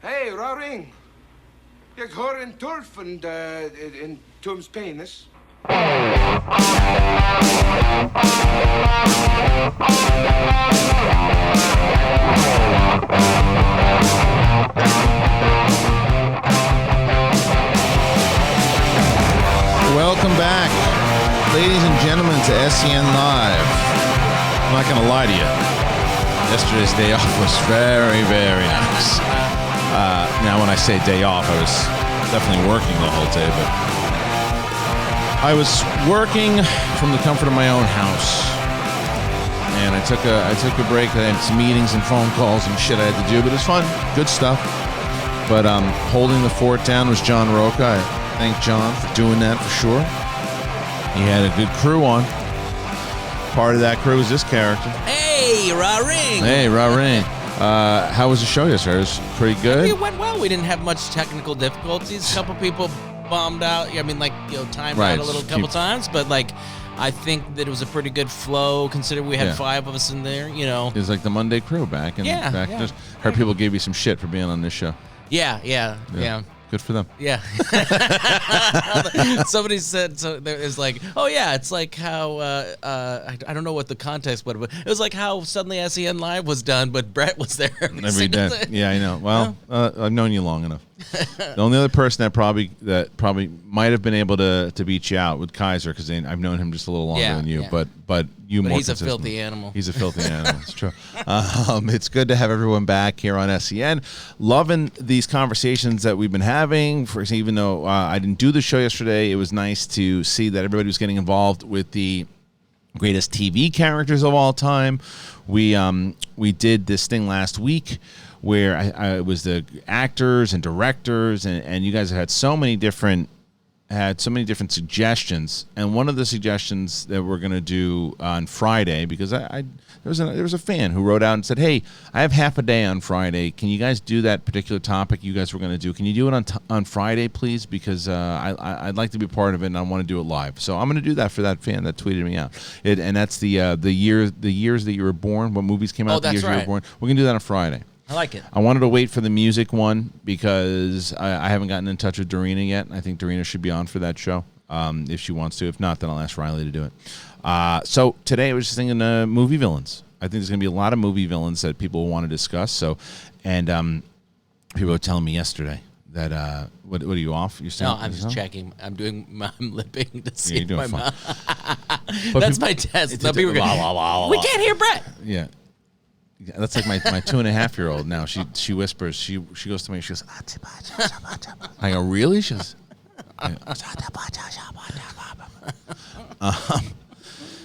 Hey, Roaring. Ik hoor een turf in Tom's penis. Welcome back, ladies and gentlemen, to SEN Live. I'm not going to lie to you. Yesterday's day off was very, very nice. Now, when I say day off, I was definitely working the whole day, but I was working from the comfort of my own house. And I took a break. I had some meetings and phone calls and shit I had to do, but it was fun. Good stuff. But holding the fort down was John Roca. I thank John for doing that for sure. He had a good crew on. Part of that crew was this character. Hey, Ra-ring. Hey, Ra-ring. How was the show yesterday? It was pretty good. It went well. We didn't have much technical difficulties. A couple people bombed out. I mean, timed out a little couple times, but I think that it was a pretty good flow considering we had 5 of us in there, It was like the Monday crew back. Just heard people gave you some shit for being on this show. Yeah. Good for them. Yeah. Somebody said, so there is it's like how, I don't know what the context was, but it was like how suddenly SEN Live was done, but Brett was there every day. Yeah, I know. Well, I've known you long enough. The only other person that probably might have been able to beat you out with Kaiser, because I've known him just a little longer than you, but you more he's a filthy animal. He's a filthy animal. It's true. It's good to have everyone back here on SEN. Loving these conversations that we've been having. Even though I didn't do the show yesterday, it was nice to see that everybody was getting involved with the greatest TV characters of all time. We did this thing last week where I was the actors and directors, and you guys had so many different suggestions. And one of the suggestions that we're going to do on Friday, because there was a fan who wrote out and said, hey, I have half a day on Friday. Can you guys do that particular topic you guys were going to do? Can you do it on Friday, please? Because I'd like to be part of it, and I want to do it live. So I'm going to do that for that fan that tweeted me out. And that's the years that you were born, what movies came out the years you were born. We're going to do that on Friday. I like it. I wanted to wait for the music one because I haven't gotten in touch with Dorina yet. I think Dorina should be on for that show if she wants to. If not, then I'll ask Riley to do it. So today I was just thinking movie villains. I think there's going to be a lot of movie villains that people want to discuss. So, and people were telling me yesterday that what are you off? You're no, I'm just checking. I'm lipping to see my mouth. That's my test. We can't hear Brett. Yeah. That's like my 2.5-year-old now. She whispers. She goes to me. She goes, I go, really? She goes,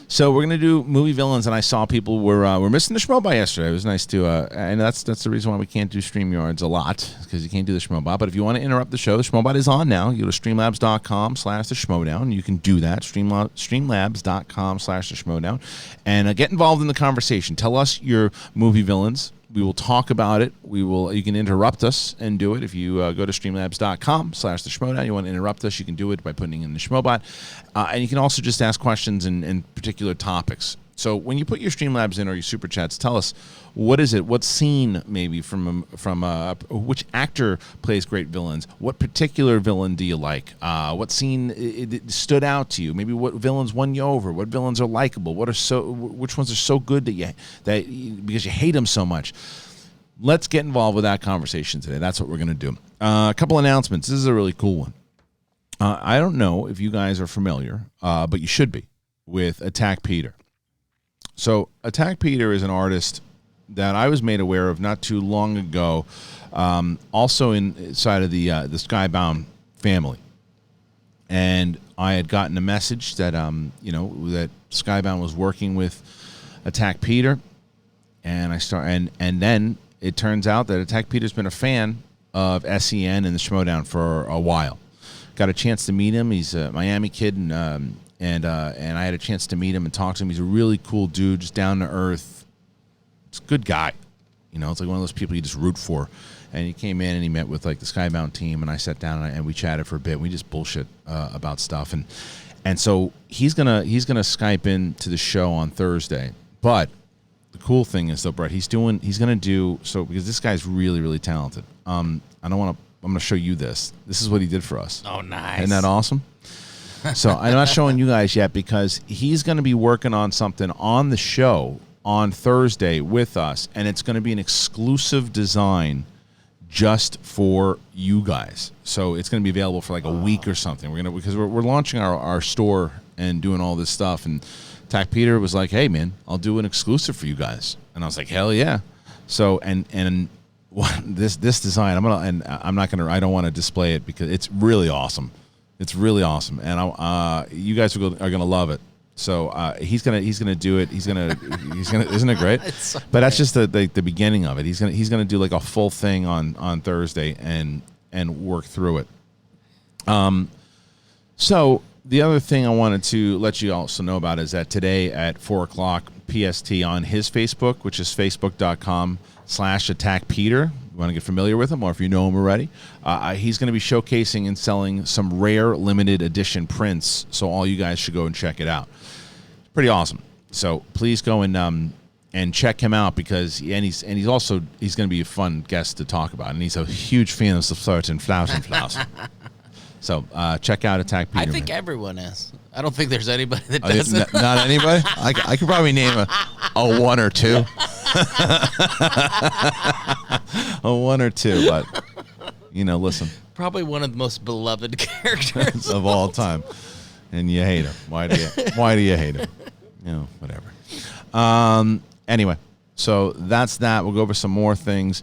so we're gonna do movie villains, and I saw people were missing the Schmoebot yesterday. It was nice to, and that's the reason why we can't do StreamYards a lot, because you can't do the Schmoebot. But if you want to interrupt the show, the Schmoebot is on now. You go to streamlabs.com/theschmoedown. You can do that. Streamlabs.com/theschmoedown, and get involved in the conversation. Tell us your movie villains. We will talk about it. You can interrupt us and do it. If you go to streamlabs.com/theschmoedown, you want to interrupt us, you can do it by putting in the Schmoebot. And you can also just ask questions in particular topics. So when you put your Streamlabs in or your Super Chats, tell us, what is it? What scene maybe from which actor plays great villains? What particular villain do you like? What scene it stood out to you? Maybe what villains won you over? What villains are likable? Which ones are so good that because you hate them so much? Let's get involved with that conversation today. That's what we're going to do. A couple announcements. This is a really cool one. I don't know if you guys are familiar, but you should be, with Attack Peter. So Attack Peter is an artist that I was made aware of not too long ago, also inside of the Skybound family. And I had gotten a message that that Skybound was working with Attack Peter, and then it turns out that Attack Peter's been a fan of SEN and the Schmoedown for a while. Got a chance to meet him. He's a Miami kid, and I had a chance to meet him and talk to him. He's a really cool dude, just down to earth. It's a good guy. It's like one of those people you just root for. And he came in and he met with the Skybound team, and I sat down and we chatted for a bit. We just bullshit about stuff, and so he's gonna Skype in to the show on Thursday. But the cool thing is though, Brett, he's going to do so because this guy's really, really talented. I'm going to show you this. This is what he did for us. Oh, nice. Isn't that awesome? So I'm not showing you guys yet because he's going to be working on something on the show on Thursday with us, and it's going to be an exclusive design just for you guys. So it's going to be available for like a week or something. Because we're launching our store and doing all this stuff, and Tack Peter was like, "Hey man, I'll do an exclusive for you guys," and I was like, "Hell yeah!" So and this design, I don't want to display it because it's really awesome. It's really awesome, and you guys are gonna love it. So he's gonna do it. He's gonna isn't it great? So but that's just the beginning of it. He's gonna do like a full thing on Thursday and work through it. So the other thing I wanted to let you also know about is that today at 4:00 PST on his Facebook, which is facebook.com/attackpeter. You want to get familiar with him, or if you know him already, he's going to be showcasing and selling some rare limited edition prints. So all you guys should go and check it out. It's pretty awesome. So please go and check him out because he's going to be a fun guest to talk about, and he's a huge fan of certain Flausen. So check out Attack Peter. I think everyone is. I don't think there's anybody that doesn't. Not anybody? I could probably name a one or two. A one or two, but listen. Probably one of the most beloved characters of all time, and you hate him. Why do you hate him? Whatever. Anyway, so that's that. We'll go over some more things.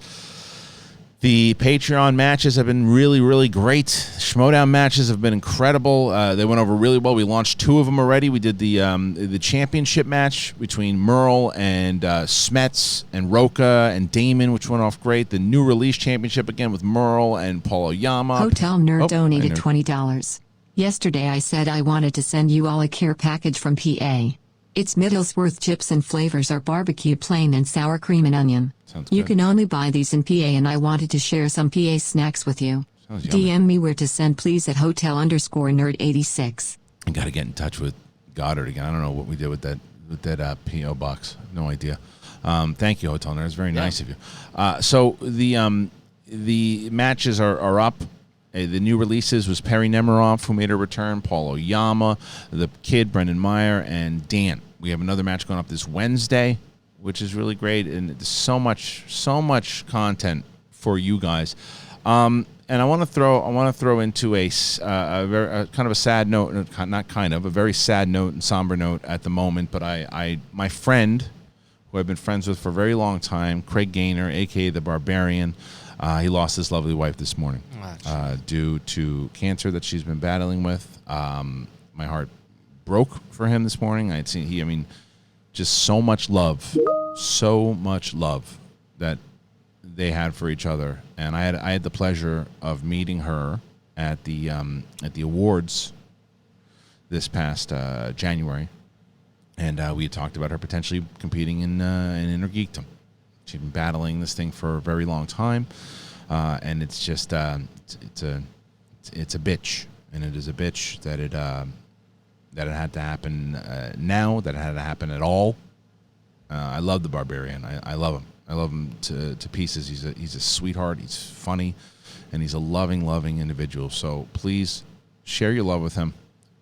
The Patreon matches have been really, really great. Schmoedown matches have been incredible. They went over really well. We launched 2 of them already. We did the championship match between Merle and Smets and Roca and Damon, which went off great. The new release championship again with Merle and Paul Oyama. Hotel Nerd donated $20. Yesterday I said I wanted to send you all a care package from PA. Its Middlesworth chips and flavors are barbecue, plain and sour cream and onion. You can only buy these in PA, and I wanted to share some PA snacks with you. DM me where to send, please, at hotel_nerd86. I got to get in touch with Goddard again. I don't know what we did with that PO box. No idea. Thank you, Hotel Nerd. It's very nice of you. So the matches are up. The new releases was Perry Nemiroff, who made a return, Paul Oyama, the kid, Brendan Meyer, and Dan. We have another match going up this Wednesday, which is really great, and there's so much content for you guys. And I want to throw into a very kind of a sad note, a very sad note and somber note at the moment. But my friend, who I've been friends with for a very long time, Craig Gaynor, aka the Barbarian, he lost his lovely wife this morning due to cancer that she's been battling with. My heart broke for him this morning. Just so much love that they had for each other, and I had the pleasure of meeting her at the awards this past January, and we had talked about her potentially competing in Inner Geekdom. She's been battling this thing for a very long time, and it's just it's a bitch, and it is a bitch that it had to happen now, that it had to happen at all. I love the Barbarian. I love him. I love him to pieces. He's a sweetheart. He's funny, and he's a loving individual. So please share your love with him.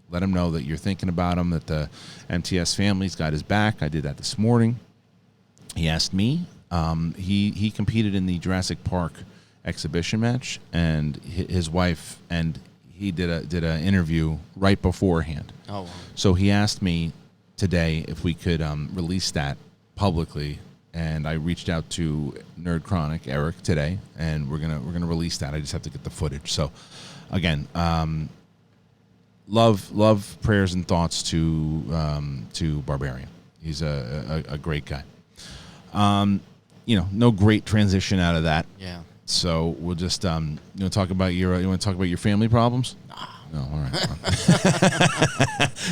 Let him know that you're thinking about him, that the MTS family's got his back. I did that this morning. He asked me. He competed in the Jurassic Park exhibition match, and his wife, and he did an interview right beforehand. Oh, wow. So he asked me today if we could release that publicly, and I reached out to Nerd Chronic Eric today, and we're gonna release that. I just have to get the footage. So again, love, prayers, and thoughts to Barbarian. He's a great guy. No great transition out of that. Yeah. So we'll just talk about you want to talk about your family problems? No, all right.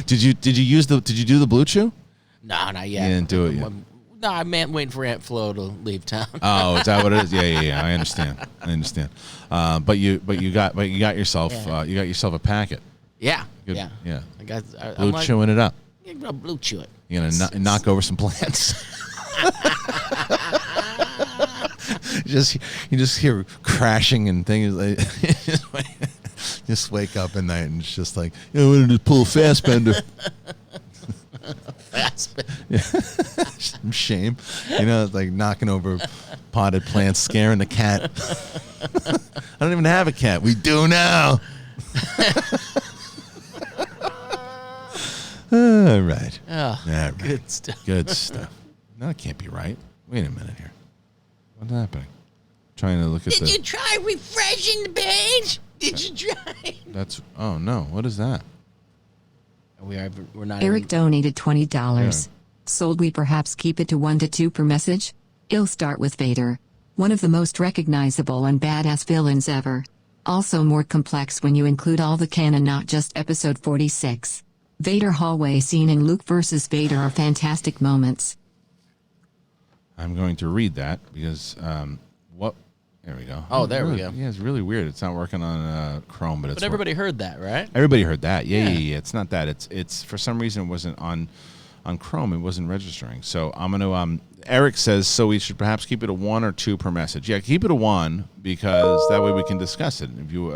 Did you do the Blue Chew? No, not yet. You didn't do it yet. No, I meant waiting for Aunt Flo to leave town. Oh, is that what it is? Yeah. I understand. But you got yourself a packet. Yeah. Good. Yeah. Blue Chewing it up. Blue Chew it. You're gonna knock over some plants. You just hear crashing and things like. Just wake up at night and it's just like, I wanted to pull a fast bender. Some shame. It's like knocking over potted plants, scaring the cat. I don't even have a cat. We do now. All right. Oh, right. Good stuff. Good stuff. No, it can't be right. Wait a minute here. What's happening? Trying to look at Did you try refreshing the page? Did you try? Oh no, what is that? We're not. Eric donated $20. Yeah. Sold we perhaps keep it to 1 to 2 per message? I'll start with Vader. One of the most recognizable and badass villains ever. Also more complex when you include all the canon, not just episode 46. Vader hallway scene and Luke versus Vader are fantastic moments. I'm going to read that because there we go. Oh, there we go. Yeah, it's really weird. It's not working on Chrome, but everybody heard that, right? Everybody heard that. Yeah. It's not that. It's for some reason it wasn't on Chrome. It wasn't registering. So I'm gonna. Eric says so. We should perhaps keep it a 1 or 2 per message. Yeah, keep it a 1 because that way we can discuss it. If you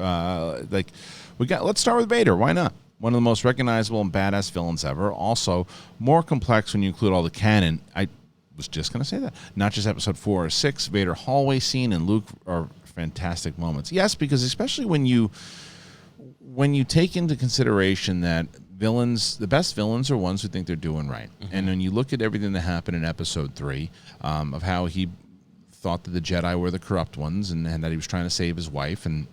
let's start with Vader. Why not? One of the most recognizable and badass villains ever. Also more complex when you include all the canon. I was just going to say that. Not just episode 4 or 6, Vader hallway scene and Luke are fantastic moments. Yes, because especially when you take into consideration that the best villains are ones who think they're doing right. Mm-hmm. And when you look at everything that happened in episode 3, of how he thought that the Jedi were the corrupt ones and that he was trying to save his wife and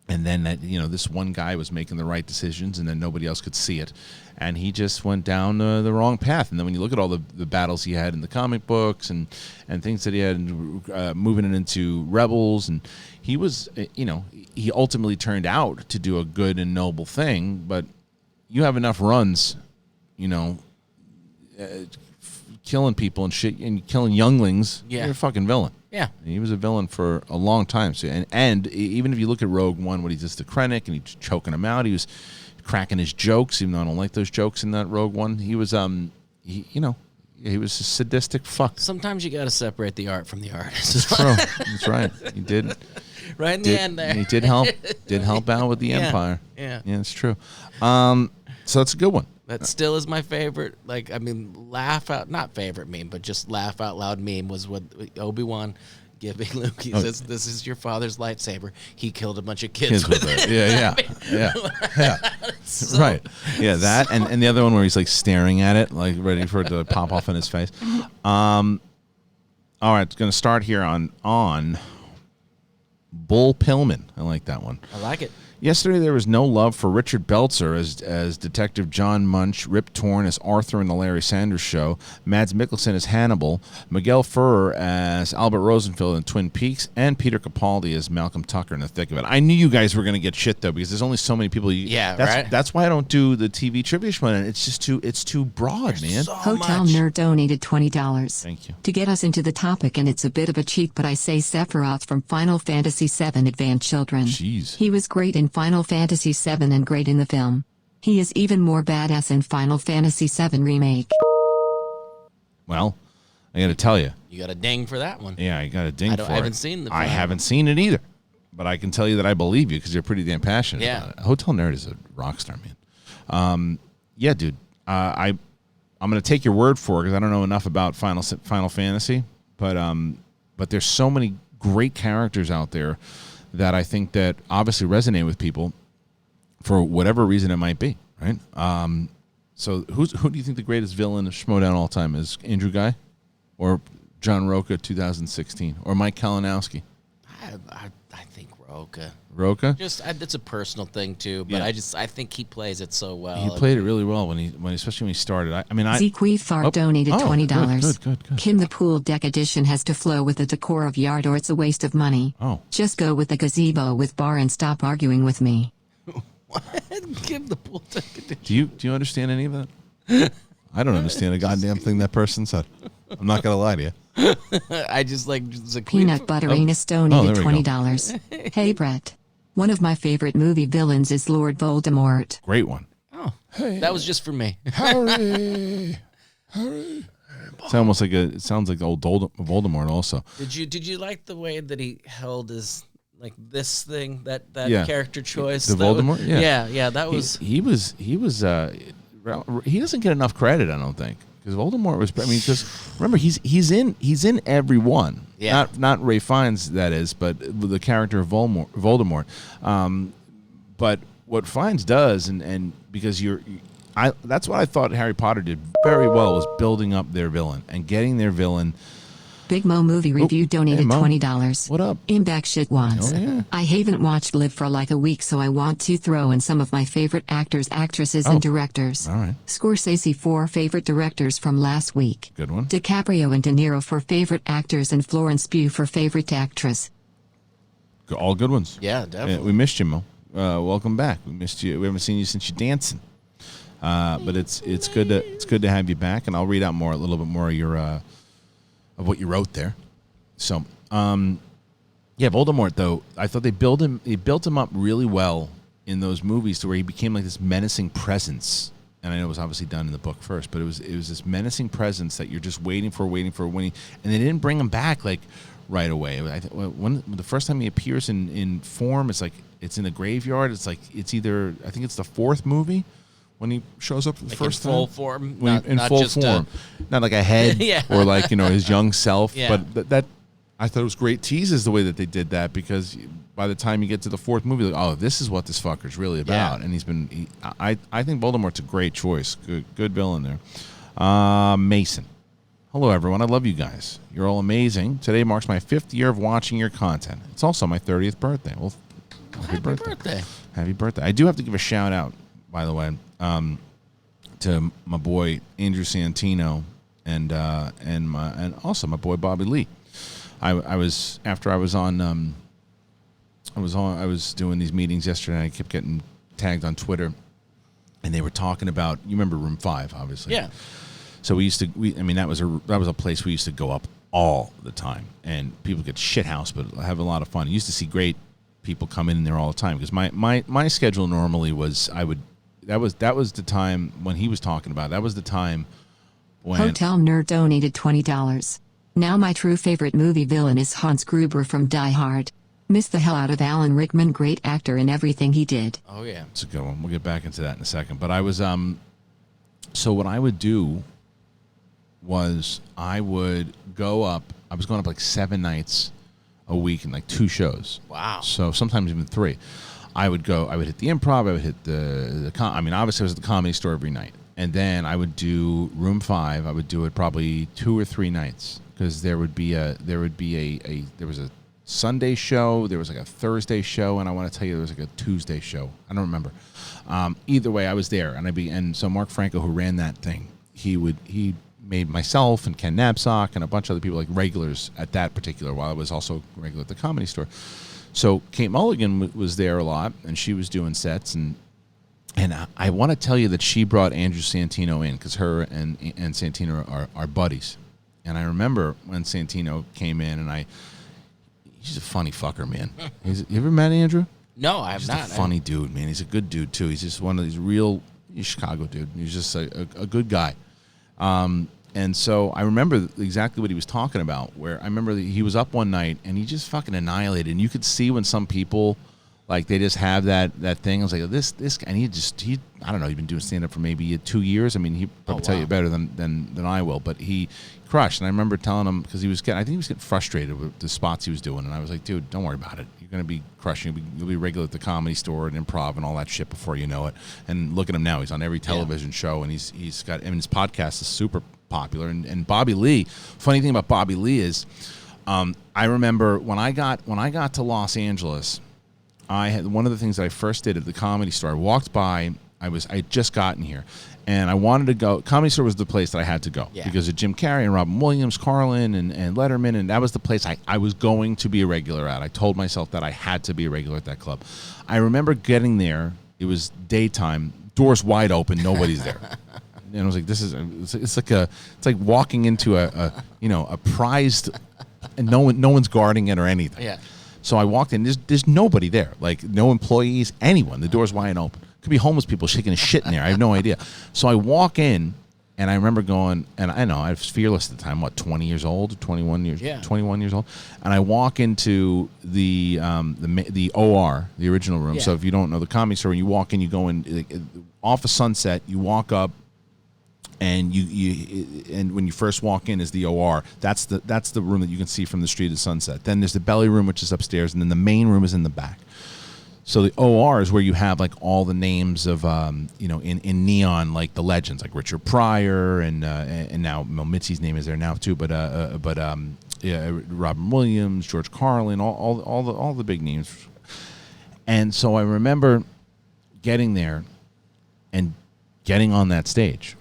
then that this one guy was making the right decisions and then nobody else could see it, and he just went down the wrong path. And then when you look at all the battles he had in the comic books and things that he had moving it into Rebels, and he was he ultimately turned out to do a good and noble thing. But you have enough runs, killing people and shit and killing younglings. Yeah. You're a fucking villain. Yeah, he was a villain for a long time. So, and even if you look at Rogue One, when he does the Krennic and he's choking him out, he was cracking his jokes. Even though I don't like those jokes in that Rogue One, he was he was a sadistic fuck. Sometimes you got to separate the art from the artist. That's true. That's right. He did. Right in the end there. He did help out with the Empire. Yeah, it's true. So that's a good one. That still is my favorite. Laugh out, not favorite meme, but just laugh out loud meme was what Obi-Wan giving Luke. He says, "This is your father's lightsaber. He killed a bunch of kids with it." Yeah. So, right. Yeah, that and the other one where he's like staring at it, like ready for it to pop off in his face. All right, it's going to start here on Bull Pillman. I like that one. I like it. Yesterday, there was no love for Richard Belzer as Detective John Munch, Rip Torn as Arthur in the Larry Sanders Show, Mads Mikkelsen as Hannibal, Miguel Ferrer as Albert Rosenfeld in Twin Peaks, and Peter Capaldi as Malcolm Tucker in The Thick of It. I knew you guys were going to get shit, though, because there's only so many people. That's why I don't do the TV trivia show. It's just too broad, man. So Hotel Nerd donated $20. Thank you. To get us into the topic, and it's a bit of a cheat, but I say Sephiroth from Final Fantasy VII Advanced Children. Jeez. He was great in Final Fantasy VII and great in the film. He is even more badass in Final Fantasy VII Remake. Well, I got to tell you. You got a ding for that one. Yeah, I got a ding for it. I haven't seen the film. I haven't seen it either. But I can tell you that I believe you because you're pretty damn passionate about it. Hotel Nerd is a rock star, man. Yeah, dude. I'm going to take your word for it because I don't know enough about Final Fantasy. But there's so many great characters out there that I think that obviously resonate with people for whatever reason it might be, right? So who do you think the greatest villain of Schmoedown all time is? Andrew Guy or John Roca 2016 or Mike Kalinowski? I think Roca. Roca? It's a personal thing too, but I think he plays it so well. He played it really well especially when he started. Zequee Fart donated $20. Good. Kim the Pool Deck Edition has to flow with the decor of Yard or it's a waste of money. Oh. Just go with the gazebo with bar and stop arguing with me. What? Kim the Pool Deck Edition. Do you understand any of that? I don't understand a goddamn thing that person said. I'm not going to lie to you. I just like Zequee. Peanut Butter Anus donated $20. Hey, Brett. One of my favorite movie villains is Lord Voldemort. Great one. Oh, hey, that was just for me. Harry. It's almost like it sounds like the old Voldemort also. Did you like the way that he held his like this thing that character choice? The Voldemort? Yeah, that was he doesn't get enough credit, I don't think. Because Voldemort was, because remember he's in every one. Yeah. Not Ralph Fiennes, that is, but the character of Voldemort. But what Fiennes does, and because that's what I thought Harry Potter did very well, was building up their villain and getting their villain. Big Mo Movie Review donated $20. What up? In back shit wants. Oh, yeah. I haven't watched Live for like a week, so I want to throw in some of my favorite actors, actresses, and directors. All right. Scorsese 4 favorite directors from last week. Good one. DiCaprio and De Niro for favorite actors, and Florence Pugh for favorite actress. All good ones. Yeah, definitely. We missed you, Mo. Welcome back. We missed you. We haven't seen you since you're dancing. But it's good to have you back, and I'll read out a little bit more of your of what you wrote there. So, Voldemort though, I thought they built him up really well in those movies to where he became like this menacing presence. And I know it was obviously done in the book first, but it was this menacing presence that you're just waiting for when and they didn't bring him back like right away. When the first time he appears in form, it's like it's in the graveyard. It's like it's either, I think it's the fourth movie when he shows up for the first in full time. form, In full form, not like a head or like his young self. Yeah. But that I thought it was great teases the way that they did that, because by the time you get to the fourth movie, like, oh, this is what this fucker's really about. Yeah. And I think Voldemort's a great choice. Good villain there. Mason. Hello, everyone. I love you guys. You're all amazing. Today marks my 5th year of watching your content. It's also my 30th birthday. Well, happy birthday. Happy birthday. I do have to give a shout out, by the way, to my boy Andrew Santino and also my boy Bobby Lee. I was doing these meetings yesterday, and I kept getting tagged on Twitter, and they were talking about, you remember Room 5, obviously. Yeah. So that was a place we used to go up all the time, and people get shithoused, but have a lot of fun. I used to see great people come in there all the time, because my schedule normally was that was the time when he was talking about. That was the time when Hotel Nerd donated $20. Now my true favorite movie villain is Hans Gruber from Die Hard. Miss the hell out of Alan Rickman, great actor in everything he did. Oh yeah, it's a good one. We'll get back into that in a second. But I was so what I would do was I would go up. I was going up like 7 nights a week and like 2 shows. Wow. So sometimes even 3. I would hit the Improv. I would hit obviously I was at the Comedy Store every night. And then I would do Room 5. I would do it probably 2 or 3 nights, because there was a Sunday show, there was like a Thursday show, and I want to tell you there was like a Tuesday show. I don't remember. Either way, I was there, and so Mark Franco, who ran that thing, he made myself and Ken Knapsack and a bunch of other people like regulars at that particular, while I was also regular at the Comedy Store. So Kate Mulligan was there a lot, and she was doing sets, and I want to tell you that she brought Andrew Santino in, because her and Santino are buddies. And I remember when Santino came in, and he's a funny fucker, man. You ever met Andrew? No, I have not. He's a funny dude, man. He's a good dude, too. He's just one of these he's a Chicago dude. He's just a good guy. And so I remember exactly what he was talking about, where I remember that he was up one night, and he just fucking annihilated. And you could see when some people, like, they just have that thing. I was like, this guy, and he I don't know, he'd been doing stand-up for maybe 2 years. I mean, he probably tell you better than I will, but he crushed. And I remember telling him, because I think he was getting frustrated with the spots he was doing, and I was like, dude, don't worry about it. You're going to be crushing. You'll be regular at the Comedy Store and Improv and all that shit before you know it. And look at him now. He's on every television show, and he's got, his podcast is super popular. And Bobby Lee, funny thing about Bobby Lee is, I remember when I got to Los Angeles, I had one of the things that I first did at the Comedy Store. I walked by. I had just gotten here, and I wanted to go. Comedy Store was the place that I had to go because of Jim Carrey and Robin Williams, Carlin, and Letterman, and that was the place I was going to be a regular at. I told myself that I had to be a regular at that club. I remember getting there. It was daytime, doors wide open, nobody's there. And I was like, it's like walking into a prized, and no one's guarding it or anything. Yeah. So I walked in. There's nobody there, like no employees, anyone. The door's wide open. Could be homeless people shaking a shit in there. I have no idea. So I walk in, And I remember going, and I know I was fearless at the time. What, 20 years old, 21 years, 21 years old. And I walk into the OR, the original room. So if you don't know the Comedy Store, when you walk in, you go in off of Sunset. You walk up, and and when you first walk in is the OR. That's the room that you can see from the street at Sunset. Then there's the belly room, which is upstairs, and then the main room is in the back. So the OR is where you have like all the names of in neon, like the legends, like Richard Pryor and now Mitzi's name is there now too, but Robin Williams, George Carlin, all the big names. And so I remember getting there and getting on that stage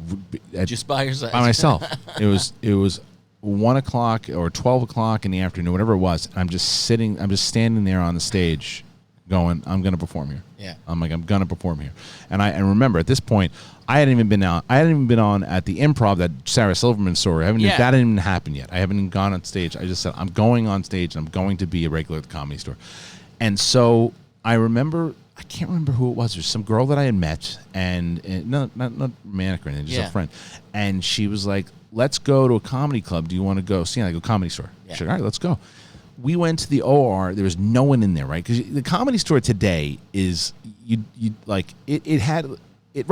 just by yourself, by myself. It was 1 o'clock or 12 o'clock in the afternoon, whatever it was. I'm just standing there on the stage, going, I'm going to perform here. Yeah. I'm going to perform here. And I remember at this point, I hadn't even been on at the Improv, that Sarah Silverman story. That hadn't even happened yet. I haven't even gone on stage. I just said, I'm going on stage, and I'm going to be a regular at the Comedy Store. And so I remember, I can't remember who it was. There's some girl that I had met, and not romantic or anything, just a friend. And she was like, let's go to a comedy club. Do you want to go see? And I go, Comedy Store. Yeah. She's like, all right, let's go. We went to the OR. There was no one in there, right? Because the Comedy Store today is right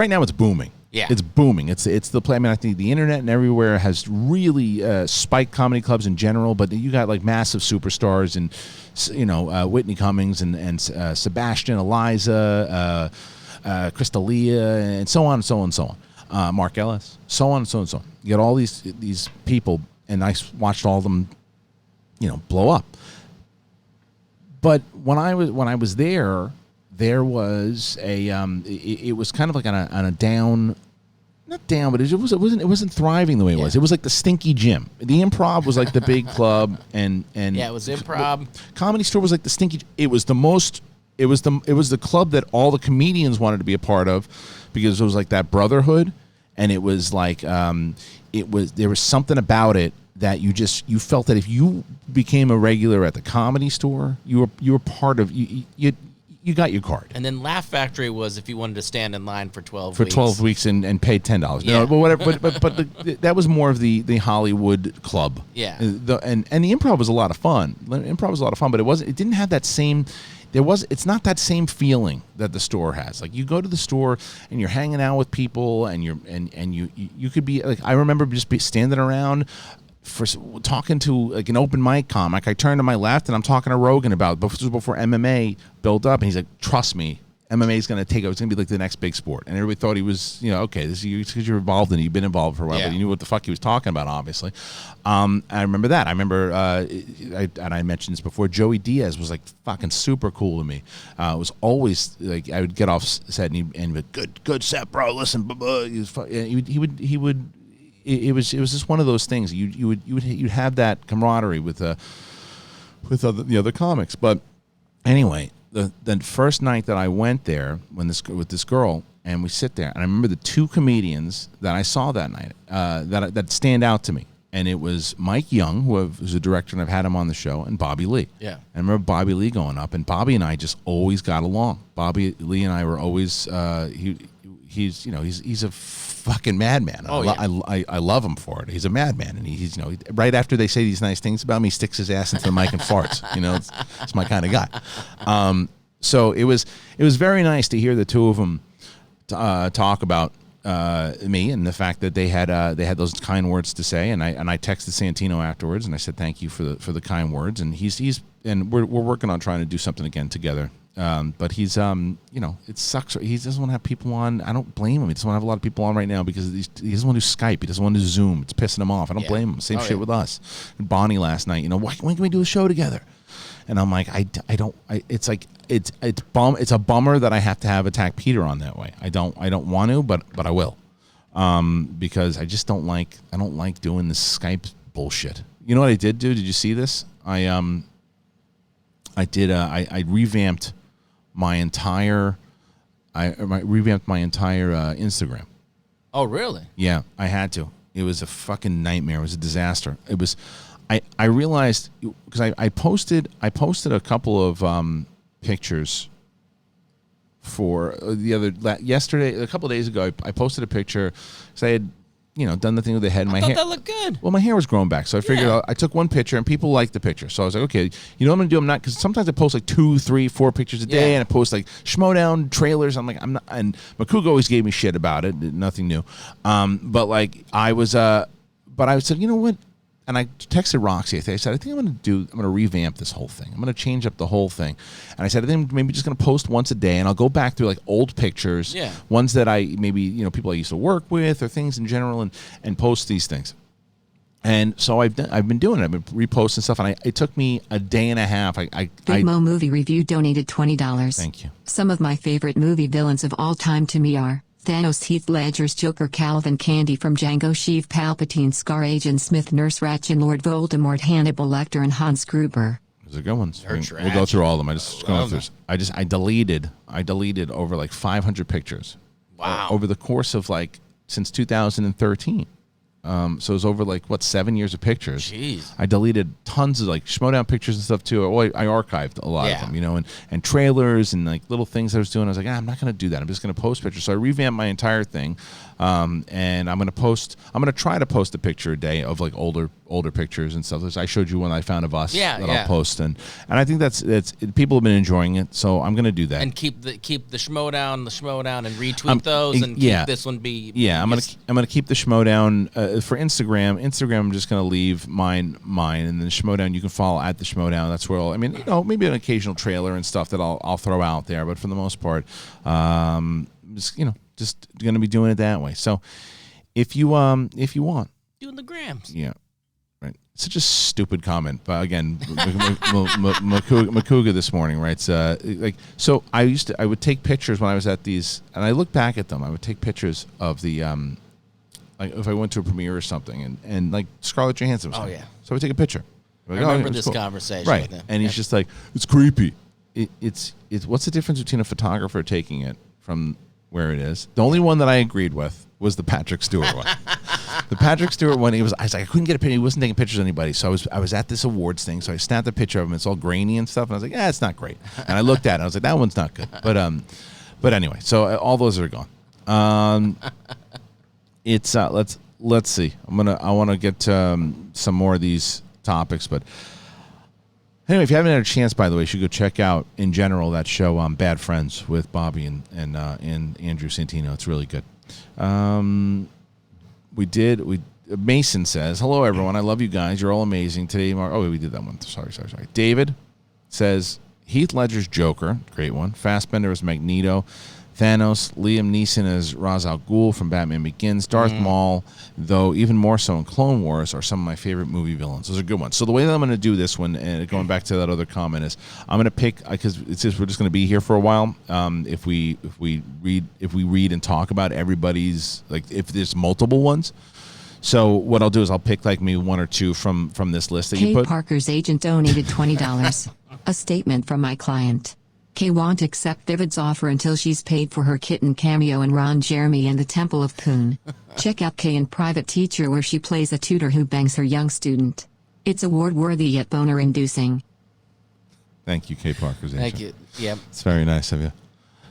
now it's booming. Yeah, it's booming. It's the play. I mean, I think the internet and everywhere has really spiked comedy clubs in general. But you got like massive superstars and Whitney Cummings and Sebastian, Eliza, Crystalia, and so on and so on and so on. Mark Ellis, so on and so on and so on. You got all these people, and I watched all of them, blow up. But when I was there was it was kind of like on a down, not down, but it wasn't thriving the way it was. It was like the stinky gym. The Improv was like the big club, and it was Improv. Comedy Store was like the stinky. It was the club that all the comedians wanted to be a part of, because it was like that brotherhood, and it was like there was something about it that you felt that if you became a regular at the Comedy Store, you were part of you got your card. And then Laugh Factory was if you wanted to stand in line for 12 weeks. For 12 weeks and pay $10. Yeah. No, but whatever. But that was more of the Hollywood club. Yeah. And the Improv was a lot of fun. Improv was a lot of fun, but it didn't have that same. It's not that same feeling that the store has. Like, you go to the store and you're hanging out with people, and you could be like, I remember just standing around for talking to like an open mic comic. I turned to my left and I'm talking to Rogan about before MMA built up, and he's like, trust me, MMA is going to take over. It's going to be like the next big sport. And everybody thought he was, okay, this is because you're involved in it. You've been involved for a while, but you knew what the fuck he was talking about, obviously. I remember that. I remember, and I mentioned this before, Joey Diaz was like fucking super cool to me. It was always like, I would get off set and he'd be good set, bro. Listen, he would. It was just one of those things. You'd have that camaraderie with the other comics. But anyway, the first night that I went there with this girl, and we sit there, and I remember the two comedians that I saw that night that stand out to me. And it was Mike Young, who's a director, and I've had him on the show, and Bobby Lee. Yeah. I remember Bobby Lee going up, and Bobby and I just always got along. Bobby Lee and I were always he's a fucking madman. Oh, I love him for it. He's a madman, and he's right after they say these nice things about me, he sticks his ass into the mic and farts. It's my kind of guy. So it was very nice to hear the two of them talk about me and the fact that they had those kind words to say, and I texted Santino afterwards and I said thank you for the kind words, and and we're working on trying to do something again together. But he's it sucks. He doesn't want to have people on. I don't blame him. He doesn't want to have a lot of people on right now because he doesn't want to do Skype. He doesn't want to do Zoom. It's pissing him off. I don't blame him. Same shit with us. And Bonnie last night. When can we do a show together? And I'm like, it's a bummer that I have to have Attack Peter on that way. I don't want to, but I will, because I just don't like doing this Skype bullshit. You know what I did do? Did you see this? I revamped my entire Instagram. Oh, really? Yeah, I had to. It was a fucking nightmare. It was a disaster. It was. I realized because I posted a couple of pictures for yesterday, a couple of days ago. I posted a picture because I had done the thing with the head. I thought that looked good. Well, my hair was growing back, so I figured I took one picture, and people liked the picture. So I was like, okay, you know what I'm going to do? I'm not, because sometimes I post like 2, 3, 4 pictures a day, and I post like Schmoedown trailers. I'm like, I'm not, and McCoog always gave me shit about it, nothing new. But like, but I said, you know what? And I texted Roxy. I said, I think I'm going to revamp this whole thing. I'm going to change up the whole thing. And I said, I think I'm maybe just going to post once a day, and I'll go back through like old pictures, ones that I maybe, people I used to work with or things in general, and post these things. And so I've been doing it. I've been reposting stuff, and it took me a day and a half. Big Mo Movie Review donated $20. Thank you. Some of my favorite movie villains of all time to me are Thanos, Heath Ledger's Joker, Calvin Candy from Django, Sheev, Palpatine, Scar, Agent Smith, Nurse Ratched, Lord Voldemort, Hannibal Lecter, and Hans Gruber. Those are good ones. We'll go through all of them. I deleted over like 500 pictures. Wow. Over the course of like since 2013. So it was over like 7 years of pictures. Jeez. I deleted tons of like Schmoedown pictures and stuff too. I archived a lot of them, and trailers and like little things I was doing. I was like, I'm not going to do that. I'm just going to post pictures. So I revamped my entire thing, and I'm going to try to post a picture a day of like older pictures and stuff. I showed you one I found of us that I'll post, and I think that's people have been enjoying it. So I'm going to do that and keep the Schmoedown and retweet those and keep this one be. Yeah, I'm gonna keep the Schmoedown for Instagram. I'm just gonna leave mine, and then Schmoedown you can follow at the Schmoedown. That's where maybe an occasional trailer and stuff that I'll throw out there, but for the most part, just gonna be doing it that way. So if you want, doing the grams. Yeah. Right. Such a stupid comment, but again, Makuga this morning writes, so I would take pictures when I was at these, and I look back at them. I would take pictures of the, like if I went to a premiere or something, and like Scarlett Johansson was there. So I would take a picture. Like, I remember this conversation. Right, with him. and he's just like, it's creepy. It's what's the difference between a photographer taking it from where it is? The only one that I agreed with was the Patrick Stewart one. The Patrick Stewart one, I was like, I couldn't get a picture. He wasn't taking pictures of anybody. So I was at this awards thing. So I snapped a picture of him. It's all grainy and stuff. And I was like, it's not great. And I looked at it. And I was like, that one's not good. But anyway, so all those are gone. It's let's see. I want to get some more of these topics. But anyway, if you haven't had a chance, by the way, you should go check out in general that show Bad Friends with Bobby and Andrew Santino. It's really good. Mason says, hello, everyone. I love you guys. You're all amazing. Today, we did that one. Sorry. David says, Heath Ledger's Joker. Great one. Fassbender as Magneto. Thanos. Liam Neeson as Ra's al Ghul from Batman Begins. Darth Maul, though even more so in Clone Wars, are some of my favorite movie villains. Those are good ones. So the way that I'm going to do this one, and going back to that other comment, is I'm going to pick, because we're just going to be here for a while. If we read and talk about everybody's, like if there's multiple ones. So what I'll do is I'll pick like maybe one or two from this list that you put. Parker's agent donated $20. A statement from my client. Kay won't accept Vivid's offer until she's paid for her kitten cameo in Ron Jeremy and the Temple of Poon. Check out Kay in Private Teacher, where she plays a tutor who bangs her young student. It's award-worthy yet boner-inducing. Thank you, Kay Parker's agent. Thank you. Yep. It's very nice of you.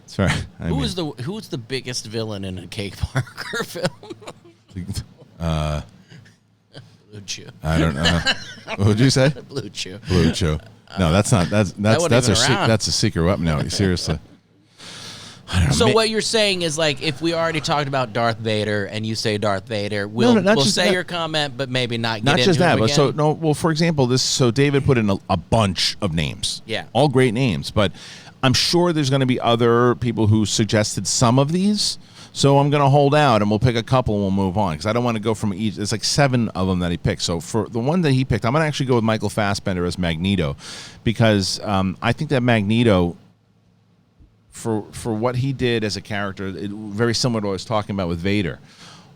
It's very. Who's the biggest villain in a Kay Parker film? Blue Chew. I don't know. What would you say? Blue Chew. Blue Chew. No, that's not. That's a secret weapon. No, seriously. I don't know. So what you're saying is, like, if we already talked about Darth Vader and you say Darth Vader, we'll say your comment, but maybe not. Not just that, but so no. Well, for example, so David put in a bunch of names. Yeah, all great names, but I'm sure there's going to be other people who suggested some of these. So I'm going to hold out, and we'll pick a couple, and we'll move on, because I don't want to go from each. There's like 7 of them that he picked. So for the one that he picked, I'm going to actually go with Michael Fassbender as Magneto, because I think that Magneto, for what he did as a character, very similar to what I was talking about with Vader,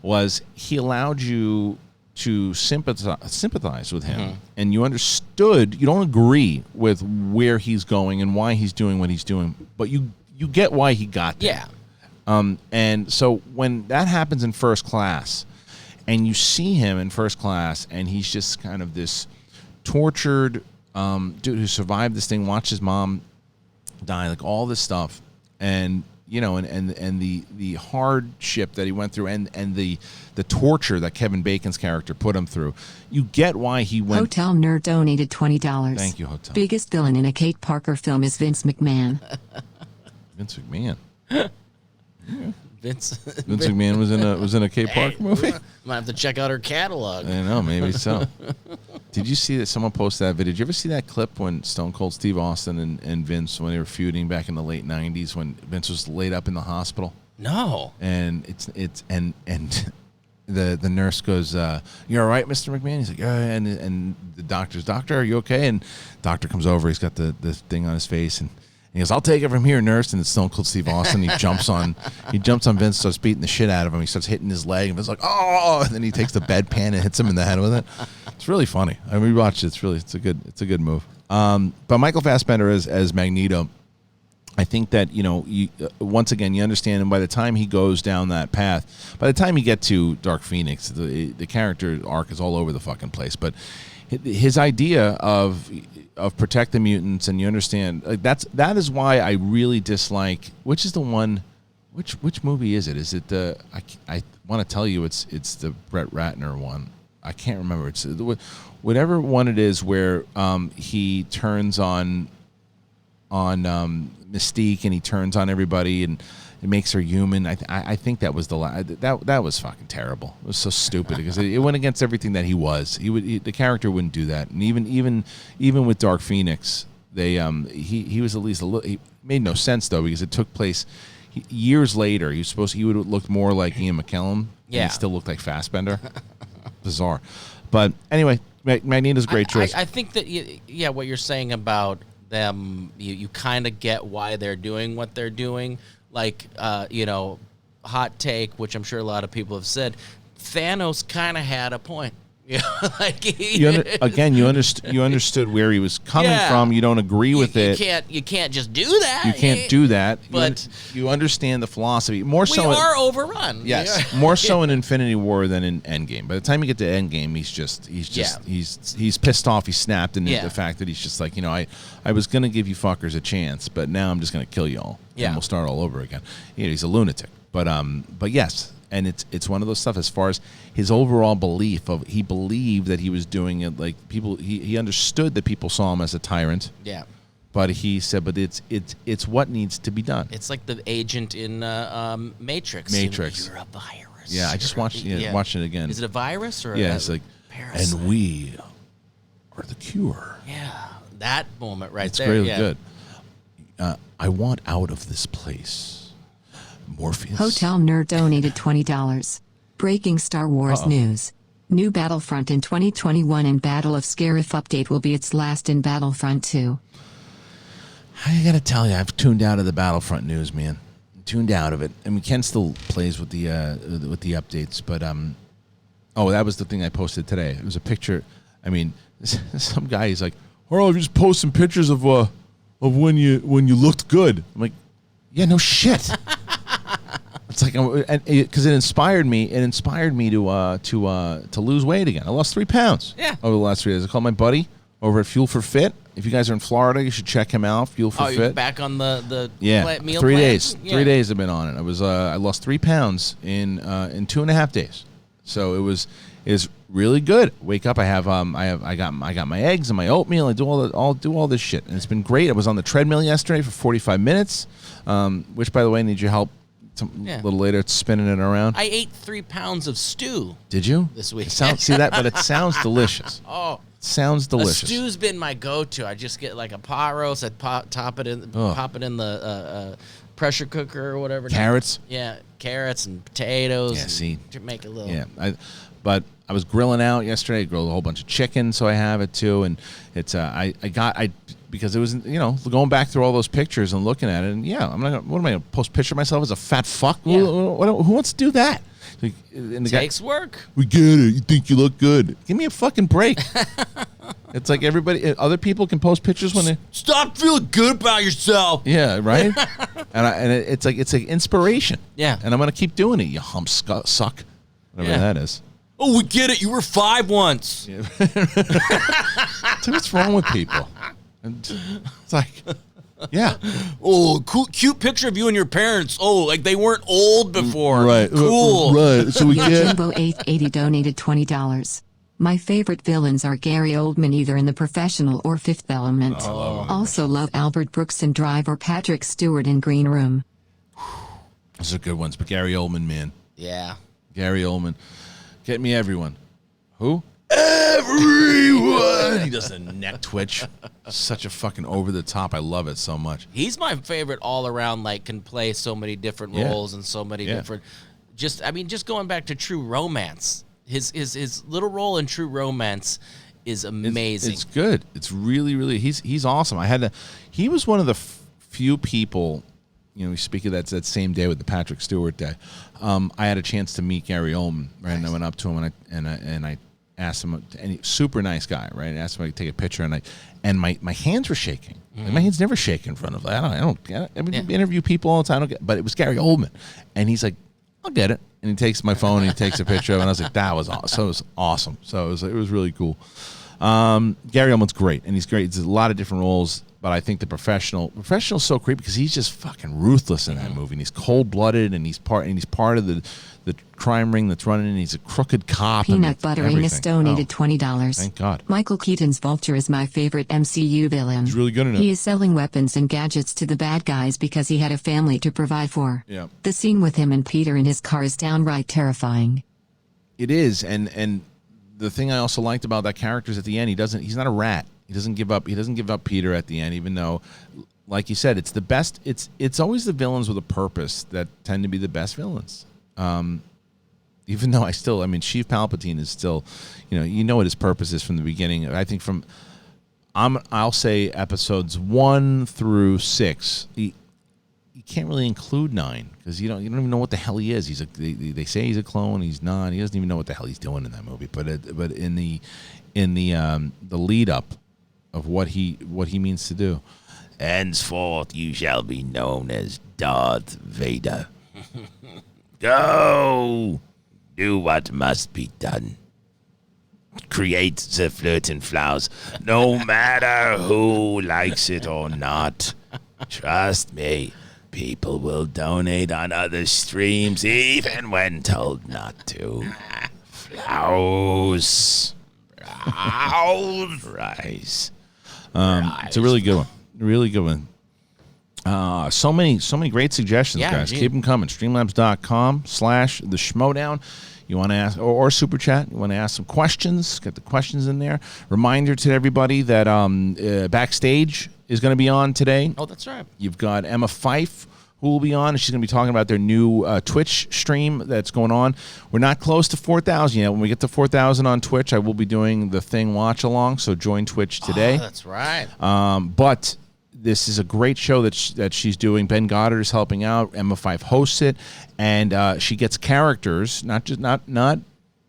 was he allowed you to sympathize with him, and you understood. You don't agree with where he's going and why he's doing what he's doing, but you get why he got there. Yeah. And so when that happens in First Class, and you see him in First Class, and he's just kind of this tortured dude who survived this thing, watched his mom die, like all this stuff, and and the hardship that he went through, and the torture that Kevin Bacon's character put him through, you get why he went. Hotel Nerd donated $20. Thank you, Hotel. Biggest villain in a Kate Parker film is Vince McMahon. Vince McMahon. Vince McMahon was in a Kate Parker movie. Might have to check out her catalog. I know, maybe so. Did you see that someone posted that video? Did you ever see that clip when Stone Cold Steve Austin and Vince, when they were feuding back in the late '90s, when Vince was laid up in the hospital? No. And the nurse goes, "You're all right, Mr. McMahon?" He's like, "Yeah." And the doctor, "Are you okay?" And doctor comes over. He's got the thing on his face, and he goes, "I'll take it from here, nurse." And it's Stone Cold Steve Austin. He jumps on Vince, starts beating the shit out of him. He starts hitting his leg, and Vince's like, "Oh!" And then he takes the bedpan and hits him in the head with it. It's really funny. I rewatched it. It's a good move. But Michael Fassbender as Magneto, I think that once again you understand, and by the time he goes down that path, by the time you get to Dark Phoenix, the character arc is all over the fucking place. But his idea of protect the mutants, and you understand that is why I really dislike. Which is the one? Which movie is it? Is it the? I want to tell you it's the Brett Ratner one. I can't remember. It's whatever one it is where he turns on Mystique, and he turns on everybody, and it makes her human. I think that was that was fucking terrible. It was so stupid because it went against everything that he was. The character wouldn't do that, and even with Dark Phoenix, he was at least a little. He made no sense though, because it took place years later. He would have looked more like Ian McKellen. Yeah, and he still looked like Fassbender. Bizarre, but anyway, Magneto's a great choice. I think that what you're saying about them, you kind of get why they're doing what they're doing. Like, hot take, which I'm sure a lot of people have said, Thanos kind of had a point. You understood where he was coming from. You don't agree with it. You can't just do that. You can't do that. But you understand the philosophy. More so, we are overrun. Yes, more so in Infinity War than in Endgame. By the time you get to Endgame, he's pissed off. He's snapped, and the fact that he's just like, I was gonna give you fuckers a chance, but now I'm just gonna kill you all. Yeah, and we'll start all over again. He's a lunatic. But yes. And it's one of those stuff as far as his overall belief of, he believed that he was doing it like people. He understood that people saw him as a tyrant. Yeah. But he said, but it's what needs to be done. It's like the agent in Matrix. Matrix. You're a virus. Yeah, I just watched it again. Is it a virus or it's like parasite? And we are the cure. Yeah, that moment right it's there. It's really good. I want out of this place. Morpheus. Hotel Nerd donated $20. Breaking Star Wars news. New Battlefront in 2021, and Battle of Scarif update will be its last in Battlefront 2. I gotta tell you, I've tuned out of the Battlefront news, man. Tuned out of it. I mean, Ken still plays with the updates, but that was the thing I posted today. It was a picture. I mean, some guy, he's like, "Harloff, you just post some pictures of when you looked good." I'm like, "Yeah, no shit." It's like, because it inspired me. It inspired me to lose weight again. I lost 3 pounds. Yeah. Over the last 3 days. I called my buddy over at Fuel for Fit. If you guys are in Florida, you should check him out. Fuel for Fit. You're back on the meal 3 plan? days. Yeah. 3 days I've been on it. I lost 3 pounds in 2.5 days. So it was really good. Wake up, I got my eggs and my oatmeal. I do all this shit, and it's been great. I was on the treadmill yesterday for 45 minutes, which, by the way, need your help. A little later, it's spinning it around. I ate 3 pounds of stew. Did you? This week. See that? But it sounds delicious. Oh, it sounds delicious. A stew's been my go-to. I just get like a pot roast. I pop it in the pressure cooker or whatever. Carrots. Yeah, carrots and potatoes. Yeah, see, to make a little. Yeah, but I was grilling out yesterday. I grilled a whole bunch of chicken, so I have it too. And it's because it was, going back through all those pictures and looking at it, and what am I gonna post a picture of myself as a fat fuck? Yeah. Who wants to do that? It takes work. We get it. You think you look good? Give me a fucking break. It's like other people can post pictures when they stop feeling good about yourself. Yeah, right. It's like inspiration. Yeah, and I'm gonna keep doing it. You hump suck, whatever that is. Oh, we get it. You were 5 once. Yeah. So what's wrong with people? And it's like, Yeah. Oh, cool, cute picture of you and your parents. Oh, like they weren't old before. Right. Cool. Right. So we get Jimbo 880 donated $20. My favorite villains are Gary Oldman either in The Professional or Fifth Element. Also love Albert Brooks in Drive or Patrick Stewart in Green Room. Those are good ones, but Gary Oldman, man. Yeah. Gary Oldman. Get me everyone. Who? Everyone! He does a neck twitch. Such a fucking over the top. I love it so much. He's my favorite all around, like, can play so many different roles and so many different. Just going back to True Romance. His little role in True Romance is amazing. It's good. It's really, really, he's awesome. He was one of the few people, you know, we speak of that same day with the Patrick Stewart day. I had a chance to meet Gary Oldman, right? Nice. And I went up to him and I asked him, and he, super nice guy, right? I asked him if I could take a picture, and my hands were shaking. Mm-hmm. Like, my hands never shake in front of. I interview people all the time. But it was Gary Oldman, and he's like, I'll get it. And he takes my phone and he takes a picture of it. And I was like, that was awesome. So it was awesome. So it was really cool. Gary Oldman's great, and he's great. There's a lot of different roles, but I think the professional's so creepy because he's just fucking ruthless in that movie. And he's cold-blooded, and he's part of the crime ring that's running, and he's a crooked cop. Peanut Butter Anus donated $20. Thank God. Michael Keaton's Vulture is my favorite MCU villain. He's really good in it. He is selling weapons and gadgets to the bad guys because he had a family to provide for. Yeah. The scene with him and Peter in his car is downright terrifying. It is, and the thing I also liked about that character is at the end he's not a rat. He doesn't give up Peter at the end, even though, like you said, it's the best. It's always the villains with a purpose that tend to be the best villains. Even though Sheev Palpatine is still, you know what his purpose is from the beginning. I think I'll say episodes 1 through 6. You can't really include 9 because you don't even know what the hell he is. They say he's a clone. He's not. He doesn't even know what the hell he's doing in that movie. But in the lead up of what he means to do, henceforth you shall be known as Darth Vader. Go, do what must be done. Create the flirting flowers, no matter who likes it or not. Trust me. People will donate on other streams even when told not to. Flowers. Rise. It's a really good one. Really good one. So many great suggestions, guys. Keep them coming. Streamlabs.com/the Schmoedown. You want to ask, or Super Chat, you want to ask some questions, get the questions in there. Reminder to everybody that Backstage is going to be on today. Oh, that's right. You've got Emma Fife, who will be on, and she's going to be talking about their new Twitch stream that's going on. We're not close to 4,000 yet. When we get to 4,000 on Twitch, I will be doing the Thing watch along, so join Twitch today. Oh, that's right. But this is a great show that she's doing. Ben Goddard is helping out. Emma Fife hosts it, and she gets characters, not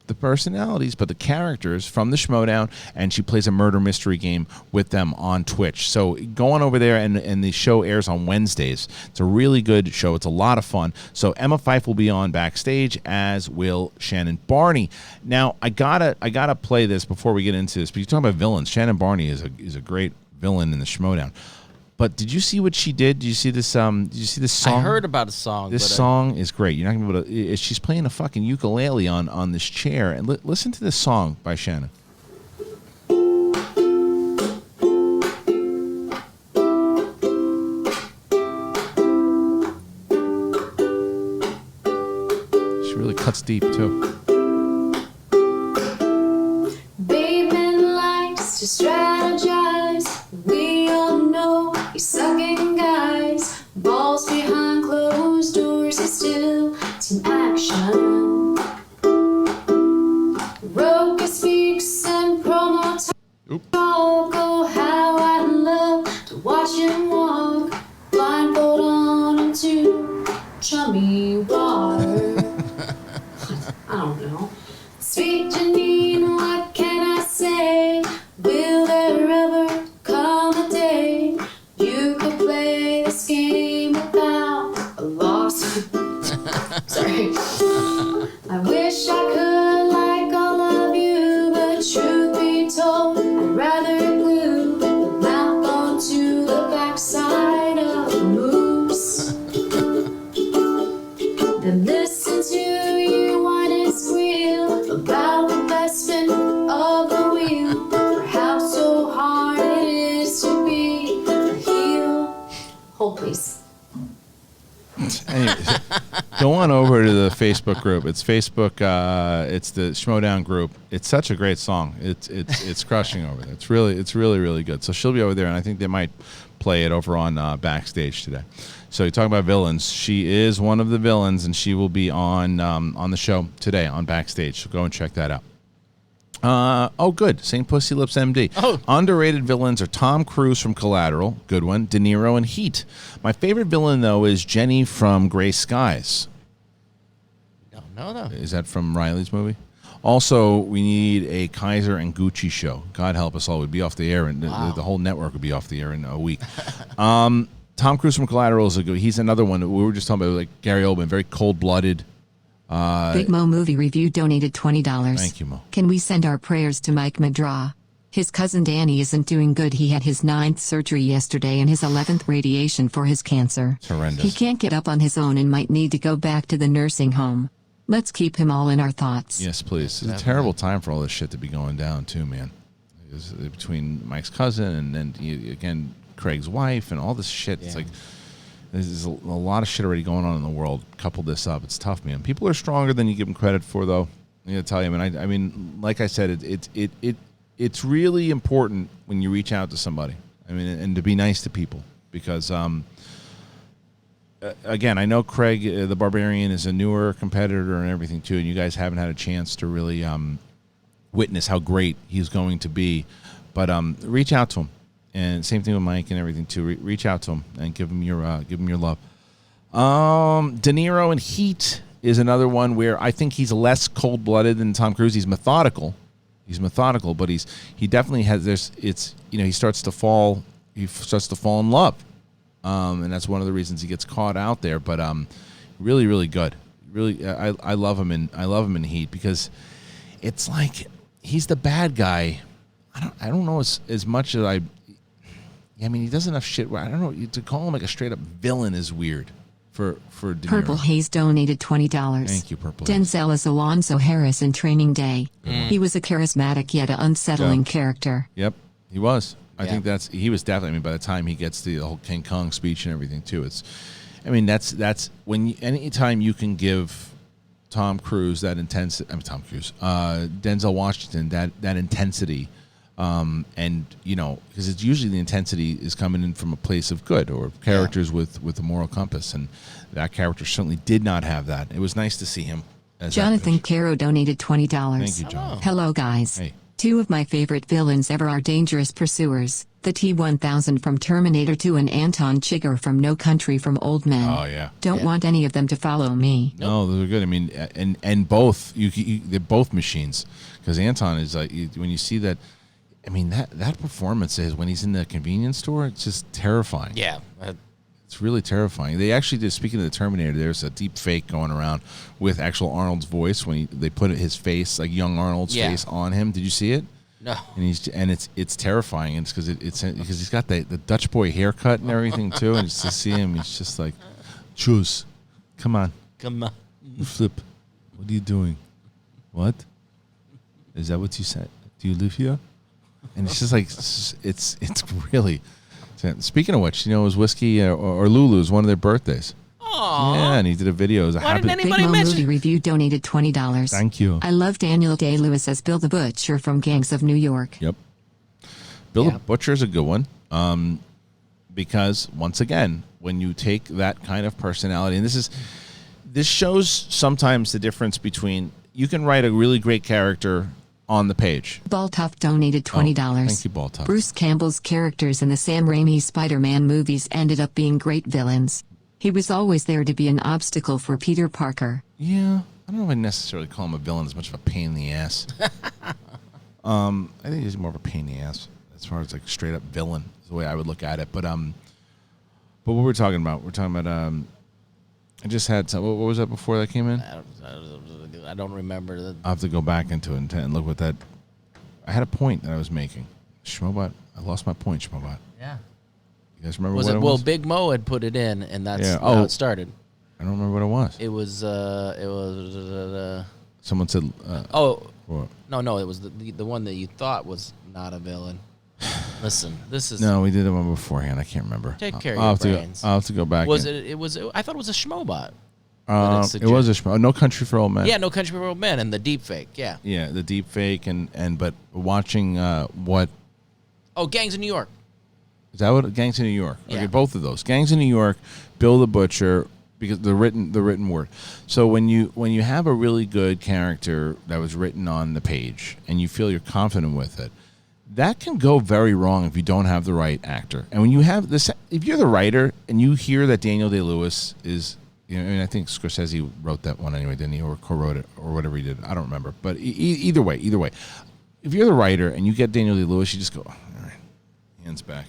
the personalities, but the characters from the Schmoedown, and she plays a murder mystery game with them on Twitch. So go on over there, and the show airs on Wednesdays. It's a really good show. It's a lot of fun. So Emma Fife will be on Backstage, as will Shannon Barney. Now I gotta play this before we get into this. But you're talking about villains. Shannon Barney is a great villain in the Schmoedown. But did you see what she did? Did you see this? Did you see this song? I heard about a song. This song is great. You're not gonna be able to. She's playing a fucking ukulele on this chair, and listen to this song by Shannon. She really cuts deep too. Bateman likes to strategize. We all know he's sucking guys. Balls behind closed doors, he's still in action. Roker speaks and promo talk. Oh, how I'd love to watch him walk. Blindfold on into chummy water. I don't know. Sweet Janine, what can I say? Will there ever come a day you could play this game without a loss? Sorry. I wish I could like all of you, but truth be told, I'd rather please. Anyway, go on over to the Facebook group. It's Facebook. It's the Schmoedown group. It's such a great song. It's crushing over there. It's really good. So she'll be over there, and I think they might play it over on Backstage today. So you talk about villains. She is one of the villains, and she will be on the show today on Backstage. So go and check that out. Good. St. Pussy Lips MD. Oh. Underrated villains are Tom Cruise from Collateral. Good one. De Niro and Heat. My favorite villain, though, is Jenny from Gray Skies. Don't know, though. Is that from Riley's movie? Also, we need a Kaiser and Gucci show. God help us all. We'd be off the air, and the whole network would be off the air in a week. Tom Cruise from Collateral is a good. He's another one. We were just talking about, like Gary Oldman, very cold-blooded. Big Mo Movie Review donated $20. Thank you, Mo. Can we send our prayers to Mike Madraw? His cousin Danny isn't doing good. He had his 9th surgery yesterday and his 11th radiation for his cancer. It's horrendous. He can't get up on his own and might need to go back to the nursing home. Let's keep him all in our thoughts. Yes, please. It's a terrible time for all this shit to be going down, too, man. It's between Mike's cousin and then, again, Craig's wife and all this shit. Yeah. It's like... There's a lot of shit already going on in the world. Couple this up, it's tough, man. People are stronger than you give them credit for, though. I gotta tell you, man. I mean, like I said, it's really important when you reach out to somebody. I mean, and to be nice to people because, again, I know Craig the Barbarian is a newer competitor and everything too, and you guys haven't had a chance to really witness how great he's going to be. But reach out to him. And same thing with Mike and everything too. Reach out to him and give him your love. De Niro in Heat is another one where I think he's less cold-blooded than Tom Cruise. He's methodical. But he definitely has he starts to fall in love. And that's one of the reasons he gets caught out there. But really, really good. Really, I love him in Heat because it's like he's the bad guy. I don't know as much as I mean, he does enough shit where I don't know, to call him like a straight up villain is weird for De Niro. Purple Haze donated $20. Thank you, Purple Denzel Haze. is Alonzo Harris in Training Day. He was a charismatic yet unsettling character. Yep, he was. I think he was definitely. I mean, by the time he gets the whole King Kong speech and everything too, that's when anytime you can give Tom Cruise that intensity. Denzel Washington that intensity. And because it's usually the intensity is coming in from a place of good or characters with a moral compass, and that character certainly did not have that. It was nice to see him. Jonathan Caro donated $20. Thank you, John. Hello, guys. Hey. 2 of my favorite villains ever are Dangerous Pursuers, the T-1000 from Terminator 2 and Anton Chigurh from No Country for Old Men. Oh yeah. Don't want any of them to follow me. No, those are good. I mean, and both they're both machines because Anton is like when you see that. I mean, that performance is when he's in the convenience store, it's just terrifying. Yeah. It's really terrifying. They actually did, speaking of the Terminator, there's a deep fake going around with actual Arnold's voice when they put his face, like young Arnold's face on him. Did you see it? No. And it's terrifying. And it's because he's got the Dutch boy haircut and everything too. And just to see him, he's just like, choose. Come on. Flip. What are you doing? What? Is that what you said? Do you live here? And it's just like it's really. Speaking of which, it was Whiskey or Lulu's one of their birthdays. Aww. Yeah, and he did a video. Why didn't anybody Big Mo mention? Movie Review donated $20. Thank you. I love Daniel Day-Lewis as Bill the Butcher from Gangs of New York. Yep. Bill the Butcher is a good one. Because once again, when you take that kind of personality, and this shows sometimes the difference between you can write a really great character on the page. Baltoff donated $20. Thank you, Baltoff. Bruce Campbell's characters in the Sam Raimi Spider-Man movies ended up being great villains. He was always there to be an obstacle for Peter Parker. Yeah, I don't know if I necessarily call him a villain as much of a pain in the ass. I think he's more of a pain in the ass as far as like straight up villain is the way I would look at it. But what we're talking about, I just had some. What was that before that came in? I don't remember. I'll have to go back into it and look what that. I had a point that I was making. Schmoebot. I lost my point, Schmoebot. Yeah. You guys remember Was what it? it Well, was? Big Mo had put it in, and that's Yeah. how it started. I don't remember what it was. It was. Someone said. Oh. What? No. It was the one that you thought was not a villain. Listen, this is No, we did one beforehand. I can't remember. Take care of your brains. I'll have to go back. Was it? It was. I thought it was a Schmoebot. It was a Schmo. No Country for Old Men. Yeah, No Country for Old Men and the deep fake. Yeah. Yeah, the deep fake but watching what? Oh, Gangs of New York. Is that what Gangs of New York? Yeah. Okay, both of those. Gangs of New York, Bill the Butcher, because the written word. So when you have a really good character that was written on the page and you feel you're confident with it, that can go very wrong if you don't have the right actor. And when you have this, if you're the writer and you hear that Daniel Day-Lewis is, I mean, I think Scorsese wrote that one anyway, didn't he, or co-wrote it, or whatever he did. I don't remember. But either way, if you're the writer and you get Daniel Day-Lewis, you just go, all right, hands back.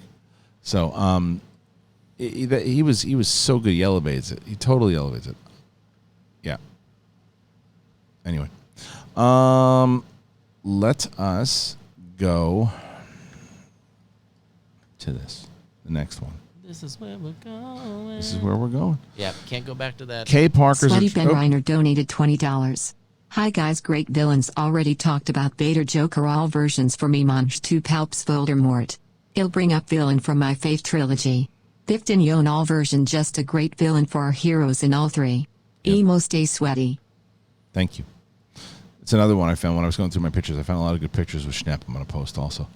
So he was so good. He elevates it. He totally elevates it. Yeah. Anyway, let us go to the next one. This is where we're going. Yeah, can't go back to that. K. Parker's. Sweaty Ben Reiner donated $20. Hi guys, great villains. Already talked about Vader, Joker, all versions for me. Monch 2 Palps Voldemort. He'll bring up villain from my Faith trilogy. 15 Yon all version, just a great villain for our heroes in all three. Yep. Emo stay sweaty. Thank you. It's another one I found when I was going through my pictures. I found a lot of good pictures with Schnepp. I'm going to post also.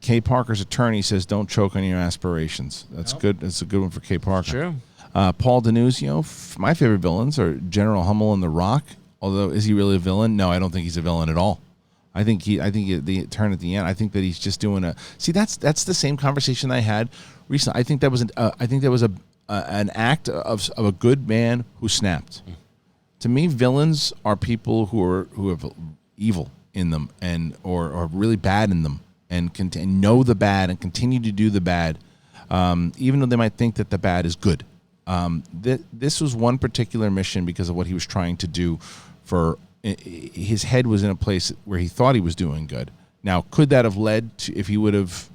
K. Parker's attorney says, don't choke on your aspirations. That's good. That's a good one for K. Parker. True. Paul Denuzio, my favorite villains are General Hummel and The Rock. Although, is he really a villain? No, I don't think he's a villain at all. I think the turn at the end. I think that he's just doing a. See, that's the same conversation I had recently. I think that was an act of a good man who snapped. To me, villains are people who have evil in them or are really bad in them and know the bad and continue to do the bad, even though they might think that the bad is good. This was one particular mission because of what he was trying to do. His head was in a place where he thought he was doing good. Now, could that have led to, if he would have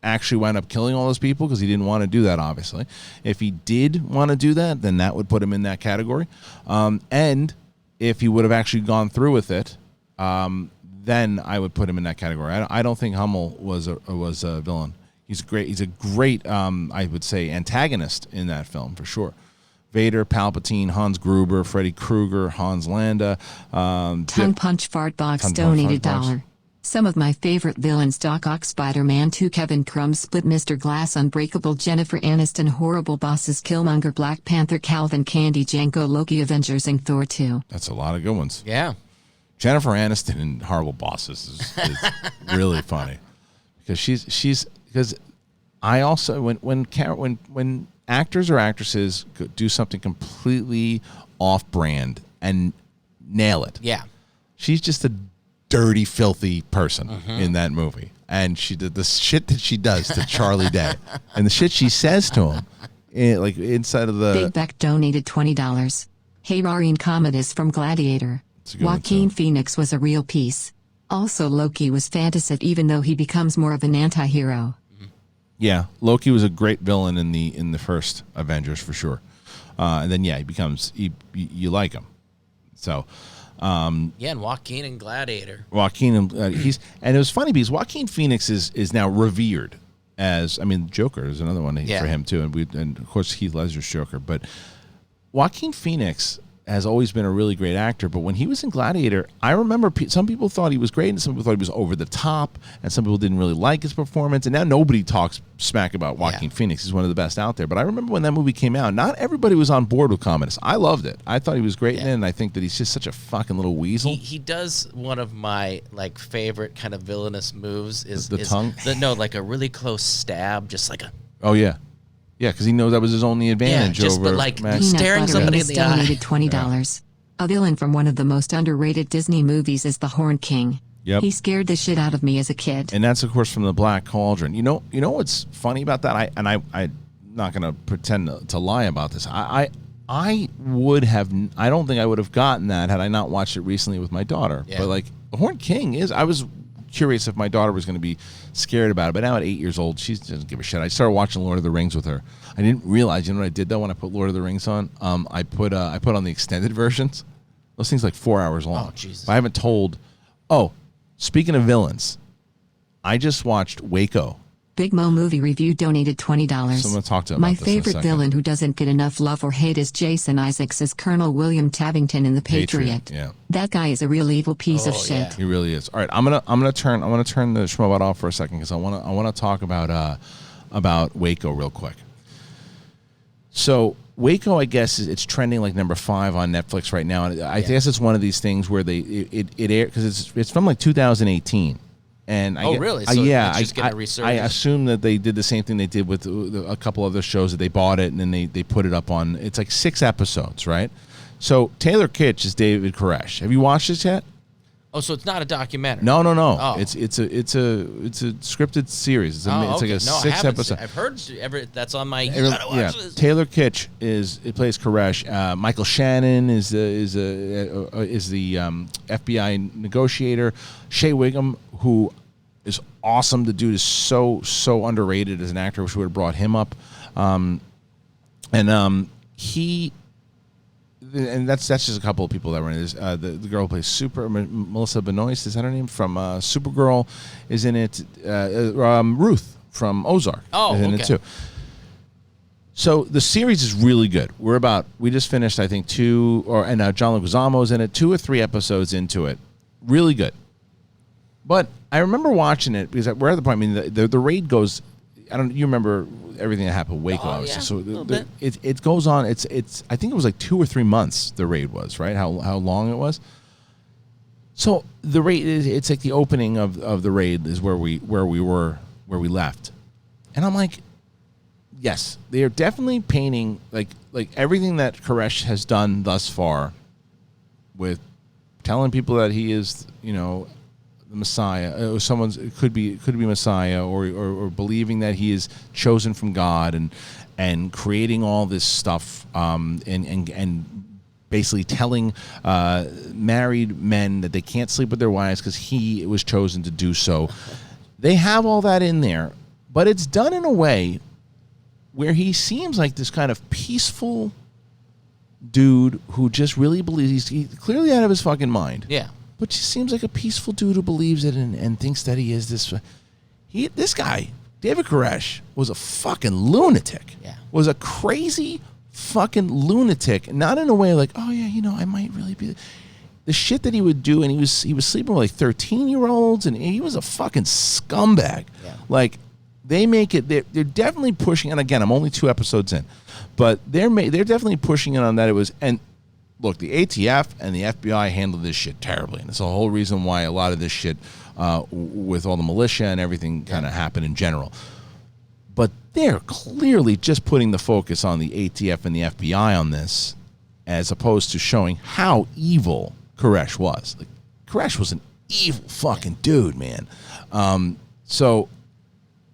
actually wound up killing all those people, because he didn't want to do that, obviously. If he did want to do that, then that would put him in that category. And if he would have actually gone through with it, then I would put him in that category. I don't think Hummel was a villain. He's a great, I would say, antagonist in that film for sure. Vader, Palpatine, Hans Gruber, Freddy Krueger, Hans Landa. Tongue Punch Fart Box donated $1. Some of my favorite villains: Doc Ock, Spider-Man 2, Kevin Crumb, Split, Mr. Glass, Unbreakable, Jennifer Aniston, Horrible Bosses, Killmonger, Black Panther, Calvin Candy, Jango, Loki, Avengers, and Thor 2. That's a lot of good ones. Yeah. Jennifer Aniston in Horrible Bosses is really funny because because I also when actors or actresses do something completely off-brand and nail it. Yeah. She's just a dirty, filthy person in that movie. And she did the shit that she does to Charlie Day and the shit she says to him, like inside of the... Big Beck donated $20. Hey, Rareen Commodus from Gladiator. Joaquin Phoenix was a real piece. Also, Loki was fantastic, even though he becomes more of an anti-hero. Yeah, Loki was a great villain in the first Avengers for sure, and then he becomes you like him, so and Joaquin and Gladiator. Joaquin and and it was funny because Joaquin Phoenix is now revered as, I mean, Joker is another one for him too, and of course Heath Ledger's Joker, but Joaquin Phoenix has always been a really great actor, but when he was in Gladiator, I remember some people thought he was great and some people thought he was over the top and some people didn't really like his performance, and now nobody talks smack about Joaquin Phoenix. He's one of the best out there. But I remember when that movie came out, not everybody was on board with Commodus. I loved it. I thought he was great in it, and I think that he's just such a fucking little weasel. He does one of my favorite kind of villainous moves is the tongue? Like a really close stab, just like a... Oh, yeah. Yeah, because he knows that was his only advantage over Max. Staring somebody in the eye. Donated $20. A villain from one of the most underrated Disney movies is the Horn King. Yep. He scared the shit out of me as a kid. And that's, of course, from the Black Cauldron. You know what's funny about that? I'm not going to pretend to lie about this. I don't think I would have gotten that had I not watched it recently with my daughter. Yeah. But the Horn King I was curious if my daughter was going to be scared about it, but now at 8 years old, she doesn't give a shit. I started watching Lord of the Rings with her. I didn't realize, you know what I did though when I put Lord of the Rings on? I put on the extended versions. Those things 4 hours long. Oh, Jesus. I haven't told. Oh, speaking of villains, I just watched Waco. Big Mo Movie Review donated $20. So I'm going to talk to him My about this in a favorite second. villain who doesn't get enough love or hate is Jason Isaacs as Colonel William Tabington in The Patriot. Yeah. That guy is a real evil piece of shit. He really is. All right, I'm gonna turn the Schmoebot off for a second because I want to talk about Waco real quick. So Waco, I guess it's trending like number 5 on Netflix right now, and I guess it's one of these things where it aired because it's from like 2018. And really? So it's just getting a resurgence? I assume that they did the same thing they did with a couple other shows that they bought it and then they put it up on. It's like 6 episodes, right? So Taylor Kitsch is David Koresh. Have you watched this yet? Oh, so it's not a documentary? No. Oh. It's a scripted series. It's like a 6 episode. I've heard that's on my. You gotta watch this. Taylor Kitsch plays Koresh. Michael Shannon is the FBI negotiator. Shea Wiggum, who is awesome. The dude is so underrated as an actor. I wish we would have brought him up. And that's just a couple of people that were in this. The girl who plays Melissa Benoist, is that her name? From Supergirl is in it. Ruth from Ozark is in it too. So the series is really good. We just finished, I think, 2, and John Leguizamo's in it, 2 or 3 episodes into it. Really good. But I remember watching it because we're at the point. I mean, the raid goes. You remember everything that happened with Waco, obviously. So it goes on. It's I think it was like 2 or 3 months the raid was, right? How long it was. So the raid it's like the opening of the raid is where we left. And I'm like, yes, they are definitely painting like everything that Koresh has done thus far with telling people that he is, the Messiah, or could be Messiah, or believing that he is chosen from God, and creating all this stuff, and basically telling married men that they can't sleep with their wives because he was chosen to do so. They have all that in there, but it's done in a way where he seems like this kind of peaceful dude who just really believes he's clearly out of his fucking mind. Yeah. But just seems like a peaceful dude who believes it and thinks that he is this. This guy, David Koresh, was a fucking lunatic. Yeah. Was a crazy fucking lunatic. Not in a way like, oh yeah, I might really be. The shit that he would do, and he was sleeping with like 13-year-olds, and he was a fucking scumbag. Yeah. Like, they make it. They're definitely pushing. And again, I'm only 2 episodes in, but they're definitely pushing it on that. It was and. Look, the ATF and the FBI handled this shit terribly, and it's the whole reason why a lot of this shit with all the militia and everything kind of happened in general. But they're clearly just putting the focus on the ATF and the FBI on this, as opposed to showing how evil Koresh was. Like, Koresh was an evil fucking dude, man. So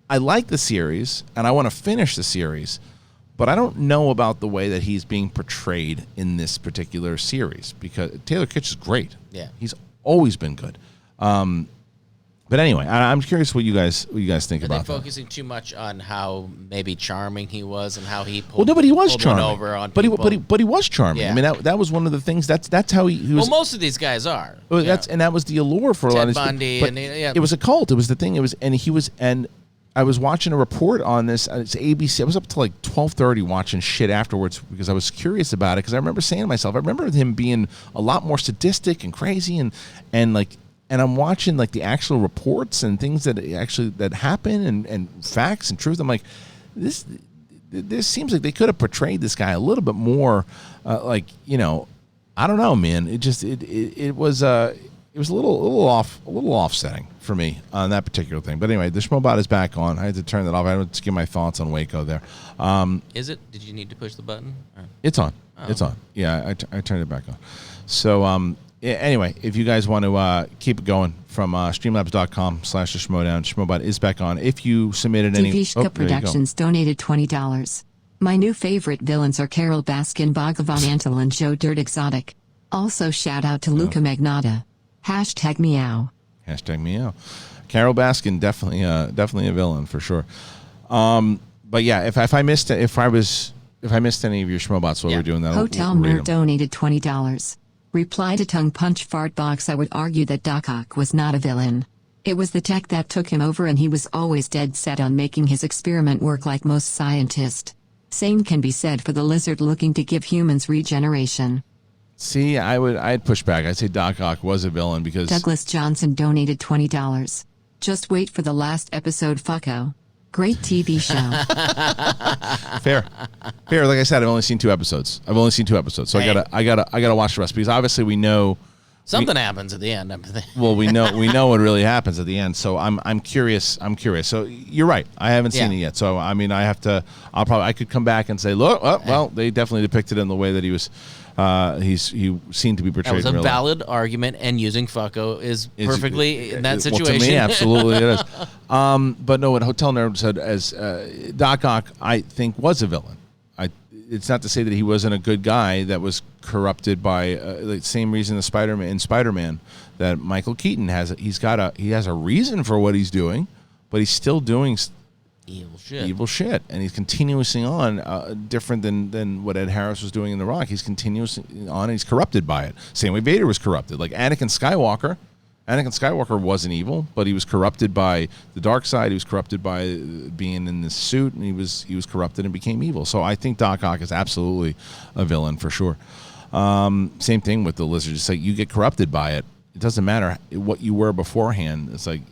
I like the series, and I want to finish the series. But I don't know about the way that he's being portrayed in this particular series, because Taylor Kitsch is great. Yeah, he's always been good. But anyway, I'm curious what you guys think about that. Are they focusing too much on how maybe charming he was and how he pulled? Well, no, but he was charming. Over on but he was charming. Yeah. I mean, that was one of the things. That's how he was. Well, most of these guys are. Well, that was the allure for a lot of these Bundy, people. But it was a cult. It was the thing. And I was watching a report on this. It's ABC. I was up to like 12:30 watching shit afterwards because I was curious about it. Because I remember saying to myself, I remember him being a lot more sadistic and crazy, and I'm watching like the actual reports and things that happen and facts and truth. I'm like, this seems like they could have portrayed this guy a little bit more, I don't know, man. It was a little offsetting for me on that particular thing. But anyway, the Schmoebot is back on. I had to turn that off. I had to give my thoughts on Waco there. Is it? Did you need to push the button? Or? It's on. Oh. It's on. Yeah, I turned it back on. So anyway, if you guys want to keep it going from streamlabs.com/Schmoedown, Schmoebot is back on. If you submitted any... Divishka Productions donated $20. My new favorite villains are Carol Baskin, Bhagavan Antle, and Joe Dirt Exotic. Also, shout out to Luca Magnotta. #meow. #meow. Carol Baskin, definitely a villain for sure. But yeah, if I missed any of your Schmoebots while we're doing that, Hotel Nerd donated $20. Reply to Tongue Punch Fart Box. I would argue that Doc Ock was not a villain. It was the tech that took him over, and he was always dead set on making his experiment work like most scientists. Same can be said for the lizard looking to give humans regeneration. See, I'd push back. I'd say Doc Ock was a villain because... Douglas Johnson donated $20. Just wait for the last episode, fucko. Great TV show. Fair. Like I said, I've only seen 2 episodes. So I gotta watch the rest because obviously we know something happens at the end. Well, we know what really happens at the end. So I'm curious. So you're right. I haven't seen it yet. So I mean, I could come back and say, look, well, they definitely depicted it in the way that he was. He seemed to be portrayed. That was a valid argument, and using fucko is perfectly in that situation. Well, to me, absolutely it is. But no, what Hotel Nerd said as Doc Ock, I think, was a villain. It's not to say that he wasn't a good guy that was corrupted by the same reason in Spider-Man that Michael Keaton has. He has a reason for what he's doing, but he's still doing evil shit, and he's continuously on different than what Ed Harris was doing in The Rock. He's continuously on, and he's corrupted by it. Same way Vader was corrupted. Like Anakin Skywalker wasn't evil, but he was corrupted by the dark side. He was corrupted by being in this suit, and he was corrupted and became evil. So I think Doc Ock is absolutely a villain for sure. Same thing with the lizard. It's like you get corrupted by it. It doesn't matter what you were beforehand. It's like,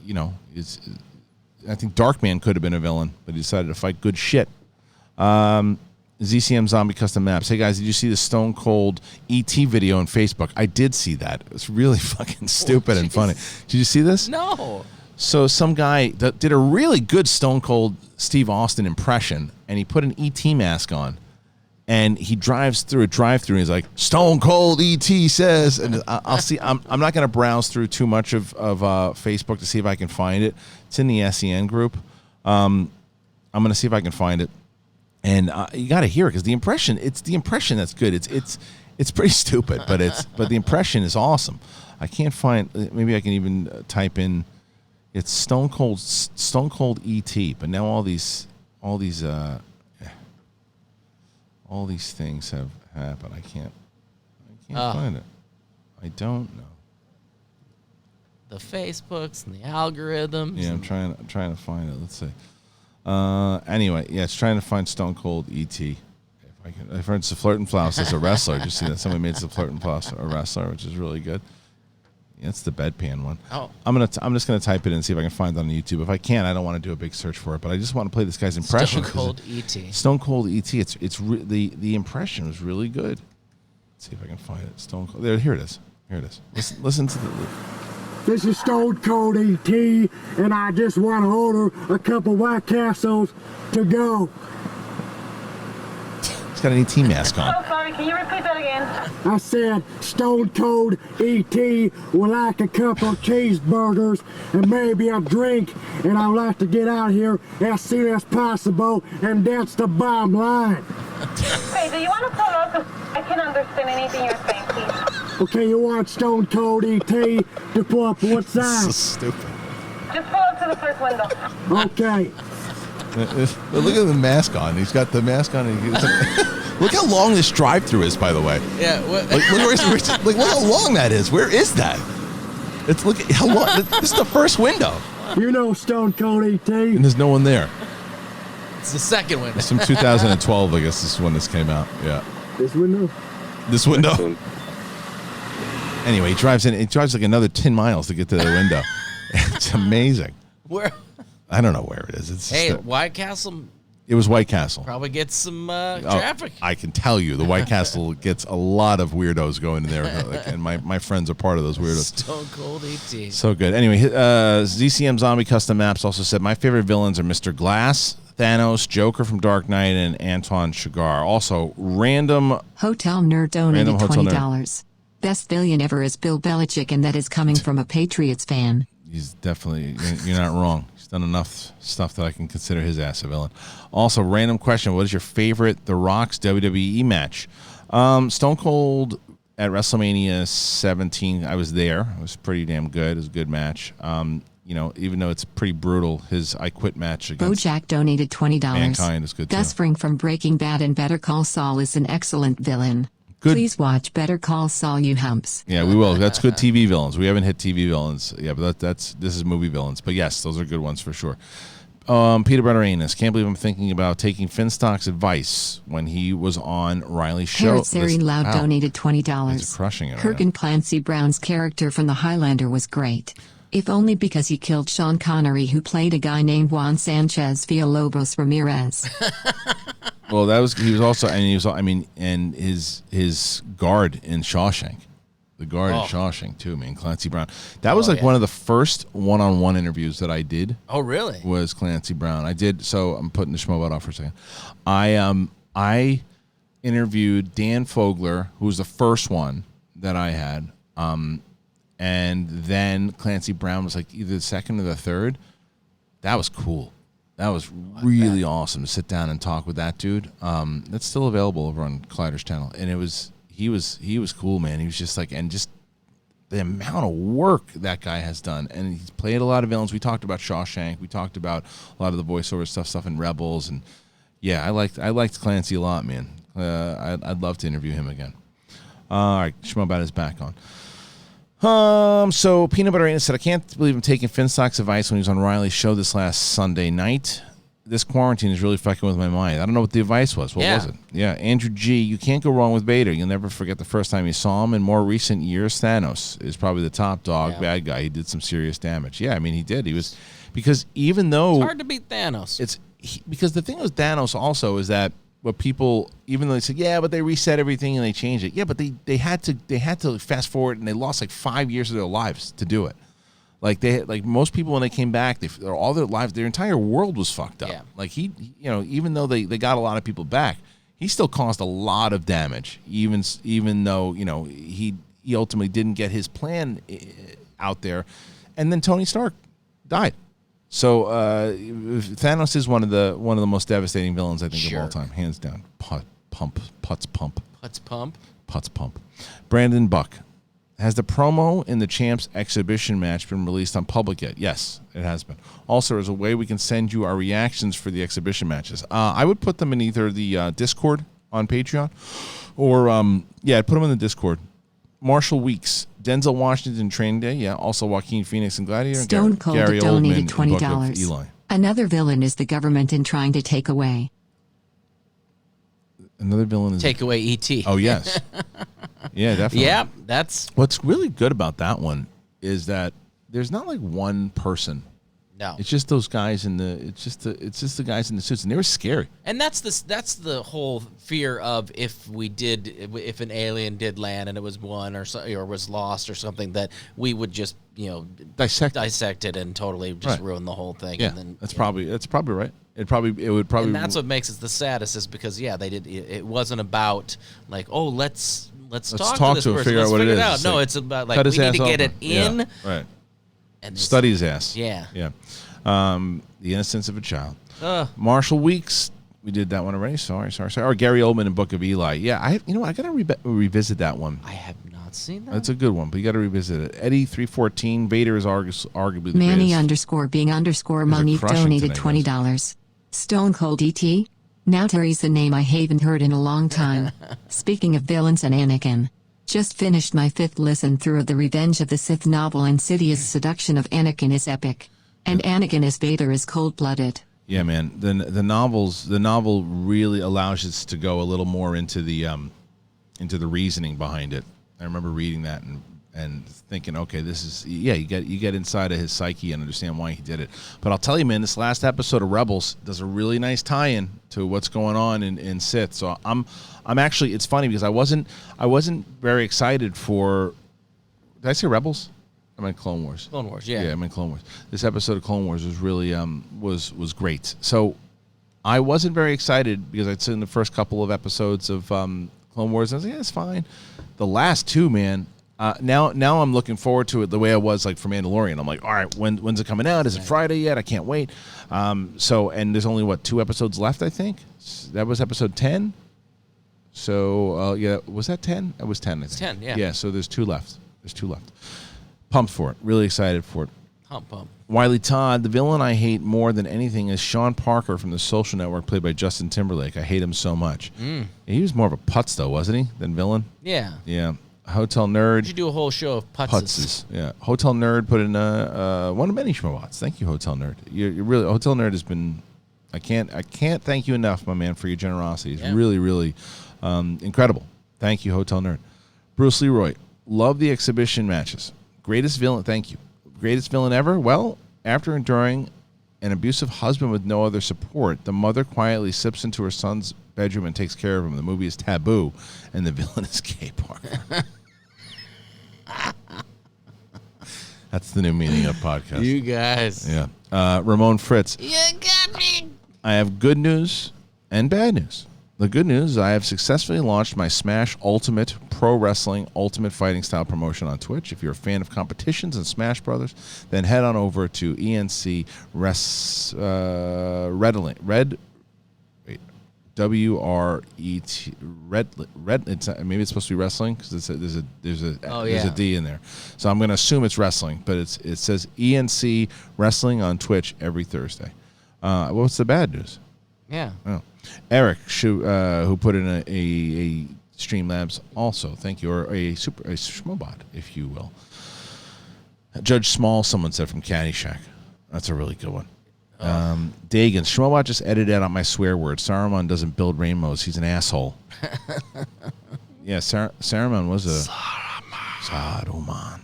I think Darkman could have been a villain, but he decided to fight good shit. ZCM Zombie Custom Maps. Hey, guys, did you see the Stone Cold E.T. video on Facebook? I did see that. It was really fucking stupid and funny. Did you see this? No. So some guy did a really good Stone Cold Steve Austin impression, and he put an E.T. mask on, and he drives through a drive-thru, and he's like, Stone Cold E.T. says, and I'll see. I'm not going to browse through too much of Facebook to see if I can find it. It's in the SEN group. I'm going to see if I can find it. And you got to hear it because it's the impression that's good. It's pretty stupid, but the impression is awesome. I can't find. Maybe I can even type in. It's Stone Cold E.T. But now all these things have happened. I can't find it. I don't know. The Facebooks and the algorithms. Yeah, I'm trying to find it. Let's see. Anyway, yeah, it's trying to find Stone Cold E.T. If heard it's the Flirt and Flouse as a wrestler. Did you see that? Somebody made the Flirt and Flouse a wrestler, which is really good. Yeah, it's the bedpan one. Oh. I'm just gonna type it in and see if I can find it on YouTube. If I can, I don't want to do a big search for it, but I just want to play this guy's impression. Stone Cold E.T. Stone Cold E.T. The impression was really good. Let's see if I can find it. Stone Cold. Here it is. Listen to the. This is Stone Cold E.T. and I just want to order a couple White Castles to go. He's got an E.T. mask on. Oh, sorry, can you repeat that again? I said Stone Cold E.T. would like a couple cheeseburgers and maybe a drink, and I'd like to get out here as soon as possible, and that's the bottom line. Hey, do you want to pull up? I can't understand anything you're saying, please. Okay, you want Stone Cold E.T. to pull up what side? So stupid. Just pull up to the first window. Okay. Look at the mask on. He's got the mask on. Look how long this drive-through is, by the way. Yeah. Look how long that is. Where is that? Look at how long. This is the first window. You know Stone Cold E.T. And there's no one there. It's the second window. It's from 2012, I guess. This is when this came out. Yeah. This window. This window. Anyway, he drives in. It drives like another 10 miles to get to the window. It's amazing. Where? I don't know where it is. It's White Castle. It was White Castle. Probably gets some traffic. I can tell you, the White Castle gets a lot of weirdos going in there, and my friends are part of those weirdos. Stone Cold E.T. So good. Anyway, ZCM Zombie Custom Maps also said, my favorite villains are Mr. Glass, Thanos, Joker from Dark Knight, and Anton Chigurh. Also, random Hotel Nerd donated Hotel $20. Best villain ever is Bill Belichick, and that is coming from a Patriots fan. He's definitely, you're not wrong. He's done enough stuff that I can consider his ass a villain. Also, random question. What is your favorite The Rock's WWE match? Stone Cold at WrestleMania 17. I was there. It was pretty damn good. It was a good match. Even though it's pretty brutal, his I Quit match against Bojack donated $20. Mankind is good Gus too. Fring from Breaking Bad and Better Call Saul is an excellent villain. Good. Please watch Better Call Saul, you humps. Yeah, we will. That's good TV villains. We haven't hit TV villains. Yeah, but this is movie villains. But yes, those are good ones for sure. Peter Butter Anus. Can't believe I'm thinking about taking Finstock's advice when he was on Riley's show. Parrot Sari Loud donated $20. He's crushing it. Kirk and Clancy Brown's character from The Highlander was great. If only because he killed Sean Connery, who played a guy named Juan Sanchez Villalobos Ramirez. Well, he was also, and his guard in Shawshank. The guard in Shawshank, too, man. Clancy Brown. That was one of the first one-on-one interviews that I did. Oh, really? Was Clancy Brown. I did, so I'm putting the Schmoeville off for a second. I interviewed Dan Fogler, who was the first one that I had, and then Clancy Brown was like either the second or the third. That was cool. That was really awesome to sit down and talk with that dude. That's still available over on Collider's channel, and he was cool, man. He was just like, and just the amount of work that guy has done, and he's played a lot of villains. We talked about Shawshank. We talked about a lot of the voiceover stuff in Rebels, and yeah, I liked Clancy a lot, man. I'd love to interview him again. All right, Schmoebot is back on. So Peanut Butter Anus said, I can't believe I'm taking Finstock's advice when he was on Riley's show this last Sunday night. This quarantine is really fucking with my mind. I don't know what the advice was. What was it? Yeah, Andrew G., you can't go wrong with Vader. You'll never forget the first time you saw him. In more recent years, Thanos is probably the top dog, bad guy. He did some serious damage. Yeah, I mean, he did. He was, because even though... It's hard to beat Thanos. Because the thing with Thanos also is that what people, even though they said, yeah, but they reset everything and they changed it. Yeah, but they had to fast forward, and they lost like 5 years of their lives to do it. Like most people when they came back, all their lives, their entire world was fucked up. Yeah. Like he, even though they got a lot of people back, he still caused a lot of damage. Even though he ultimately didn't get his plan out there, and then Tony Stark died. So Thanos is one of the most devastating villains I think of all time, hands down. Putz Pump. Brandon Buck. Has the promo in the Champs exhibition match been released on public yet? Yes, it has been. Also, there's a way we can send you our reactions for the exhibition matches. I would put them in either the Discord on Patreon or, I'd put them in the Discord. Marshall Weeks, Denzel Washington Training Day. Yeah, also Joaquin Phoenix and Gladiator. Stone Cold Gary donated Oldman $20. Eli. Another villain is the government in trying to take away. Another villain is... Take away E.T. Oh, yes. Yeah, definitely. Yeah, that's... What's really good about that one is that there's not like one person. No. It's just those guys in the... It's just the guys in the suits, and they were scary. And that's the whole fear of if an alien did land and it was won or was lost or something, that we would just dissect it and totally just ruin the whole thing. Yeah, and then, that's probably right. It would probably. And that's what makes it the saddest, is because they did. It wasn't about like, oh, let's talk to this person. Figure out what it is. Out. No, it's about like we need to get it in. Yeah, right. And study his ass. Yeah. Yeah. The Innocence of a Child. Marshall Weeks. We did that one already. Sorry. Or Gary Oldman in Book of Eli. Yeah, I got to revisit that one. I have not seen that. That's a good one, but you got to revisit it. Eddie 314. Vader is arguably the Manny greatest. _being_ Monique donated $20. Stone Cold E.T. Now Terry's a name I haven't heard in a long time. Speaking of villains and Anakin. Just finished my 5th listen through of the Revenge of the Sith novel, and Sidious's seduction of Anakin is epic. And Anakin as Vader is cold-blooded. Yeah, man. The novel really allows us to go a little more into the reasoning behind it. I remember reading that and thinking, okay, this is you get inside of his psyche and understand why he did it. But I'll tell you, man, this last episode of Rebels does a really nice tie-in to what's going on in Sith. So I'm actually, it's funny because I wasn't very excited for. Did I say Rebels? I meant Clone Wars. Clone Wars, yeah. Yeah, I meant Clone Wars. This episode of Clone Wars was really was great. So I wasn't very excited because I'd seen the first couple of episodes of Clone Wars, and I was like, yeah, it's fine. The last two, man. Now I'm looking forward to it the way I was like for Mandalorian. I'm like, all right, when's it coming out? Is it Friday yet? I can't wait. And there's only 2 episodes left, I think. That was episode 10. So was that 10? It was 10. I think. It's 10, yeah. Yeah. So there's 2 left. Pumped for it. Really excited for it. Pump. Wiley Todd, the villain I hate more than anything is Sean Parker from The Social Network, played by Justin Timberlake. I hate him so much. He was more of a putz, though, wasn't he, than villain? Yeah. Yeah. Hotel Nerd. You should do a whole show of putzes. Yeah. Hotel Nerd put in one of many Schmoebots. Thank you, Hotel Nerd. You really Hotel Nerd has been. I can't thank you enough, my man, for your generosity. It's really, really incredible. Thank you, Hotel Nerd. Bruce Leroy, love the exhibition matches. Greatest villain. Thank you. Greatest villain ever? Well, after enduring an abusive husband with no other support, the mother quietly slips into her son's bedroom and takes care of him. The movie is Taboo, and the villain is Kay Parker. That's the new meaning of podcast. You guys. Yeah. Ramon Fritz. You got me. I have good news and bad news. The good news is I have successfully launched my Smash Ultimate Pro Wrestling Ultimate Fighting Style promotion on Twitch. If you're a fan of competitions and Smash Brothers, then head on over to ENC WRET Red. Maybe it's supposed to be wrestling because there's a D in there. So I'm going to assume it's wrestling, but it says ENC Wrestling on Twitch every Thursday. What's the bad news? Yeah. Oh. Eric, who put in a Streamlabs also, thank you, or a Schmobot, if you will. Judge Small, someone said from Caddyshack. That's a really good one. Dagan, Schmobot just edited out my swear word. Saruman doesn't build rainbows. He's an asshole. Yeah, Saruman was a Saruman.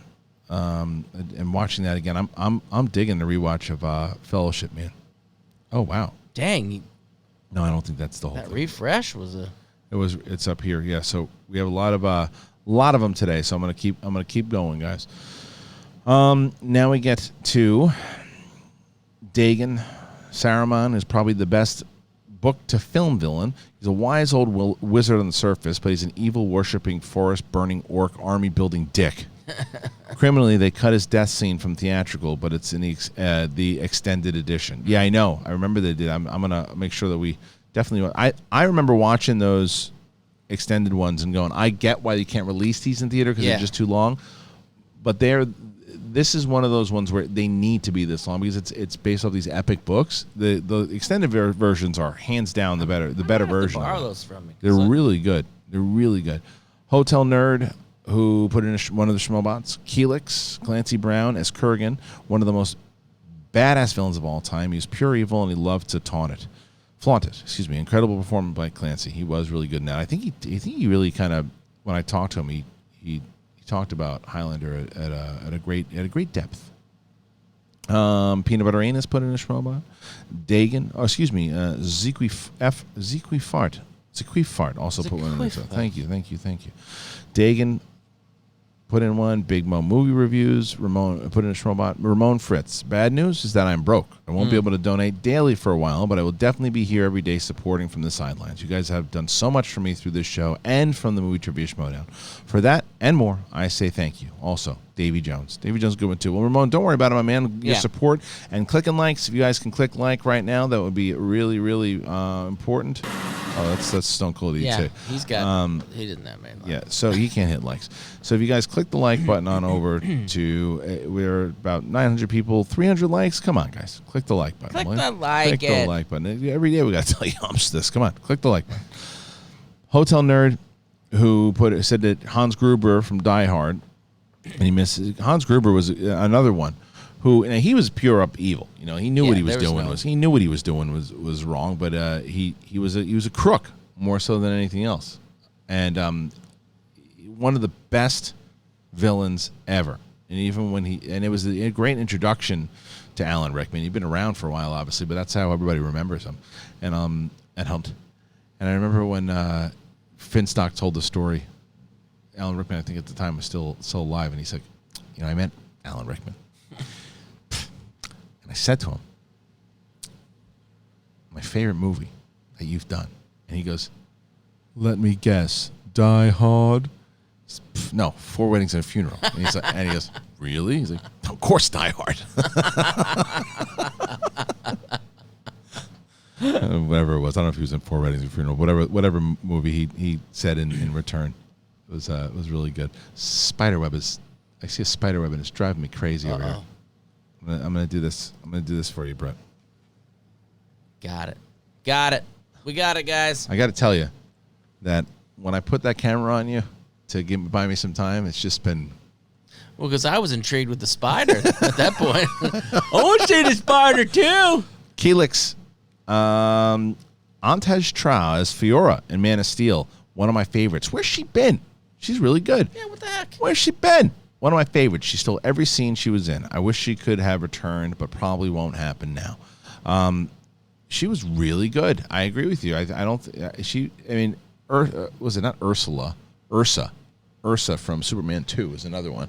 And watching that again, I'm digging the rewatch of Fellowship, man. Oh wow. Dang. No, I don't think that's the whole that thing. refresh was a. It's up here. Yeah. So we have a lot of them today. So I'm gonna keep going, guys. Now we get to Dagan Cerimon is probably the best book to film villain. He's a wise old wizard on the surface, but he's an evil worshipping forest burning orc army building dick. Criminally, they cut his death scene from theatrical, but it's in the extended edition. Yeah, I know. I remember they did. I'm gonna make sure that we definitely. I remember watching those extended ones and going, I get why you can't release these in theater because they're just too long. But this is one of those ones where they need to be this long because it's based off these epic books. The extended versions are hands down the better version. Borrow those from me. They're really good. They're really good. Hotel Nerd, who put in one of the Schmobots, Keelix, Clancy Brown as Kurgan, one of the most badass villains of all time. He was pure evil and he loved to flaunt it. Excuse me. Incredible performance by Clancy. He was really good. Now I think he really kind of, when I talked to him, he talked about Highlander at a great depth. Peanut Butter Anus put in a Schmobot. Dagan, Ziquifart also put one in there. Thank you. Dagan put in one. Big Mo movie reviews. Ramon put in a Schmobot. Ramon Fritz. Bad news is that I'm broke. I won't be able to donate daily for a while, but I will definitely be here every day supporting from the sidelines. You guys have done so much for me through this show and from the Movie Trivia Schmodown. For that and more, I say thank you. Also, Davy Jones. Davy Jones is a good one too. Well, Ramon, don't worry about it, my man. Your support and clicking likes. If you guys can click like right now, that would be really, really important. Oh, that's Stone Cold E.T. Yeah, he's got. He didn't have many likes. Yeah, so he can't hit likes. So if you guys click the like button on over to, we're about 900 people, 300 likes. Come on, guys, click the like button. Click the like. Click the like button. Every day we got to tell you humps this. Come on, click the like button. Hotel Nerd, who said that Hans Gruber from Die Hard, and he missed. Hans Gruber was another one. He was pure up evil. You know, he knew what he was doing. He knew what he was doing was wrong. But he was a crook more so than anything else, and one of the best villains ever. And even when it was a great introduction to Alan Rickman. He'd been around for a while, obviously, but that's how everybody remembers him. And I remember when Finstock told the story. Alan Rickman, I think at the time, was still alive, and he's like, I met Alan Rickman. And I said to him, my favorite movie that you've done. And he goes, let me guess, Die Hard? No, 4 Weddings and a Funeral. And he goes, really? He's like, of course, Die Hard. Whatever it was. I don't know if he was in 4 Weddings and a Funeral. Whatever movie he said in return. It was really good. Spiderweb I see a spiderweb and it's driving me crazy over here. I'm gonna do this. I'm gonna do this for you, Brett. Got it. We got it, guys. I got to tell you that when I put that camera on you to buy me some time, it's just been. Well, because I was intrigued with the spider at that point. I want to see the spider too. Keelix, Antej Trau as Fiora in Man of Steel, one of my favorites. Where's she been? She's really good. Yeah, what the heck? Where's she been? One of my favorites. She stole every scene she was in. I wish she could have returned, but probably won't happen now. She was really good. I agree with you. I don't. She. I mean, was it not Ursula? Ursa from Superman 2 is another one.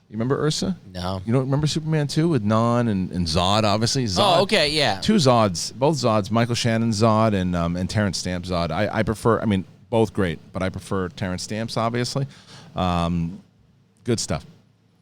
You remember Ursa? No. You don't remember Superman 2 with Non and Zod, obviously? Zod. Oh, okay, yeah. Two Zods, both Zods, Michael Shannon Zod and Terrence Stamp Zod. I prefer, I mean, both great, but I prefer Terrence Stamps, obviously. Good stuff.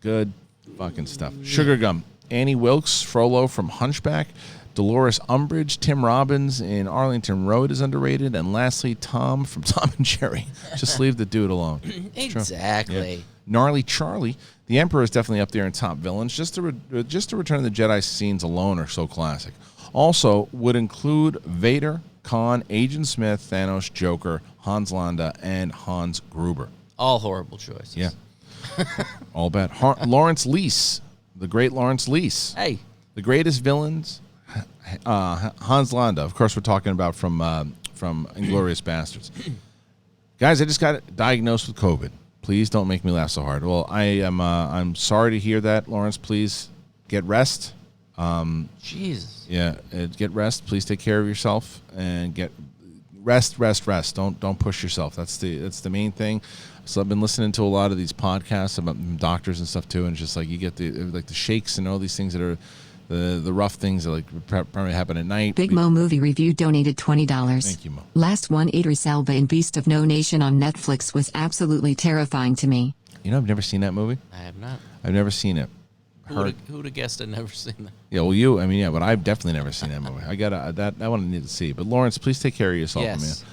Good fucking stuff. Sugar Gum. Annie Wilkes, Frollo from Hunchback. Dolores Umbridge, Tim Robbins in Arlington Road is underrated. And lastly, Tom from Tom and Jerry. Just leave the dude alone. Exactly. Yeah. Gnarly Charlie. The Emperor is definitely up there in top villains. Just the Return of the Jedi scenes alone are so classic. Also would include Vader, Khan, Agent Smith, Thanos, Joker, Hans Landa, and Hans Gruber. All horrible choices. Yeah. All bad. Lawrence Leese. The great Lawrence Leese. Hey. The greatest villains. Hans Landa. Of course, we're talking about from Inglourious Bastards. Guys, I just got diagnosed with COVID. Please don't make me laugh so hard. Well, I'm sorry to hear that, Lawrence. Please get rest. Jesus. Yeah, get rest. Please take care of yourself and get rest. Don't push yourself. That's the main thing. So I've been listening to a lot of these podcasts about doctors and stuff too, and it's just like you get the shakes and all these things that are the rough things that probably happen at night. Big Mo Movie Review donated $20. Thank you, Mo. Last one, Idris Elba in Beast of No Nation on Netflix was absolutely terrifying to me. You know, I've never seen that movie. I have not. I've never seen it. Who would have guessed I'd never seen that? Yeah, well, you. I mean, yeah, but I've definitely never seen that movie. I got that one I need to see. But Lawrence, please take care of yourself, Yes. man.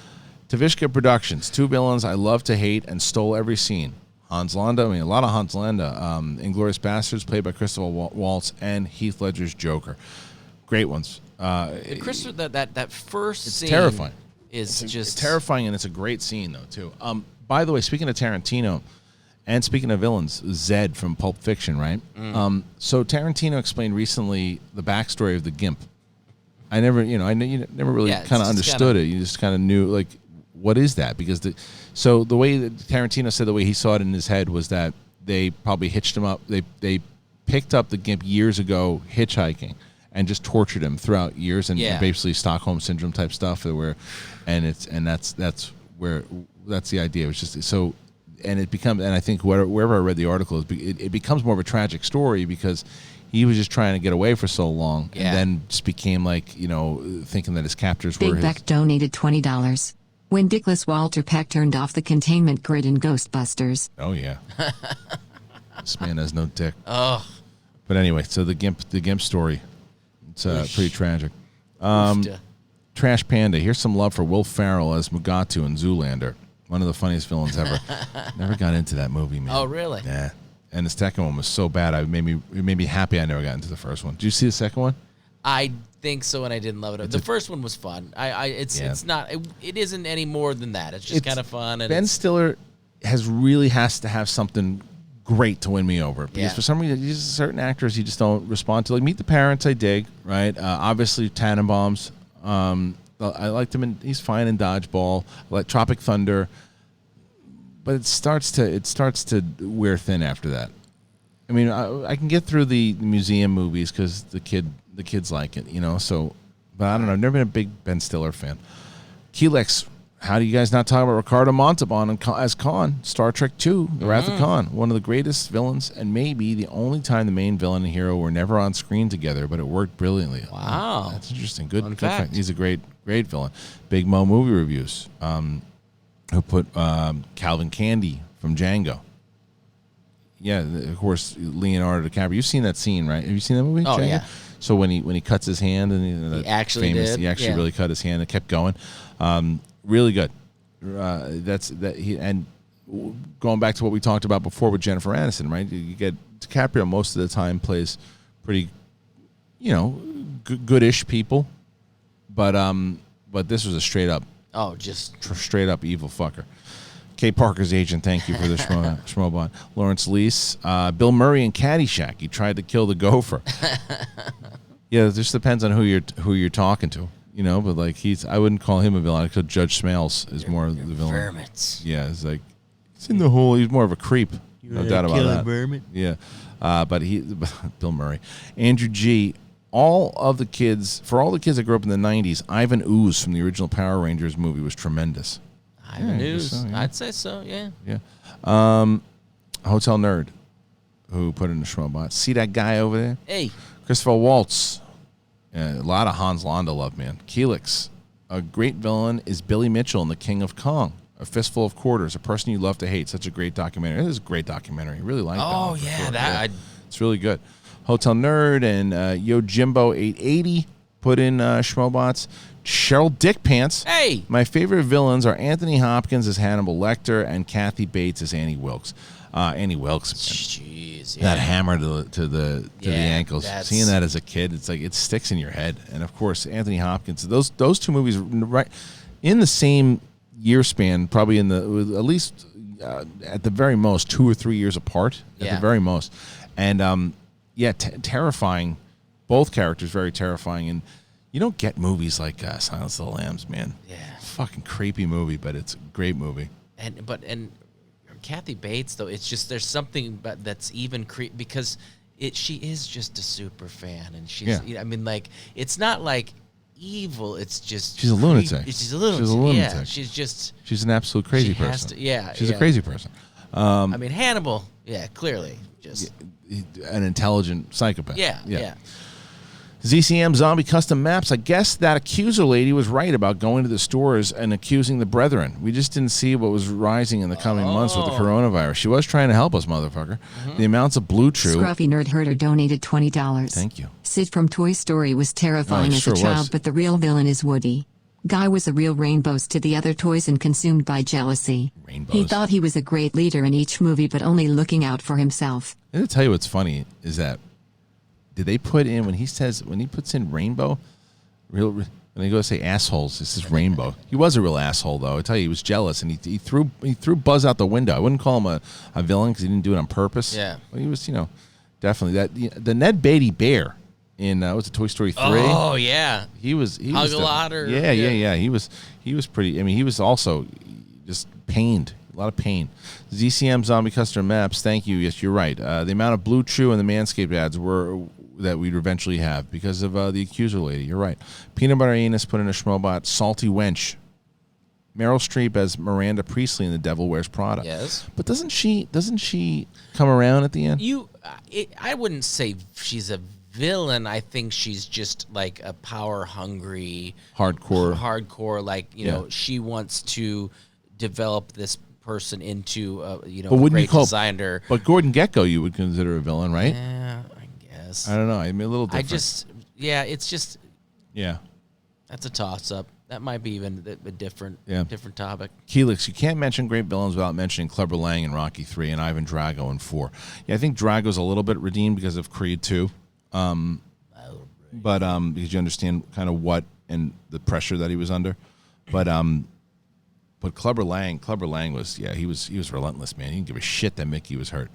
Tavishka Productions, two villains I love to hate and stole every scene. Hans Landa, I mean, a lot of Hans Landa. Inglourious Bastards, played by Christopher Waltz, and Heath Ledger's Joker. Great ones. Christopher, that first scene terrifying. Is It's terrifying, and it's a great scene, though, too. By the way, speaking of Tarantino, and speaking of villains, Zed from Pulp Fiction, right? So Tarantino explained recently the backstory of the Gimp. I never really kind of understood it. You just kind of knew, like, what is that? Because the way that Tarantino said the way he saw it in his head was that they probably hitched him up. They picked up the Gimp years ago hitchhiking and just tortured him throughout years and basically Stockholm syndrome type stuff. That's the idea. It was just so. And it becomes, and I think wherever I read the article, it becomes more of a tragic story because he was just trying to get away for so long, and then just became like, thinking that his captors were Big Beck donated $20. When Dickless Walter Peck turned off the containment grid in Ghostbusters. Oh yeah, this man has no dick. Oh, but anyway, so the Gimp story, it's pretty tragic. Trash Panda, here's some love for Will Ferrell as Mugatu in Zoolander. One of the funniest villains ever. Never got into that movie, man. Oh, really? Yeah. And the second one was so bad, it made me happy I never got into the first one. Did you see the second one? I think so, and I didn't love it. The first one was fun. It's not. It isn't any more than that. It's just kind of fun. And Ben Stiller has to have something great to win me over because for some reason, certain actors you just don't respond to. Like Meet the Parents, I dig. Right? Obviously, Tannenbaums. I liked him, he's fine in Dodgeball. I like Tropic Thunder, but it starts to wear thin after that. I mean, I can get through the museum movies because the kids like it, So, but I don't know. I've never been a big Ben Stiller fan. Keelix, how do you guys not talk about Ricardo Montalban as Khan? Star Trek II, The Wrath of Khan, one of the greatest villains, and maybe the only time the main villain and hero were never on screen together, but it worked brilliantly. Wow, that's interesting. Good fact. He's a great villain. Big Mo Movie Reviews, who put Calvin Candy from Django. Yeah, of course, Leonardo DiCaprio. You've seen that scene, right? Have you seen that movie? Oh, Django? yeah. So when he cuts his hand and he actually did. He actually really cut his hand and kept going. Really good. And going back to what we talked about before with Jennifer Aniston, right? You get DiCaprio most of the time plays pretty goodish people, but this was a straight up straight up evil fucker. Kay Parker's agent, thank you for the Schmoebot. Lawrence Leese, Bill Murray in Caddyshack. He tried to kill the gopher. Yeah, it just depends on who you're talking to, But like I wouldn't call him a villain. I could Judge Smales is more the villain. Vermits. Yeah, it's like he's in the hole. He's more of a creep. No doubt about that. Vermin. Yeah, but Bill Murray, Andrew G. For all the kids that grew up in the '90s, Ivan Ooze from the original Power Rangers movie was tremendous. Ivan Ooze, I'd say so. Yeah. Yeah. Hotel Nerd, who put in the Schmoebot. See that guy over there? Hey. Christopher Waltz. A lot of Hans Landa love, man. Keelix. A great villain is Billy Mitchell in The King of Kong. A Fistful of Quarters. A Person You Love to Hate. Such a great documentary. It is a great documentary. I really like that. Oh, yeah. It's really good. Hotel Nerd and Yojimbo880 put in Schmoebots. Cheryl Dickpants. Hey! My favorite villains are Anthony Hopkins as Hannibal Lecter and Kathy Bates as Annie Wilkes. Annie Wilkes. Jeez, that hammer to the ankles. Seeing that as a kid, it's like it sticks in your head. And of course, Anthony Hopkins. Those two movies right in the same year span, probably at least at the very most 2 or 3 years apart. At the very most, and terrifying. Both characters very terrifying, and you don't get movies like Silence of the Lambs, man. Yeah, fucking creepy movie, but it's a great movie. And Kathy Bates, though, it's just there's something that's even creepy because she is just a super fan, and she's I mean, like it's not like evil, it's just she's a lunatic. She's a lunatic. Yeah, she's an absolute crazy person. She's a crazy person. I mean, Hannibal, clearly just an intelligent psychopath. Yeah. ZCM Zombie Custom Maps. I guess that accuser lady was right about going to the stores and accusing the brethren. We just didn't see what was rising in the coming months with the coronavirus. She was trying to help us, motherfucker. The amounts of Blue Chew. Scruffy Nerd Herder donated $20. Thank you. Sid from Toy Story was terrifying as a child, but the real villain is Woody. Guy was a real rainbows to the other toys and consumed by jealousy. Rainbows. He thought he was a great leader in each movie, but only looking out for himself. I'm going to tell you what's funny is that did they put in when he puts in rainbow, when they go to say assholes, this is rainbow. He was a real asshole though. I tell you, he was jealous and he threw Buzz out the window. I wouldn't call him a villain because he didn't do it on purpose. Yeah, but he was definitely the Ned Beatty bear in was it Toy Story 3? Oh yeah, he was Hug a lot or yeah. He was pretty. I mean, he was also just pained. A lot of pain. ZCM Zombie Custom Maps. Thank you. Yes, you're right. The amount of Blue Chew and the Manscaped ads that we'd eventually have because of the accuser lady. You're right. Peanut Butter Anus put in a Schmoebot. Salty Wench. Meryl Streep as Miranda Priestley in The Devil Wears Prada. Yes. But doesn't she come around at the end? I wouldn't say she's a villain. I think she's just like a power hungry hardcore like she wants to develop this person into a great designer. But Gordon Gekko you would consider a villain, right? Yeah, I guess. I don't know. I mean, a little different. It's just that's a toss up. That might be even a different topic. Keelix, you can't mention great villains without mentioning Clubber Lang in Rocky 3 and Ivan Drago in 4. Yeah, I think Drago's a little bit redeemed because of Creed 2. But because you understand kind of what and the pressure that he was under. But Clubber Lang was he was relentless, man. He didn't give a shit that Mickey was hurt.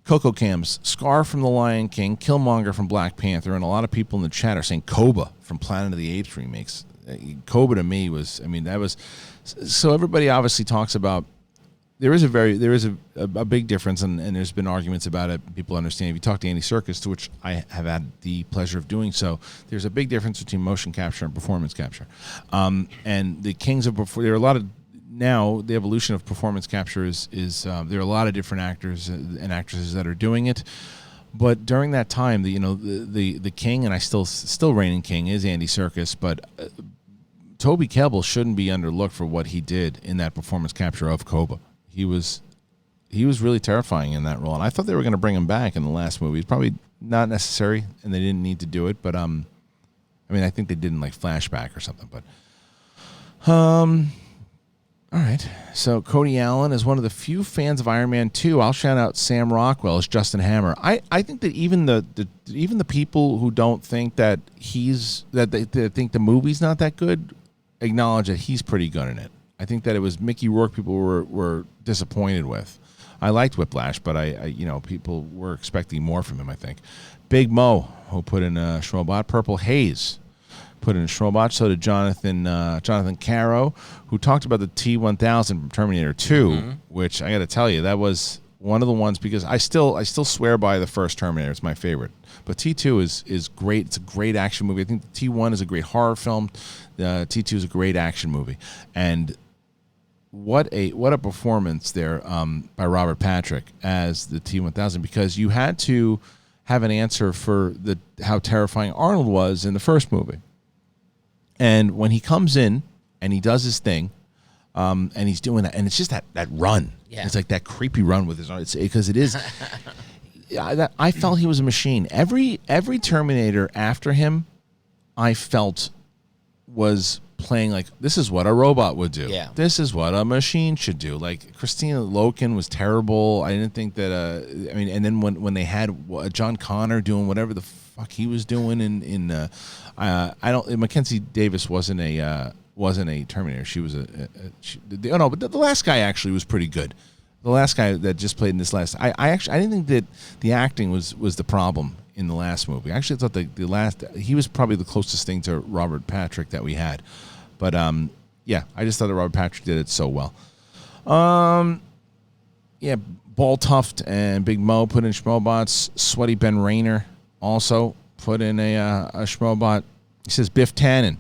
Coco Cams, Scar from The Lion King, Killmonger from Black Panther, and a lot of people in the chat are saying Koba from Planet of the Apes remakes. Koba to me was, that was, so everybody obviously talks about, there is a big difference, and there's been arguments about it. People understand. If you talk to Andy Serkis, to which I have had the pleasure of doing so, there's a big difference between motion capture and performance capture. And the kings of there are a lot of, now the evolution of performance capture is there are a lot of different actors and actresses that are doing it. But during that time, the king, and I still reigning king, is Andy Serkis, but Toby Kebbell shouldn't be underlooked for what he did in that performance capture of Koba. He was really terrifying in that role, and I thought they were going to bring him back in the last movie. It's probably not necessary, and they didn't need to do it. But I think they did in like flashback or something. But All right. So Cody Allen is one of the few fans of Iron Man 2. I'll shout out Sam Rockwell as Justin Hammer. I think that even the people who don't think that they think the movie's not that good acknowledge that he's pretty good in it. I think that it was Mickey Rourke people were disappointed with. I liked Whiplash, but I people were expecting more from him, I think. Big Mo, who put in Schmoebot. Purple Haze put in Schmoebot. So did Jonathan Caro, who talked about the T-1000 from Terminator 2, which I got to tell you, that was one of the ones, because I still swear by the first Terminator. It's my favorite. But T2 is great. It's a great action movie. I think the T1 is a great horror film. T2 is a great action movie. And what a performance there by Robert Patrick as the T-1000, because you had to have an answer for how terrifying Arnold was in the first movie. And when he comes in and he does his thing, and he's doing that, and it's just that run. Yeah. It's like that creepy run with his arm. Because it is. I felt he was a machine. Every Terminator after him, I felt was playing like, this is what a robot would do. Yeah. This is what a machine should do. Like Christina Loken was terrible. I didn't think that. And then when they had John Connor doing whatever the fuck he was doing Mackenzie Davis wasn't a Terminator. She was but the last guy actually was pretty good. The last guy that just played in this last, I didn't think that the acting was the problem in the last movie. I actually thought he was probably the closest thing to Robert Patrick that we had. But I just thought that Robert Patrick did it so well. Ball Tuft and Big Mo put in Schmoebots. Sweaty Ben Rayner also put in a Schmoebot. He says Biff Tannen.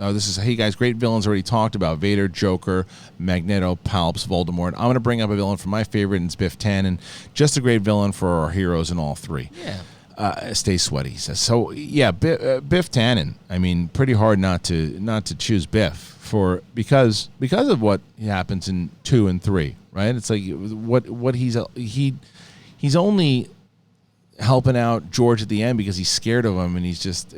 Oh, this is, hey guys, great villains already talked about. Vader, Joker, Magneto, Palps, Voldemort. I'm going to bring up a villain from my favorite, and it's Biff Tannen. Just a great villain for our heroes in all three. Yeah. Stay sweaty, he says. So, yeah, Biff Tannen. I mean, pretty hard not to choose Biff because of what happens in 2 and 3, right? It's like what he's only helping out George at the end because he's scared of him, and he's just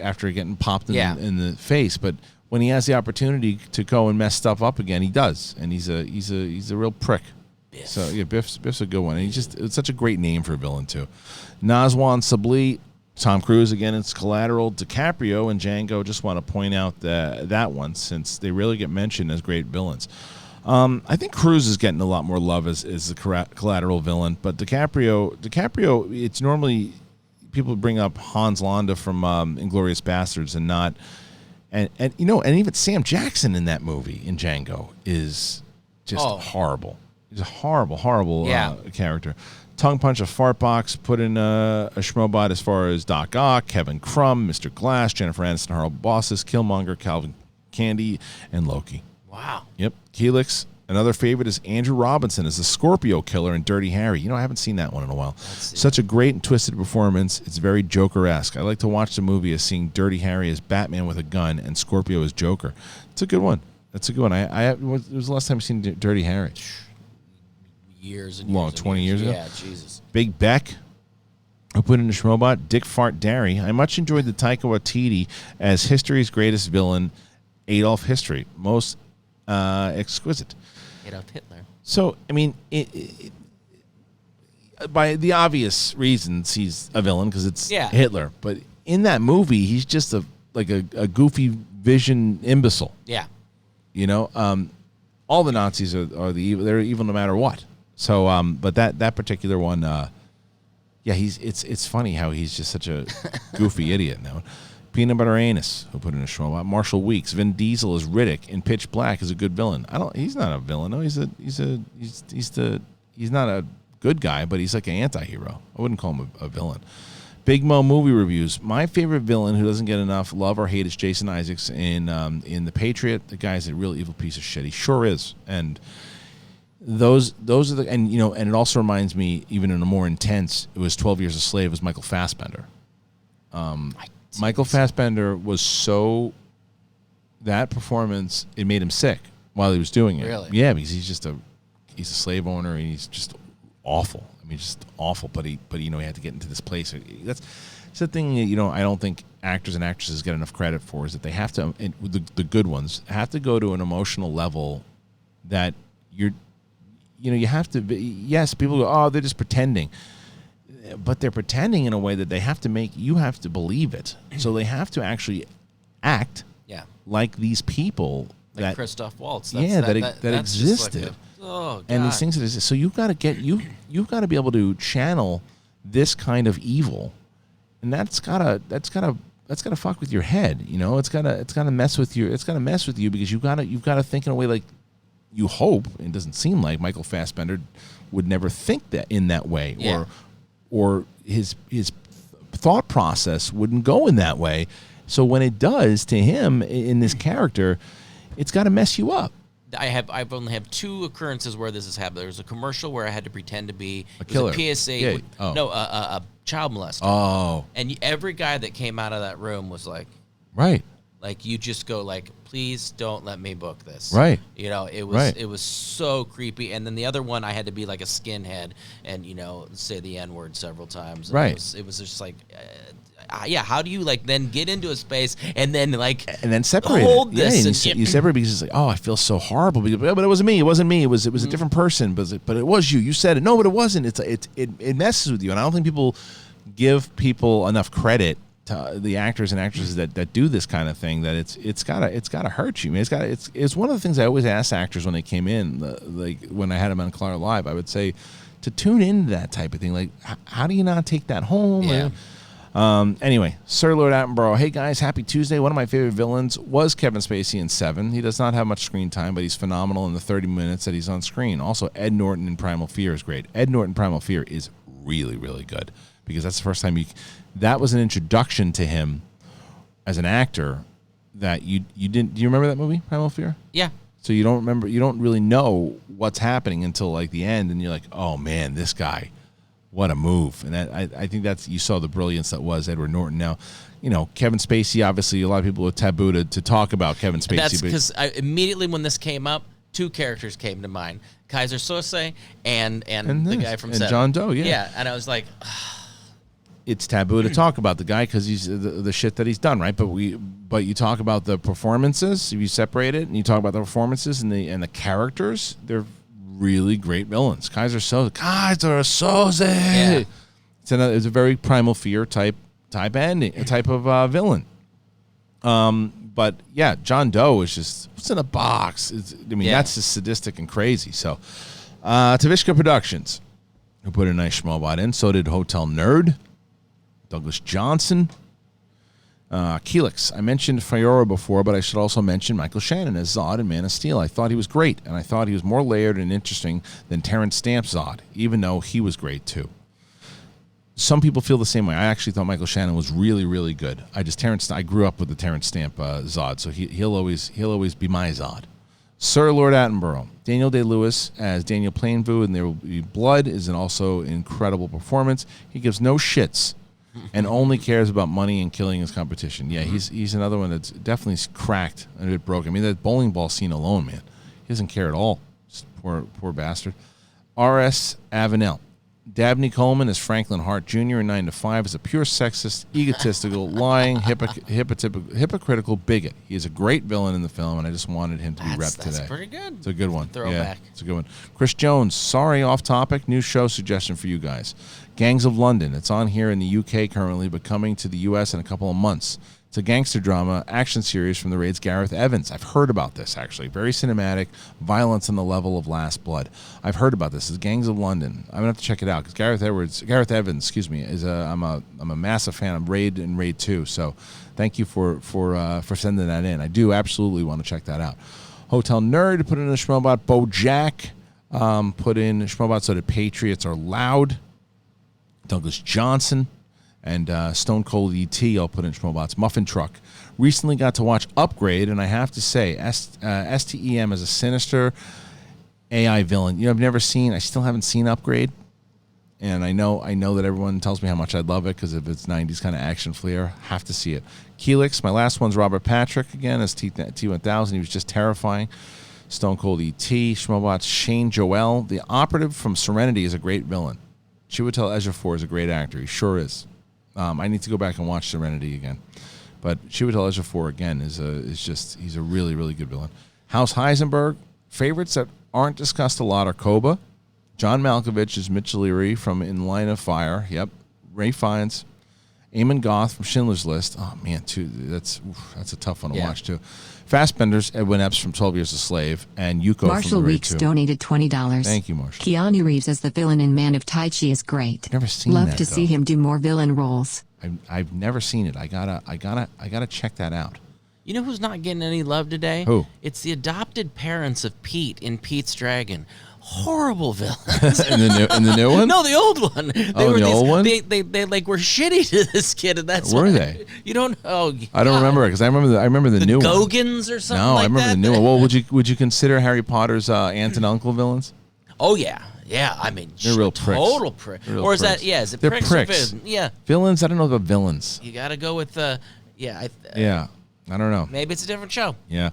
after getting popped in the face. But when he has the opportunity to go and mess stuff up again, he does, and he's a real prick. Biff. So yeah, Biff's a good one, and it's such a great name for a villain too. Nazwan Sabli, Tom Cruise again. It's Collateral. DiCaprio and Django. Just want to point out that one, since they really get mentioned as great villains. I think Cruise is getting a lot more love as the Collateral villain, but DiCaprio, it's normally people bring up Hans Landa from Inglourious Bastards and not, and even Sam Jackson in that movie in Django is just horrible. He's a horrible character. Tongue Punch, a fart box, put in a Schmoebot as far as Doc Ock, Kevin Crumb, Mr. Glass, Jennifer Aniston, Harold Bosses, Killmonger, Calvin Candy, and Loki. Wow. Yep. Helix. Another favorite is Andrew Robinson as the Scorpio Killer in Dirty Harry. I haven't seen that one in a while. Such a great and twisted performance. It's very Joker-esque. I like to watch the movie as seeing Dirty Harry as Batman with a gun and Scorpio as Joker. It's a good one. That's a good one. It was the last time I've seen Dirty Harry? Years and years. 20 years ago? Yeah, Jesus. Big Beck. I put in a Schmoebot. Dick Fart Derry. I much enjoyed the Taika Waititi as history's greatest villain, Adolf History. Most exquisite. Adolf Hitler. So, I mean, by the obvious reasons, he's a villain because it's Hitler. But in that movie, he's just a goofy vision imbecile. Yeah. All the Nazis are the evil. They're evil no matter what. So, but that particular one, it's funny how he's just such a goofy idiot now. Peanut Butter Anus, who put in a Schmoebot. Marshall Weeks. Vin Diesel as Riddick in Pitch Black is a good villain. He's not a villain. No, he's not a good guy, but he's like an anti-hero. I wouldn't call him a villain. Big Mo movie reviews. My favorite villain who doesn't get enough love or hate is Jason Isaacs in The Patriot. The guy's a real evil piece of shit. He sure is. And those are the, and it also reminds me, even in a more intense, it was 12 Years a Slave, was Michael Fassbender. Michael Fassbender was that performance, it made him sick while he was doing it. Really? Yeah, because he's a slave owner, and he's just awful. I mean, just awful. But he had to get into this place. That's the thing that, I don't think actors and actresses get enough credit for, is that they have to, the good ones, have to go to an emotional level that you have to be, yes, people go, oh, they're just pretending. But they're pretending in a way that you have to believe it. So they have to actually act like these people like that Christoph Waltz. That existed. Like God. And these things that exist. So you've got to be able to channel this kind of evil, and that's gotta fuck with your head. It's gotta mess with you. It's gotta mess with you because you've got to think in a way like you hope. It doesn't seem like Michael Fassbender would never think that in that way, or his thought process wouldn't go in that way. So when it does to him in this character, it's got to mess you up. I've only have 2 occurrences where this has happened. There was a commercial where I had to pretend to be a killer, a PSA, a child molester. Oh, and every guy that came out of that room was like, right, like you just go like, please don't let me book this. Right. It was so creepy. And then the other one, I had to be like a skinhead and say the N-word several times. And right. It was just like. How do you then get into a space and then separate hold it? this? You separate because it's like, oh, I feel so horrible. But it wasn't me. It wasn't me. It was a different person. But it was you. You said it. No, but it wasn't. It messes with you. And I don't think people give people enough credit to the actors and actresses that do this kind of thing. That it's gotta hurt you. I mean, it's one of the things I always ask actors when they came in. Like when I had them on Clara Live, I would say to tune into that type of thing. Like, how do you not take that home? Yeah. Anyway, Sir Lord Attenborough. Hey guys, happy Tuesday. One of my favorite villains was Kevin Spacey in Seven. He does not have much screen time, but he's phenomenal in the 30 minutes that he's on screen. Also, Ed Norton in Primal Fear is great. Ed Norton Primal Fear is really, really good because that's the first time that was an introduction to him as an actor that you didn't. Do you remember that movie, Primal Fear? Yeah. So you don't really know what's happening until like the end, and you're like, oh man, this guy. What a move. And I think you saw the brilliance that was Edward Norton. Now, Kevin Spacey, obviously a lot of people are taboo to talk about Kevin Spacey. That's because immediately when this came up, 2 characters came to mind. Kaiser Sose and the guy from Seven. John Doe, yeah. Yeah, and I was like... It's taboo to talk about the guy because he's the shit that he's done, right? But you talk about the performances, if you separate it, and you talk about the performances and the characters, they're really great villains. Kaiser Soze. Yeah. It's a very Primal Fear type ending, a type of villain. But yeah, John Doe is just what's in a box. That's just sadistic and crazy. So, Tavishka Productions, who put a nice schmobot in. So did Hotel Nerd, Douglas Johnson. Keelix. I mentioned Fiora before, but I should also mention Michael Shannon as Zod in Man of Steel. I thought he was great, and I thought he was more layered and interesting than Terrence Stamp's Zod, even though he was great too. Some people feel the same way. I actually thought Michael Shannon was really, really good. I grew up with the Terrence Stamp Zod, so he'll always be my Zod. Sir Lord Attenborough. Daniel Day-Lewis as Daniel Plainview in There Will Be Blood is an also incredible performance. He gives no shits and only cares about money and killing his competition. Yeah, he's another one that's definitely cracked and a bit broken. I mean, that bowling ball scene alone, man. He doesn't care at all. Poor bastard. R.S. Avenel. Dabney Coleman as Franklin Hart Jr. in 9 to 5 is a pure sexist, egotistical, lying, hypocritical bigot. He is a great villain in the film, and I just wanted him to be repped today. That's pretty good. It's a good one. Throwback. Yeah, it's a good one. Chris Jones, sorry, off topic. New show suggestion for you guys. Gangs of London. It's on here in the UK currently, but coming to the US in a couple of months. It's a gangster drama action series from the Raid's Gareth Evans. I've heard about this, actually. Very cinematic, violence on the level of Last Blood. I've heard about this. It's Gangs of London. I'm going to have to check it out because Gareth Evans, is I'm a massive fan of Raid and Raid 2. So thank you for sending that in. I do absolutely want to check that out. Hotel Nerd put in a Schmobot. BoJack put in Schmobot. So the Patriots Are Loud. Douglas Johnson. And Stone Cold E.T. I'll put in Schmobot's Muffin Truck. Recently got to watch Upgrade, and I have to say, STEM is a sinister AI villain. I still haven't seen Upgrade. And I know that everyone tells me how much I love it because of its 90s kind of action flair. Have to see it. Keelix, my last one's Robert Patrick again as T-1000. He was just terrifying. Stone Cold E.T. Schmobot's Shane Joel. The operative from Serenity is a great villain. Chiwetel Ejiofor is a great actor. He sure is. I need to go back and watch Serenity again. But Chiwetel Ejiofor, again, he's a really, really good villain. House Heisenberg, favorites that aren't discussed a lot are Koba. John Malkovich is Mitch Leary from In Line of Fire. Yep. Ray Fiennes. Eamon Goth from Schindler's List. Oh, man, too. That's a tough one to watch, too. Fassbender's Edwin Epps from 12 Years a Slave. And Yuko Marshall from Raid Weeks 2. donated $20. Thank you, Marshall. Keanu Reeves as the villain in Man of Tai Chi is great. Never seen Love that, to see him do more villain roles. I've never seen it. I gotta check that out. You know who's not getting any love today? Who? It's the adopted parents of Pete in Pete's Dragon. Horrible villains. in the new one? No, the old one. Old one? They like were shitty to this kid, and that's were why. they? You don't. Oh, I don't remember it because I remember the new one. Gogans or something. No, like I remember that. the new one. Well, would you consider Harry Potter's aunt and uncle villains? Oh yeah. I mean, They're real pricks. Total prick. Or is that? Yeah, is it They're pricks? pricks. Yeah. Villains? I don't know about villains. You got to go with yeah. I don't know. Maybe it's a different show. Yeah.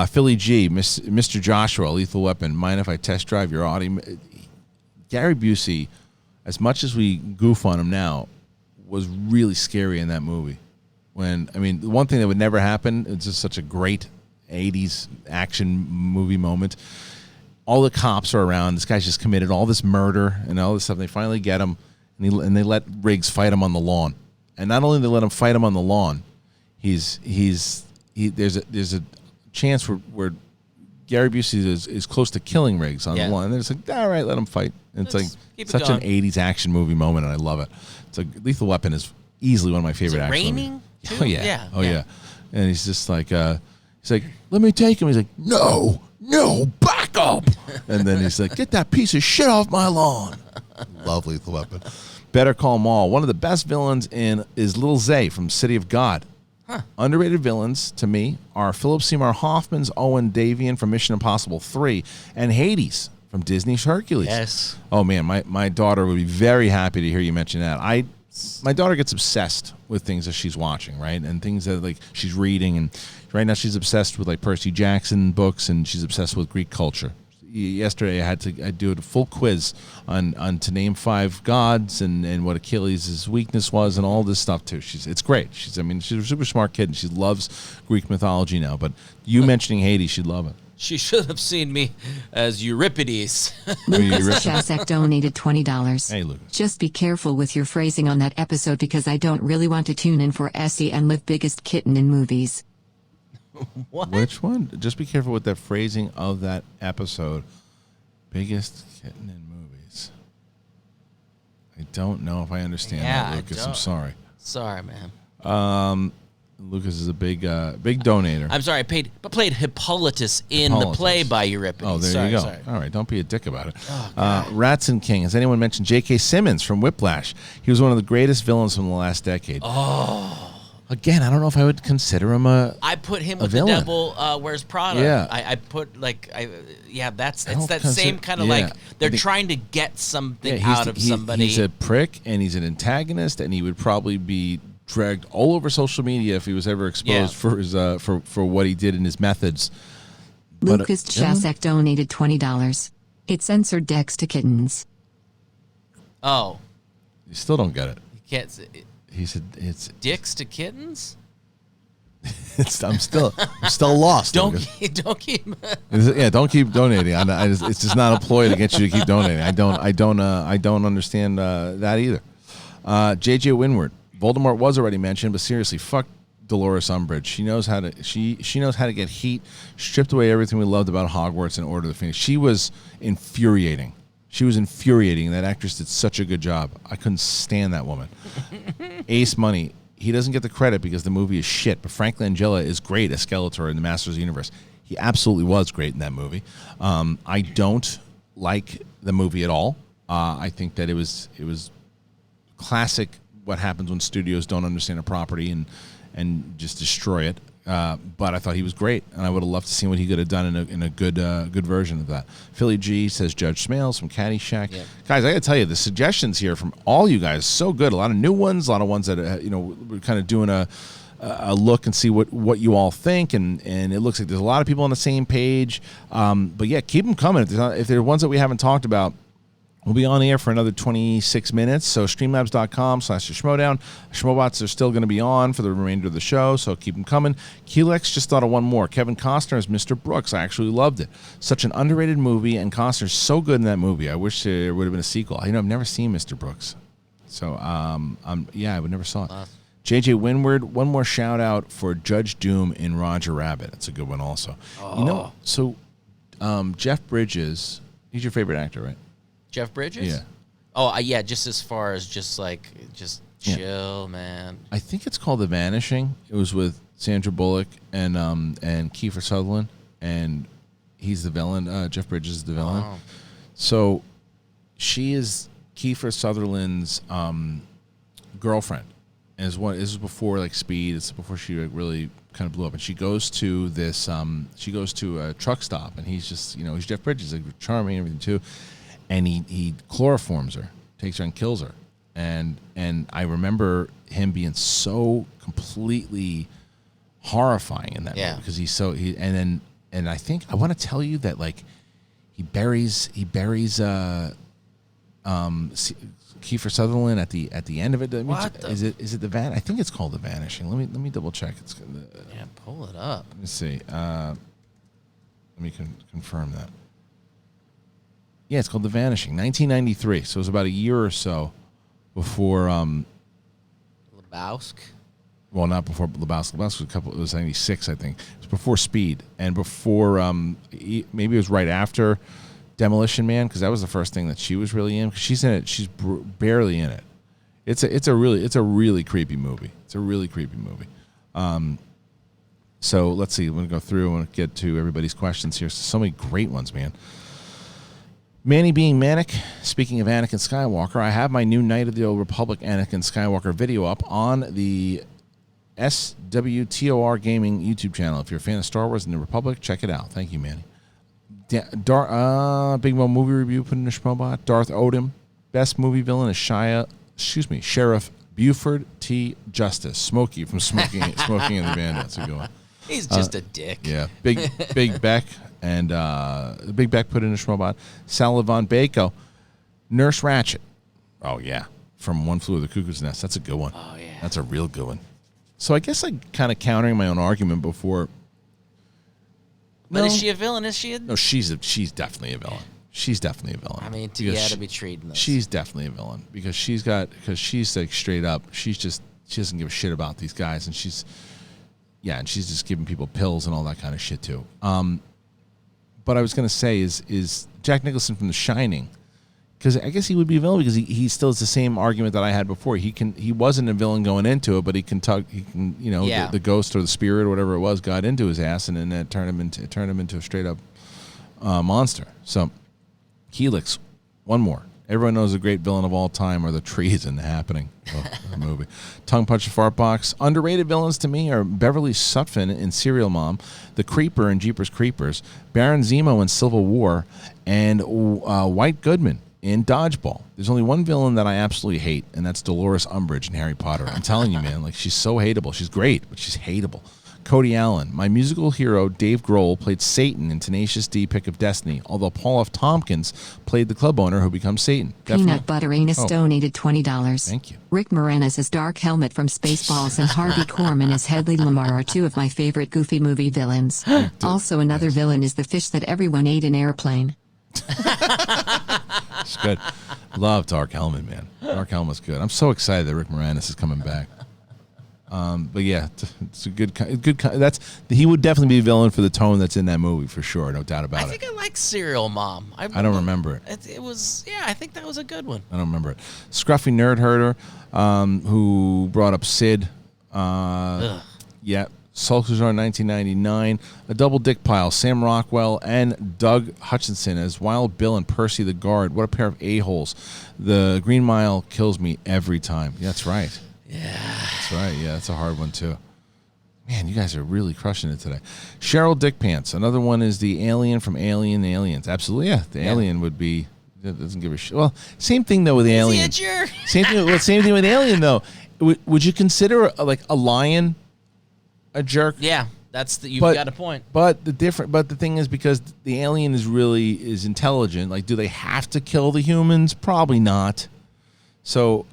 Philly G, Mr. Joshua, Lethal Weapon. Mind if I test drive your Audi? Gary Busey, as much as we goof on him now, was really scary in that movie. The one thing that would never happen, it's just such a great 80s action movie moment. All the cops are around. This guy's just committed all this murder and all this stuff. They finally get him, and they let Riggs fight him on the lawn. And not only do they let him fight him on the lawn, there's a chance where Gary Busey is close to killing Riggs on the lawn. And they're just like, all right, let him fight. And it's like such an 80s action movie moment, and I love it. It's like Lethal Weapon is easily one of my favorite action movies. Too? Oh, yeah. And he's just like, he's like, let me take him. He's like, no, back up. And then he's like, get that piece of shit off my lawn. Love Lethal Weapon. Better Call Saul. One of the best villains is Lil Zay from City of God. Huh. Underrated villains to me are Philip Seymour Hoffman's Owen Davian from Mission Impossible 3 and Hades from Disney's Hercules. Yes. Oh man, my daughter would be very happy to hear you mention that. My daughter gets obsessed with things that she's watching, right? And things that like she's reading, and right now she's obsessed with like Percy Jackson books, and she's obsessed with Greek culture. Yesterday I do a full quiz on to name 5 gods and what Achilles' weakness was and all this stuff too. It's great. She's a super smart kid and she loves Greek mythology now. But you mentioning Hades, she'd love it. She should have seen me as Euripides. Lucas Shashek donated $20. Hey, Lucas. Just be careful with your phrasing on that episode because I don't really want to tune in for SEN Live Biggest Kitten in Movies. What? Which one? Just be careful with that phrasing of that episode. Biggest kitten in movies. I don't know if I understand that, Lucas. I'm sorry. Sorry, man. Lucas is a big donator. I'm sorry. I played Hippolytus in the play by Euripides. Oh, there you go. Sorry. All right, don't be a dick about it. Rats and King. Has anyone mentioned J.K. Simmons from Whiplash? He was one of the greatest villains from the last decade. Oh. Again, I don't know if I would consider him I put him with villain. The Devil Wears Prada. Yeah. I put that's that same kind of like they're trying to get something out of somebody. He's a prick and he's an antagonist, and he would probably be dragged all over social media if he was ever exposed for his for what he did in his methods. Lucas Shashek donated $20. It censored Dex to kittens. Oh, you still don't get it. You can't say it. He said it's dicks to kittens. I'm still lost. Don't keep. Don't keep donating. It's just not a ploy to get you to keep donating. I don't understand that either. JJ Winward. Voldemort was already mentioned, but seriously, fuck Dolores Umbridge. She knows how to get heat, stripped away everything we loved about Hogwarts and Order of the Phoenix. She was infuriating. That actress did such a good job. I couldn't stand that woman. Ace Money. He doesn't get the credit because the movie is shit, but Frank Langella is great as Skeletor in the Masters of the Universe. He absolutely was great in that movie. I don't like the movie at all. I think that it was classic what happens when studios don't understand a property and just destroy it. But I thought he was great, and I would have loved to see what he could have done in a good version of that. Philly G says Judge Smales from Caddyshack. Yep. Guys, I got to tell you, the suggestions here from all you guys so good. A lot of new ones, a lot of ones that we're kind of doing a look and see what you all think, and it looks like there's a lot of people on the same page. But yeah, keep them coming. If there are ones that we haven't talked about, We'll be on the air for another 26 minutes, so streamlabs.com/Schmoedown. Schmoebots are still going to be on for the remainder of the show, so keep them coming. Keelex just thought of one more. Kevin Costner as Mr. Brooks. I actually loved it. Such an underrated movie, and Costner's so good in that movie. I wish there would have been a sequel. I've never seen Mr. Brooks, so I never saw it. J.J. Windward, one more shout-out for Judge Doom in Roger Rabbit. It's a good one also. Jeff Bridges, he's your favorite actor, right? Jeff Bridges? Yeah. Oh, yeah, just as far as just chill, man. I think it's called The Vanishing. It was with Sandra Bullock and Kiefer Sutherland, and he's the villain. Jeff Bridges is the villain. Oh. So she is Kiefer Sutherland's girlfriend. And this was before Speed. It's before she really kind of blew up. And she goes to this. She goes to a truck stop, and he's just he's Jeff Bridges, charming and everything too. And he chloroforms her, takes her and kills her. And I remember him being so completely horrifying in that movie because and I think I want to tell you that he buries Kiefer Sutherland at the end of it. Is it the Van? I think it's called The Vanishing. Let me double check. Pull it up. Let me see. Let me confirm that. Yeah, it's called The Vanishing, 1993. So it was about a year or so before. Lebowski? Well, not before Lebowski. Lebowski was 96, I think. It was before Speed and before maybe it was right after Demolition Man, because that was the first thing that she was really in. Cause she's in it. She's barely in it. It's a really creepy movie. It's a really creepy movie. So let's see. I'm gonna go through and get to everybody's questions here. So many great ones, man. Manny being manic. Speaking of Anakin Skywalker, I have my new Knight of the Old Republic Anakin Skywalker video up on the SWTOR Gaming YouTube channel. If you're a fan of Star Wars and the Republic, check it out. Thank you, Manny. Big Mo movie review put in the Schmoebot. Darth Odom. Best movie villain is Sheriff Buford T. Justice. Smokey from Smoking and the Bandit. That's a good one. He's just a dick. Yeah. Big Beck. And Big Beck put in a Schmoebot. Salavan Bako. Nurse Ratchet. Oh, yeah. From One Flew Over the Cuckoo's Nest. That's a good one. Oh, yeah. That's a real good one. So I guess I'm kind of countering my own argument before. But is she a villain? Is she? No, she's definitely a villain. She's definitely a villain. I mean, to be treating this. She's definitely a villain because she's straight up. She doesn't give a shit about these guys, and she's just giving people pills and all that kind of shit too. But I was gonna say is Jack Nicholson from The Shining, because I guess he would be a villain because he still has the same argument that I had before. He wasn't a villain going into it, but the ghost or the spirit or whatever it was got into his ass, and then that turned him into a straight up monster. So Helix, one more. Everyone knows the great villain of all time are the trees in The Happening. The movie. Tongue Puncher Fart Box. Underrated villains to me are Beverly Sutphin in Serial Mom, the Creeper in Jeepers Creepers, Baron Zemo in Civil War, and White Goodman in Dodgeball. There's only one villain that I absolutely hate, and that's Dolores Umbridge in Harry Potter. I'm telling you, man, she's so hateable. She's great, but she's hateable. Cody Allen. My musical hero, Dave Grohl, played Satan in Tenacious D, Pick of Destiny, although Paul F. Tompkins played the club owner who becomes Satan. Peanut Butter Anus donated $20. Thank you. Rick Moranis as Dark Helmet from Spaceballs and Harvey Korman as Hedley Lamar are two of my favorite Goofy movie villains. Also, another villain is the fish that everyone ate in Airplane. It's good. Love Dark Helmet, man. Dark Helmet's good. I'm so excited that Rick Moranis is coming back. But yeah, it's a good. He would definitely be a villain for the tone that's in that movie for sure, no doubt about it. I think I like Serial Mom. I don't remember it. It was I think that was a good one. I don't remember it. Scruffy Nerd Herder, who brought up Sid. Yeah, Sulkazar 1999, a double dick pile. Sam Rockwell and Doug Hutchinson as Wild Bill and Percy the Guard. What a pair of a-holes. The Green Mile kills me every time. Yeah, that's right. Yeah. That's right. Yeah, that's a hard one, too. Man, you guys are really crushing it today. Cheryl Dickpants. Another one is the alien from Alien Aliens. Absolutely, yeah. The alien would be... Doesn't give a shit. Well, same thing, though, with the alien. Is he a jerk? Same thing with the alien, though. Would you consider, a lion a jerk? Yeah. You've got a point. But the thing is, because the alien is intelligent. Like, do they have to kill the humans? Probably not. So,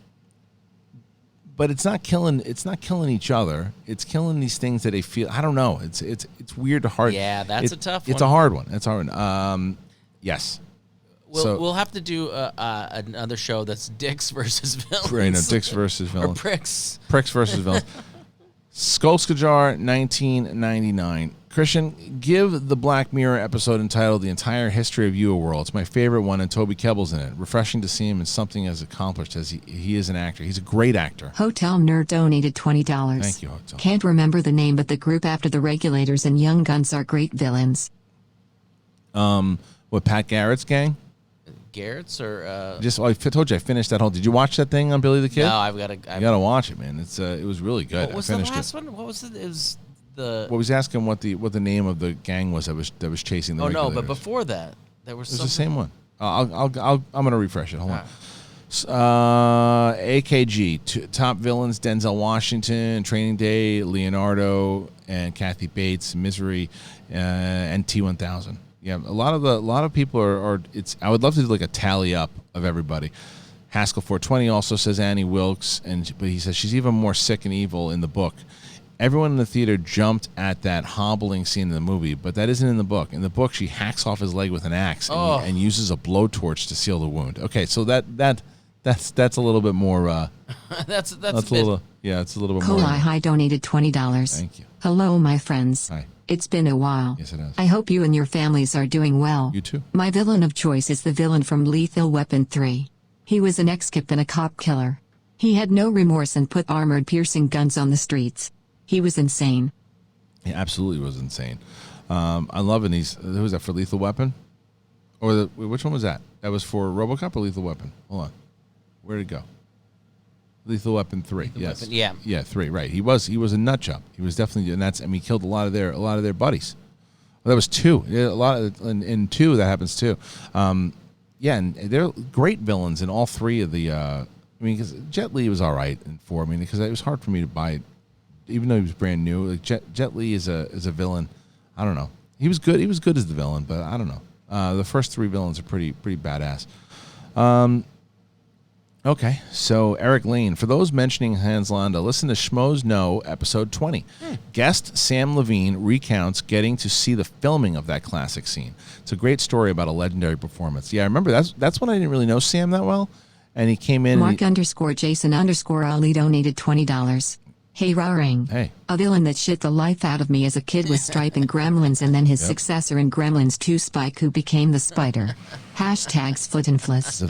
but it's not killing each other. It's killing these things that they feel. I don't know. It's weird to hard. Yeah, that's a tough one. It's a hard one. It's hard. Yes. We'll have to do another show that's dicks versus villains. Right, no, dicks versus villains. Or pricks. Pricks versus villains. Skolskajar, 1999. Kristian, give the Black Mirror episode entitled "The Entire History of You a Whirl." It's my favorite one, and Toby Kebbell's in it. Refreshing to see him in something as accomplished as he is an actor. He's a great actor. Hotel Nerd donated $20. Thank you, Hotel. Can't remember the name, but the group after the Regulators and Young Guns are great villains. What, Pat Garrett's gang? Garrett's or I told you I finished that whole. Did you watch that thing on Billy the Kid? No, I've got to. You got to watch it, man. It was really good. What was the last one? What was it? It was the. Well, he's asking what the name of the gang was that was chasing the. Oh Regulators. no! But before that, there was. It was the same one. I'm gonna refresh it. Hold on. AKG top villains: Denzel Washington, Training Day, Leonardo, and Kathy Bates, Misery, and T-1000. Yeah, a lot of people are. I would love to do like a tally up of everybody. Haskell 420 also says Annie Wilkes, but he says she's even more sick and evil in the book. Everyone in the theater jumped at that hobbling scene in the movie, but that isn't in the book. In the book, she hacks off his leg with an axe and uses a blowtorch to seal the wound. Okay, so that's a little bit more. that's a little. Yeah, it's a little bit more. Kolai High donated $20. Thank you. Hello, my friends. Hi. It's been a while. Yes, it has. I hope you and your families are doing well. You too. My villain of choice is the villain from Lethal Weapon 3. He was an ex-cop and a cop killer. He had no remorse and put armored piercing guns on the streets. He was insane. He absolutely was insane. I love it. Who was that for Lethal Weapon? Or which one was that? That was for RoboCop or Lethal Weapon? Hold on. Where'd it go? Lethal Weapon 3. Yes. Weapon, yeah, 3. Right. He was a nut job. He was definitely, and he killed a lot of their buddies. Well, that was 2. Yeah, a lot of in 2 that happens too. Yeah, and they're great villains in all 3 of the. Because Jet Li was all right in 4. Because it was hard for me to buy it, even though he was brand new. Like Jet Li is a villain. I don't know. He was good. He was good as the villain, but I don't know. The first 3 villains are pretty badass. Okay, so Eric Lane. For those mentioning Hans Landa, listen to Schmoes Know, episode 20. Guest Sam Levine recounts getting to see the filming of that classic scene. It's a great story about a legendary performance. Yeah, I remember that's when I didn't really know Sam that well, and he came in. Mark_Jason_Ali donated $20. Hey, Raring. Hey. A villain that shit the life out of me as a kid was Stripe in Gremlins, and then his successor in Gremlins 2, Spike, who became the Spider. #Splittenfliss.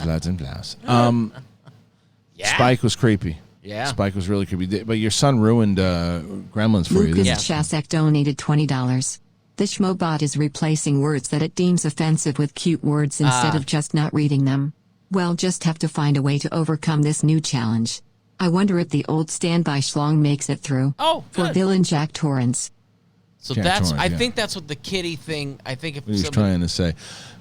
Yeah. Spike was creepy. Yeah. Spike was really creepy. But your son ruined Gremlins for you. Lucas Shashek donated $20. The Schmobot is replacing words that it deems offensive with cute words instead of just not reading them. We'll just have to find a way to overcome this new challenge. I wonder if the old standby schlong makes it through. Oh, good. For villain Jack Torrance. So Jack Torrance, I think that's what the kitty thing. I think if what he's trying to say,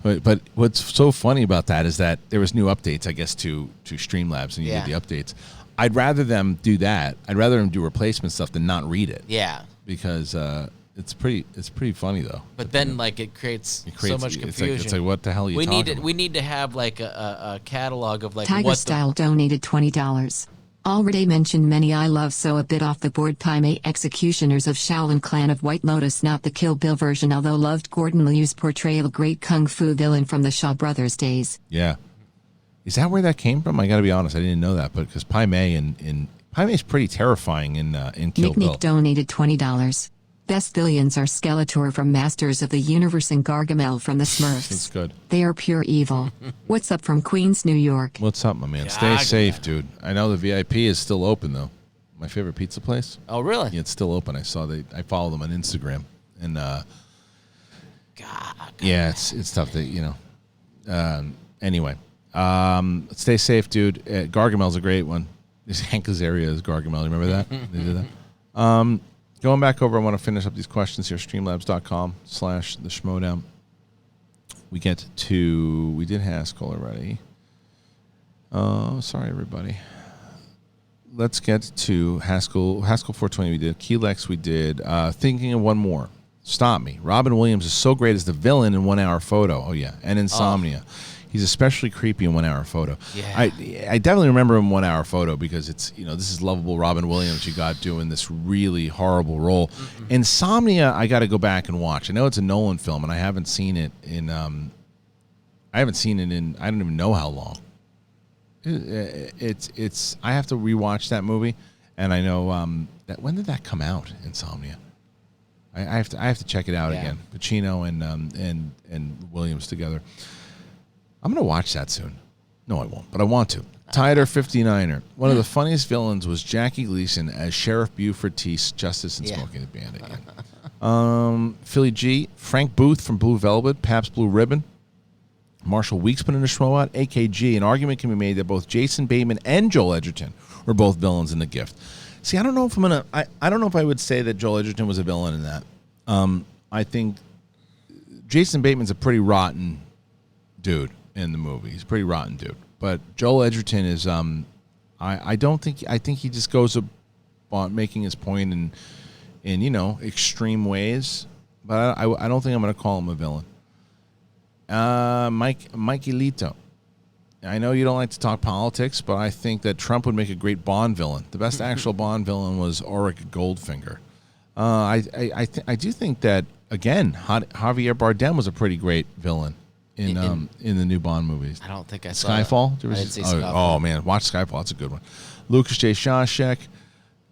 but what's so funny about that is that there was new updates, I guess, to Streamlabs, and you did the updates. I'd rather them do that. I'd rather them do replacement stuff than not read it. Yeah, because it's pretty funny though. But then it creates so much confusion. It's like what the hell are you talking about? We need to have like a catalog of like Tiger Style donated $20. Already mentioned many I love, so a bit off the board. Payme Executioners of Shaolin Clan of White Lotus, not the Kill Bill version, although loved Gordon Liu's portrayal, great kung fu villain from the Shaw Brothers days. Yeah. Is that where that came from? I got to be honest, I didn't know that, but because Payme is pretty terrifying in Kill Bill. Nick donated $20. Best villains are Skeletor from Masters of the Universe and Gargamel from the Smurfs. That's good. They are pure evil. What's up from Queens, New York? What's up, my man? Stay safe, dude. I know the VIP is still open, though. My favorite pizza place. Oh, really? Yeah, it's still open. I follow them on Instagram. And, God. Yeah, it's tough to, anyway. Stay safe, dude. Gargamel's a great one. Hank Azaria is Gargamel. You remember that? They did that. Going back over, I want to finish up these questions here. Streamlabs.com/the Schmoedown. We did Haskell already. Oh, sorry, everybody. let's get to Haskell 420 we did. Keelex we did. Thinking of one more. Stop Me. Robin Williams is so great as the villain in 1 Hour Photo. Oh, yeah. And Insomnia. He's especially creepy in 1 Hour Photo. Yeah. I definitely remember him 1 Hour Photo because it's, this is lovable Robin Williams you got doing this really horrible role. Mm-hmm. Insomnia, I got to go back and watch. I know it's a Nolan film, and I haven't seen it in, I don't even know how long. It's I have to rewatch that movie, and I know that when did that come out? Insomnia. I have to check it out again. Pacino and Williams together. I'm gonna watch that soon. No, I won't, but I want to. Tider 59er. One of the funniest villains was Jackie Gleason as Sheriff Buford T. Justice and Smoking the Bandit. Philly G. Frank Booth from Blue Velvet, Pabst Blue Ribbon. Marshall Weeks put in a Schmoat. AKG. An argument can be made that both Jason Bateman and Joel Edgerton were both villains in The Gift. See, I don't know if I don't know if I would say that Joel Edgerton was a villain in that. I think Jason Bateman's a pretty rotten dude in the movie. He's a pretty rotten dude. But Joel Edgerton is I think he just goes about making his point in extreme ways. But I don't think I'm going to call him a villain. Mikey Lito. I know you don't like to talk politics, but I think that Trump would make a great Bond villain. The best actual Bond villain was Auric Goldfinger. I do think that, again, Javier Bardem was a pretty great villain in the new Bond movies. I don't think I saw Skyfall. I didn't see Skyfall. Oh man, watch Skyfall. That's a good one. Lucas J. Shashek.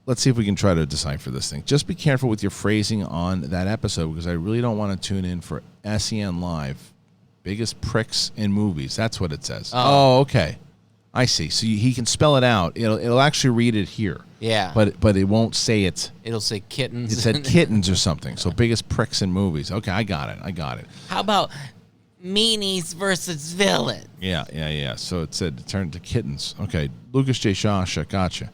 Let's see if we can try to decipher this thing. Just be careful with your phrasing on that episode because I really don't want to tune in for SEN Live. Biggest pricks in movies. That's what it says. Oh, okay. I see. So he can spell it out. It'll actually read it here. Yeah. But it won't say it. It'll say kittens. It said kittens or something. So biggest pricks in movies. Okay, I got it. How about meanies versus villain? Yeah. So it said it turned to kittens. Okay. Lucas J. Shasha, gotcha.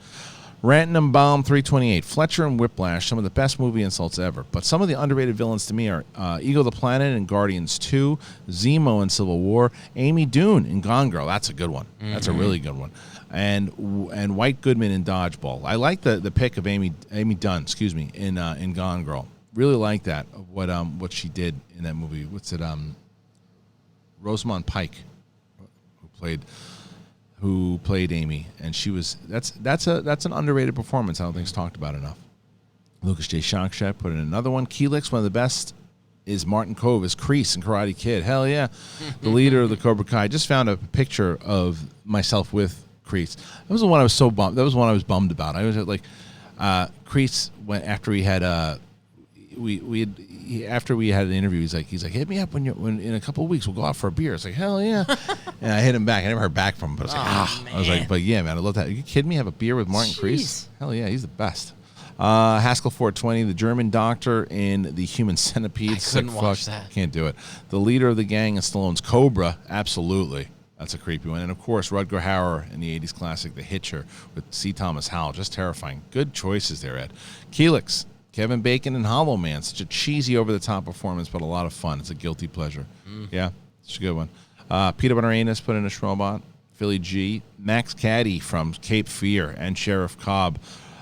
Rantum Bomb 328. Fletcher and Whiplash, some of the best movie insults ever. But some of the underrated villains to me are Eagle the Planet in Guardians 2, Zemo in Civil War, Amy Dune in Gone Girl. That's a good one. Mm-hmm. That's a really good one. And White Goodman in Dodgeball. I like the pick of Amy Dunn, in Gone Girl. Really like that, what she did in that movie. What's it? Rosamund Pike, who played Amy, and she was that's an underrated performance. I don't think it's talked about enough. Lucas J. Shakshak put in another one. Keelix, one of the best is Martin Kove as Keese in Karate Kid. Hell yeah, the leader of the Cobra Kai. I just found a picture of myself with Keese. That was the one I was so bummed. That was one I was bummed about. I was like, Keese went after we had after we had an interview, he's like, hit me up when in a couple of weeks we'll go out for a beer. It's like, hell yeah. And I hit him back. I never heard back from him, but I was like, I was like, but yeah, man, I love that. Are you kidding me? Have a beer with Martin Keese? Hell yeah, he's the best. Haskell 420, the German doctor in The Human Centipede. I couldn't watch that. Can't do it. The leader of the gang in Stallone's Cobra. Absolutely. That's a creepy one. And, of course, Rutger Hauer in the 80s classic, The Hitcher, with C. Thomas Howell. Just terrifying. Good choices there, Ed. Keelix, Kevin Bacon, and Hollow Man. Such a cheesy, over-the-top performance, but a lot of fun. It's a guilty pleasure. Yeah, it's a good one. Peter Bonarenas put in a Schmobot. Philly G. Max Caddy from Cape Fear and Sheriff Cobb.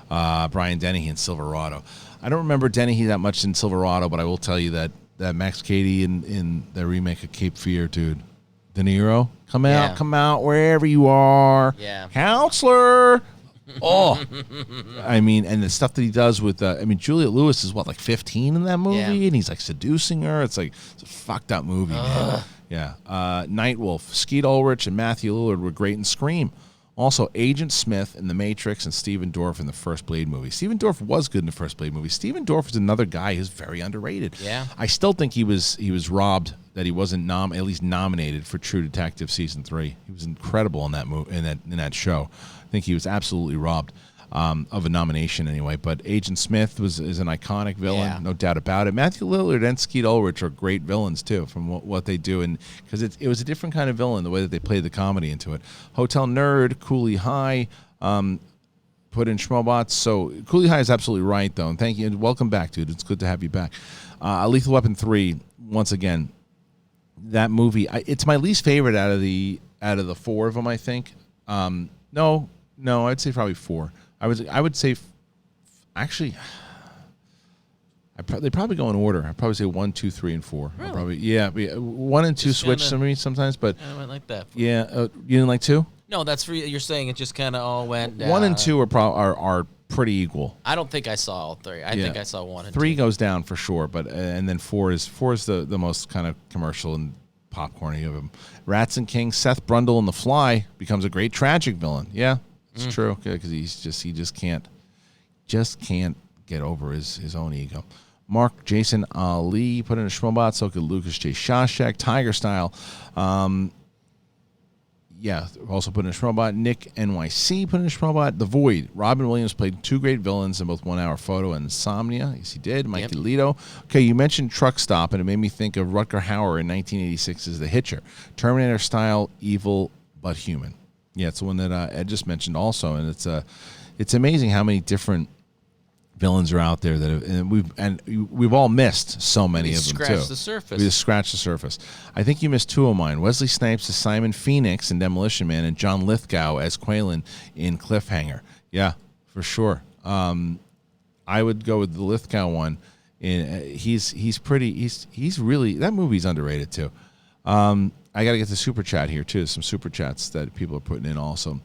Brian Dennehy in Silverado. I don't remember Dennehy that much in Silverado, but I will tell you that Max Cady in the remake of Cape Fear, dude. De Niro, come out wherever you are. Yeah. Counselor. Oh. I mean, and the stuff that he does with, Juliette Lewis is, like 15 in that movie? Yeah. And he's, like, seducing her. It's a fucked up movie, man. Yeah. Nightwolf, Skeet Ulrich, and Matthew Lillard were great in Scream. Also, Agent Smith in The Matrix and Stephen Dorff in the first Blade movie. Stephen Dorff was good in the first Blade movie. Stephen Dorff is another guy who's very underrated. Yeah. I still think he was robbed that he wasn't at least nominated for True Detective season 3. He was incredible in that in that show. I think he was absolutely robbed of a nomination anyway. But Agent Smith is an iconic villain, no doubt about it. Matthew Lillard and Skeet Ulrich are great villains too, from what they do, and because it was a different kind of villain, the way that they played the comedy into it. Hotel Nerd, Cooley High, put in Schmobots. So Cooley High is absolutely right, though, and thank you, and welcome back, dude. It's good to have you back. Lethal Weapon 3, once again, that movie. It's my least favorite out of the 4 of them, I think. No, I'd say probably 4. I would say, actually, they probably go in order. I'd probably say 1, 2, 3, and 4. Really? Probably, yeah. 1 and 2 switch sometimes, but I went like that. Yeah, you didn't like 2? No, that's for you're saying it just kind of all went down. 1 and 2 are pretty equal. I don't think I saw all 3. I think I saw 1 and 2. 3 goes down for sure, but and then 4 is the most kind of commercial and popcorny of them. Rats and Kings, Seth Brundle in The Fly becomes a great tragic villain. Yeah, it's true because he just can't get over his own ego. Mark Jason Ali put in a Schmoebot, so could Lucas J. Shashek, Tiger Style. Also put in a Schmoebot. Nick NYC put in a Schmoebot. The Void. Robin Williams played 2 great villains in both 1 Hour Photo and Insomnia. Yes, he did. Mike Lito. Okay, you mentioned Truck Stop, and it made me think of Rutger Hauer in 1986's The Hitcher. Terminator style, evil but human. Yeah, it's the one that Ed just mentioned also, and it's amazing how many different villains are out there that we've all missed so many of them too. We just scratched the surface. I think you missed 2 of mine. Wesley Snipes as Simon Phoenix in Demolition Man, and John Lithgow as Quaylen in Cliffhanger. Yeah, for sure. I would go with the Lithgow one. He's really, that movie's underrated too. I got to get the super chat here too. Some super chats that people are putting in also.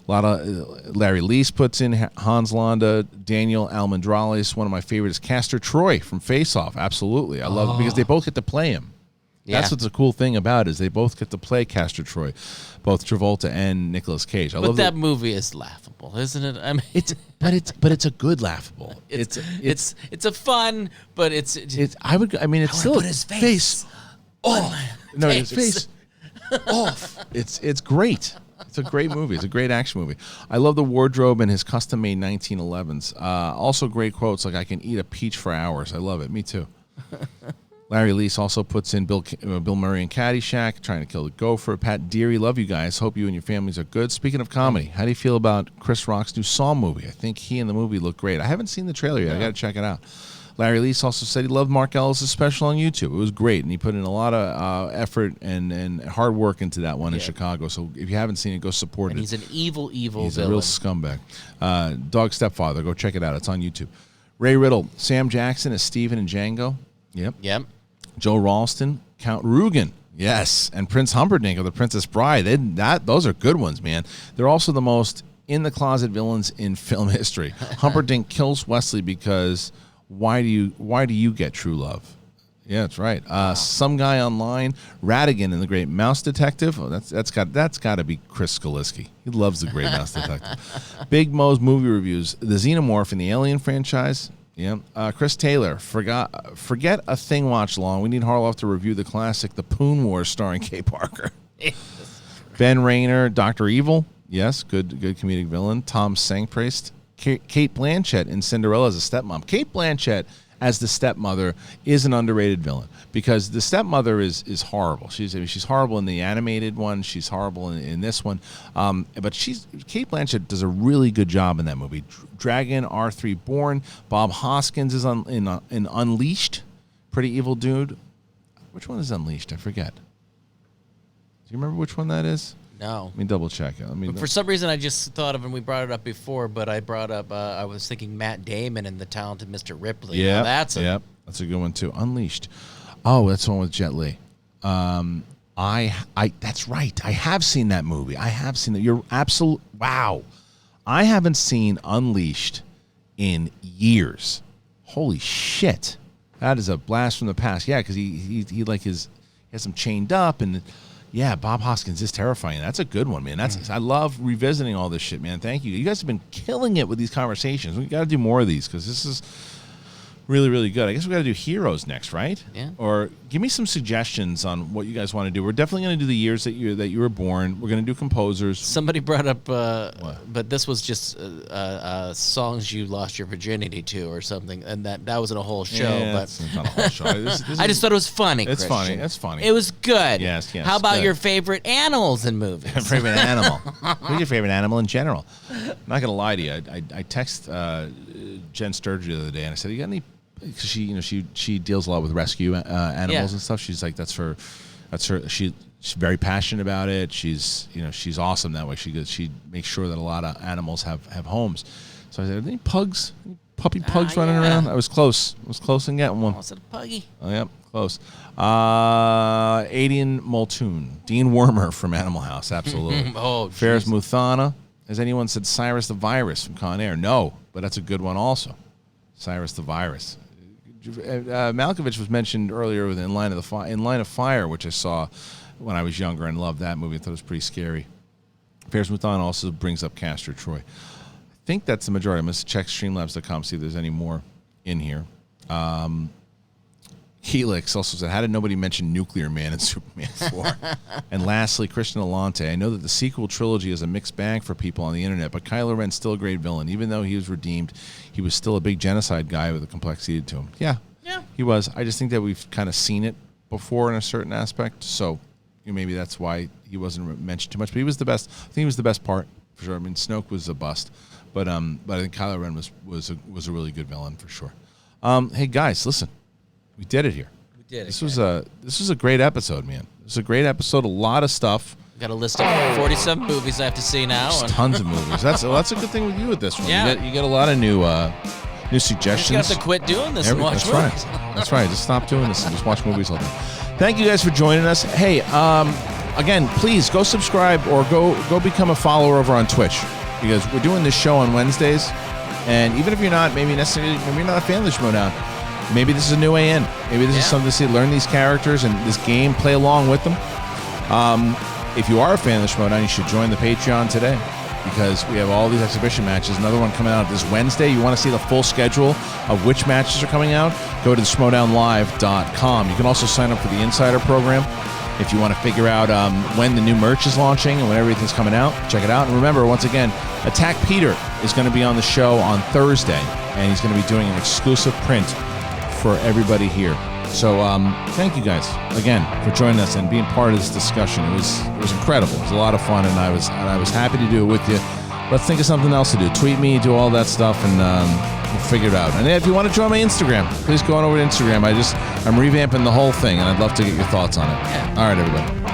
A lot of Larry Leese puts in Hans Landa, Daniel Almendrales. One of my favorites, Castor Troy from Face Off. Absolutely, I love it because they both get to play him. Yeah. That's what's the cool thing about it, is they both get to play Castor Troy, both Travolta and Nicolas Cage. I love that movie is laughable, isn't it? I mean, it's a good laughable. It's a fun, but it's still his face off. No, his face off. It's great. It's a great movie. It's a great action movie. I love the wardrobe and his custom-made 1911s. Also great quotes like, I can eat a peach for hours. I love it. Me too. Larry Leese also puts in Bill Murray in Caddyshack, Trying to Kill the Gopher. Pat Deary, love you guys. Hope you and your families are good. Speaking of comedy, how do you feel about Chris Rock's new Saw movie? I think he and the movie look great. I haven't seen the trailer yet. I got to check it out. Larry Leese also said he loved Mark Ellis' special on YouTube. It was great, and he put in a lot of effort and hard work into that one in Chicago. So if you haven't seen it, go support it. He's an evil He's villain. a real scumbag. Dog Stepfather, go check it out. It's on YouTube. Ray Riddle, Sam Jackson as Steven in Django. Yep. Joe Ralston, Count Rugen. Yes, and Prince Humperdinck of The Princess Bride. Those are good ones, man. They're also the most in-the-closet villains in film history. Humperdinck kills Wesley because... Why do you get true love? Yeah, that's right. Some guy online, Radigan in The Great Mouse Detective. Oh, that's got to be Chris Skaliski. He loves The Great Mouse Detective. Big Mo's movie reviews. The Xenomorph in the Alien franchise. Yeah. Chris Taylor. Forget a thing watch long. We need Harloff to review the classic The Poon Wars starring Kay Parker. Ben Rayner, Dr. Evil. Yes, good comedic villain. Tom Sankpriest. Kate Blanchett in Cinderella as a stepmom. Kate Blanchett as the stepmother is an underrated villain because the stepmother is horrible. She's horrible in the animated one. She's horrible in this one. But Kate Blanchett does a really good job in that movie. Dragon R3 Born. Bob Hoskins is in Unleashed. Pretty evil dude. Which one is Unleashed? I forget. Do you remember which one that is? No. Let me double check it. For some reason, I just thought of, and we brought it up before, but I brought up, I was thinking Matt Damon and The Talented Mr. Ripley. Yeah, that's a good one too. Unleashed. Oh, that's the one with Jet Li. That's right. I have seen that movie. I have seen it. You're absolute. Wow. I haven't seen Unleashed in years. Holy shit. That is a blast from the past. Yeah, because he has him chained up and. Yeah, Bob Hoskins is terrifying. That's a good one, man. I love revisiting all this shit, man. Thank you. You guys have been killing it with these conversations. We got to do more of these because this is really, really good. I guess we got to do heroes next, right? Yeah. Or give me some suggestions on what you guys want to do. We're definitely going to do the years that you were born. We're going to do composers. Somebody brought up, but this was just songs you lost your virginity to or something, and that wasn't a whole show. Yeah, but it's not a whole show. I just thought it was funny. It's Christian. funny. It's funny. It was good. Yes. How about good. your favorite animals in movies? Favorite animal. Who's your favorite animal in general? I'm not going to lie to you. I text Jen Sturgeon the other day, and I said, "You got any?" Because she deals a lot with rescue animals and stuff. She's like that's her. She's very passionate about it. She's awesome that way. She makes sure that a lot of animals have homes. So I said, are there any pugs? Any puppy pugs running around? I was close. I was close in getting one. Was it a puggy? Oh, yep, close. Adian Multoon. Dean Wormer from Animal House, absolutely. Ferris Muthana. Has anyone said Cyrus the Virus from Con Air? No, but that's a good one also. Cyrus the Virus. Malkovich was mentioned earlier with In Line of Fire, which I saw when I was younger and loved that movie. I thought it was pretty scary. Ferris Muthana also brings up Castor Troy. I think that's the majority. I'm going to check streamlabs.com, see if there's any more in here. Helix also said, how did nobody mention Nuclear Man in Superman 4? And lastly, Christian Alante. I know that the sequel trilogy is a mixed bag for people on the internet, but Kylo Ren's still a great villain. Even though he was redeemed, he was still a big genocide guy with a complexity to him. Yeah, he was. I just think that we've kind of seen it before in a certain aspect, so maybe that's why he wasn't mentioned too much. But he was the best. I think he was the best part, for sure. I mean, Snoke was a bust, but I think Kylo Ren was a really good villain, for sure. Hey, guys, listen. We did it here. We did it. This was a great episode, man. This was a great episode. A lot of stuff. We got a list of 47 movies I have to see now. Tons of movies. That's a good thing with you with this one. Yeah. You get a lot of new suggestions. You have to quit doing this and watch movies. That's right. Just stop doing this and just watch movies all day. Thank you guys for joining us. Hey, again, please go subscribe or go become a follower over on Twitch, because we're doing this show on Wednesdays, and even if you're not maybe not a fan of the Schmoedown, maybe this is a new way in. Maybe this is something to see. Learn these characters and this game. Play along with them. If you are a fan of the Schmoedown, you should join the Patreon today, because we have all these exhibition matches. Another one coming out this Wednesday. You want to see the full schedule of which matches are coming out? Go to theschmoedownlive.com. You can also sign up for the Insider program if you want to figure out when the new merch is launching and when everything's coming out. Check it out. And remember, once again, Attack Peter is going to be on the show on Thursday, and he's going to be doing an exclusive print for everybody here. So thank you guys again for joining us and being part of this discussion. It was incredible. It was a lot of fun, and I was happy to do it with you. Let's think of something else to do. Tweet me, do all that stuff, and we'll figure it out. And if you want to join my Instagram, please go on over to Instagram. I'm revamping the whole thing, and I'd love to get your thoughts on it. All right, everybody.